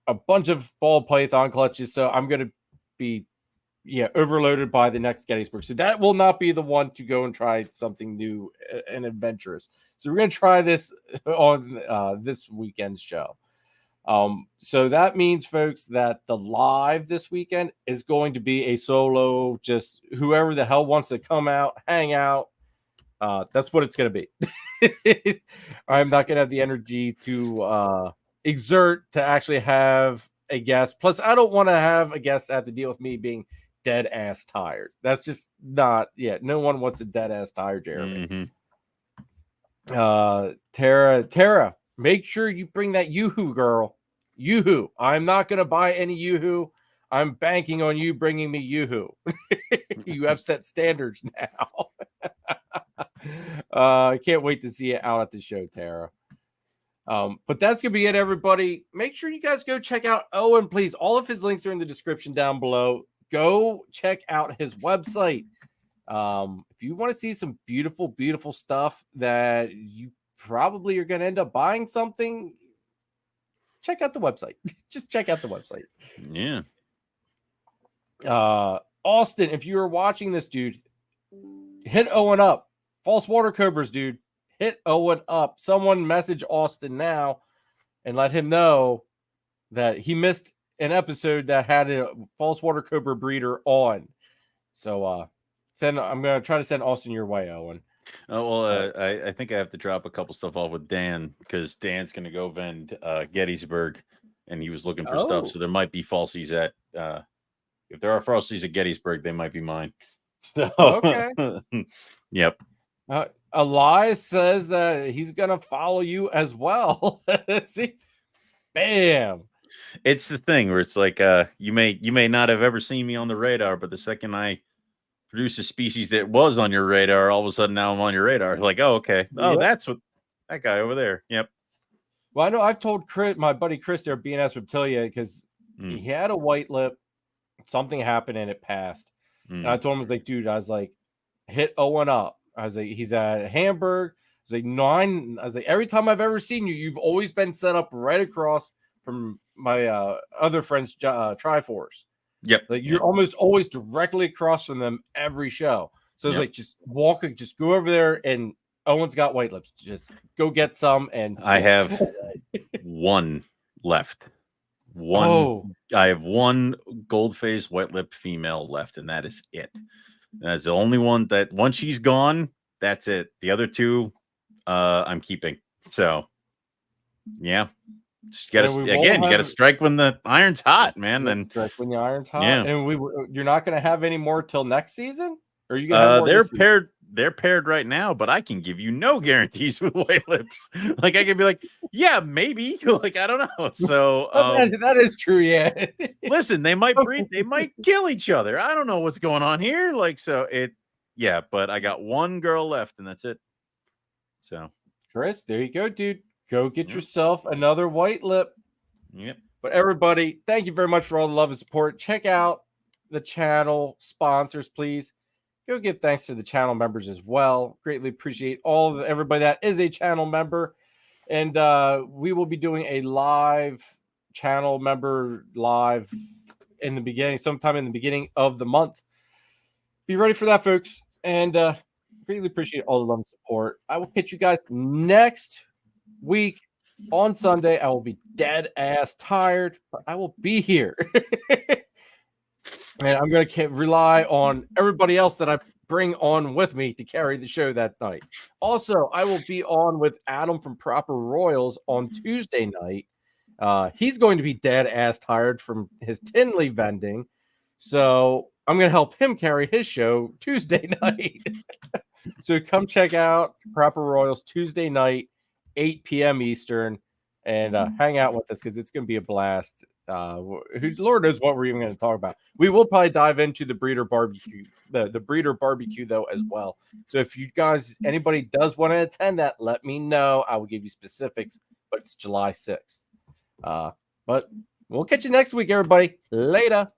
a bunch of ball python clutches. So I'm going to be overloaded by the next Gettysburg. So that will not be the one to go and try something new and adventurous. So we're going to try this on this weekend's show. So that means, folks, that the live this weekend is going to be a solo, just whoever the hell wants to come out, hang out. That's what it's going to be. I'm not going to have the energy to exert to actually have a guest. Plus, I don't want to have a guest have to deal with me being dead ass tired. That's just not. No one wants a dead ass tired Jeremy. Tara, make sure you bring that Yoo-hoo, girl. Yoo-hoo. I'm not gonna buy any Yoo-hoo. I'm banking on you bringing me Yoo-hoo. You have set standards now. I can't wait to see it out at the show, Tara. But that's gonna be it, everybody. Make sure you guys go check out Owen, please. All of his links are in the description down below. Go check out his website. If you want to see some beautiful, beautiful stuff that you probably are going to end up buying something, check out the website. Just check out the website. Yeah. Austin, if you are watching this, dude, hit Owen up. False water cobras, dude. Hit Owen up. Someone message Austin now and let him know that he missed an episode that had a false water cobra breeder on. So I'm going to try to send Austin your way, Owen. Oh, well, I think I have to drop a couple stuff off with Dan, because Dan's going to go vend Gettysburg, and he was looking for stuff. So there might be falsies at if there are falsies at Gettysburg, they might be mine. So okay. Yep. Elias says that he's going to follow you as well. See? Bam. It's the thing where it's like you may not have ever seen me on the radar, but the second I produce a species that was on your radar, all of a sudden now I'm on your radar. Like, oh, okay. Oh, that's what that guy over there. Yep. Well, I know I've told Chris, my buddy Chris there, being S Reptilia, because he had a white lip, something happened and it passed. And I told him, I was like, dude, I was like, hit Owen up. I was like, he's at Hamburg. I was like, 9. I was like, every time I've ever seen you, you've always been set up right across from my other friend's Triforce. Yep. Like you're almost always directly across from them every show. So it's like, just go over there, and Owen's got white lips. Just go get some. And I have one left. I have one gold face white lip female left, and that is it. That's the only one that once she's gone, that's it. The other 2 I'm keeping. So yeah. You gotta strike when the iron's hot, man. And strike when the iron's hot. Yeah. And you're not gonna have any more till next season? Or are you gonna have more they're paired right now, but I can give you no guarantees with white lips. Like I can be like, yeah, maybe. Like, I don't know. So that is true, yeah. Listen, they might breed, they might kill each other. I don't know what's going on here. Like, so but I got one girl left, and that's it. So Chris, there you go, dude. Go get yourself another white lip. Yep. But everybody, thank you very much for all the love and support. Check out the channel sponsors, please. Go give thanks to the channel members as well. Greatly appreciate everybody that is a channel member. And we will be doing a live channel member live in the beginning, sometime in the beginning of the month. Be ready for that, folks. And greatly appreciate all the love and support. I will catch you guys next week on Sunday. I will be dead ass tired, but I will be here. And I'm going to rely on everybody else that I bring on with me to carry the show that night. Also, I will be on with Adam from Proper Royals on Tuesday night. He's going to be dead ass tired from his Tinley vending. So I'm going to help him carry his show Tuesday night. So come check out Proper Royals Tuesday night, 8 p.m. Eastern, and hang out with us because it's going to be a blast. Lord knows what we're even going to talk about. We will probably dive into the breeder barbecue, the breeder barbecue though as well. So if you guys, anybody does want to attend that, let me know. I will give you specifics, but it's July 6th. But we'll catch you next week, everybody. Later.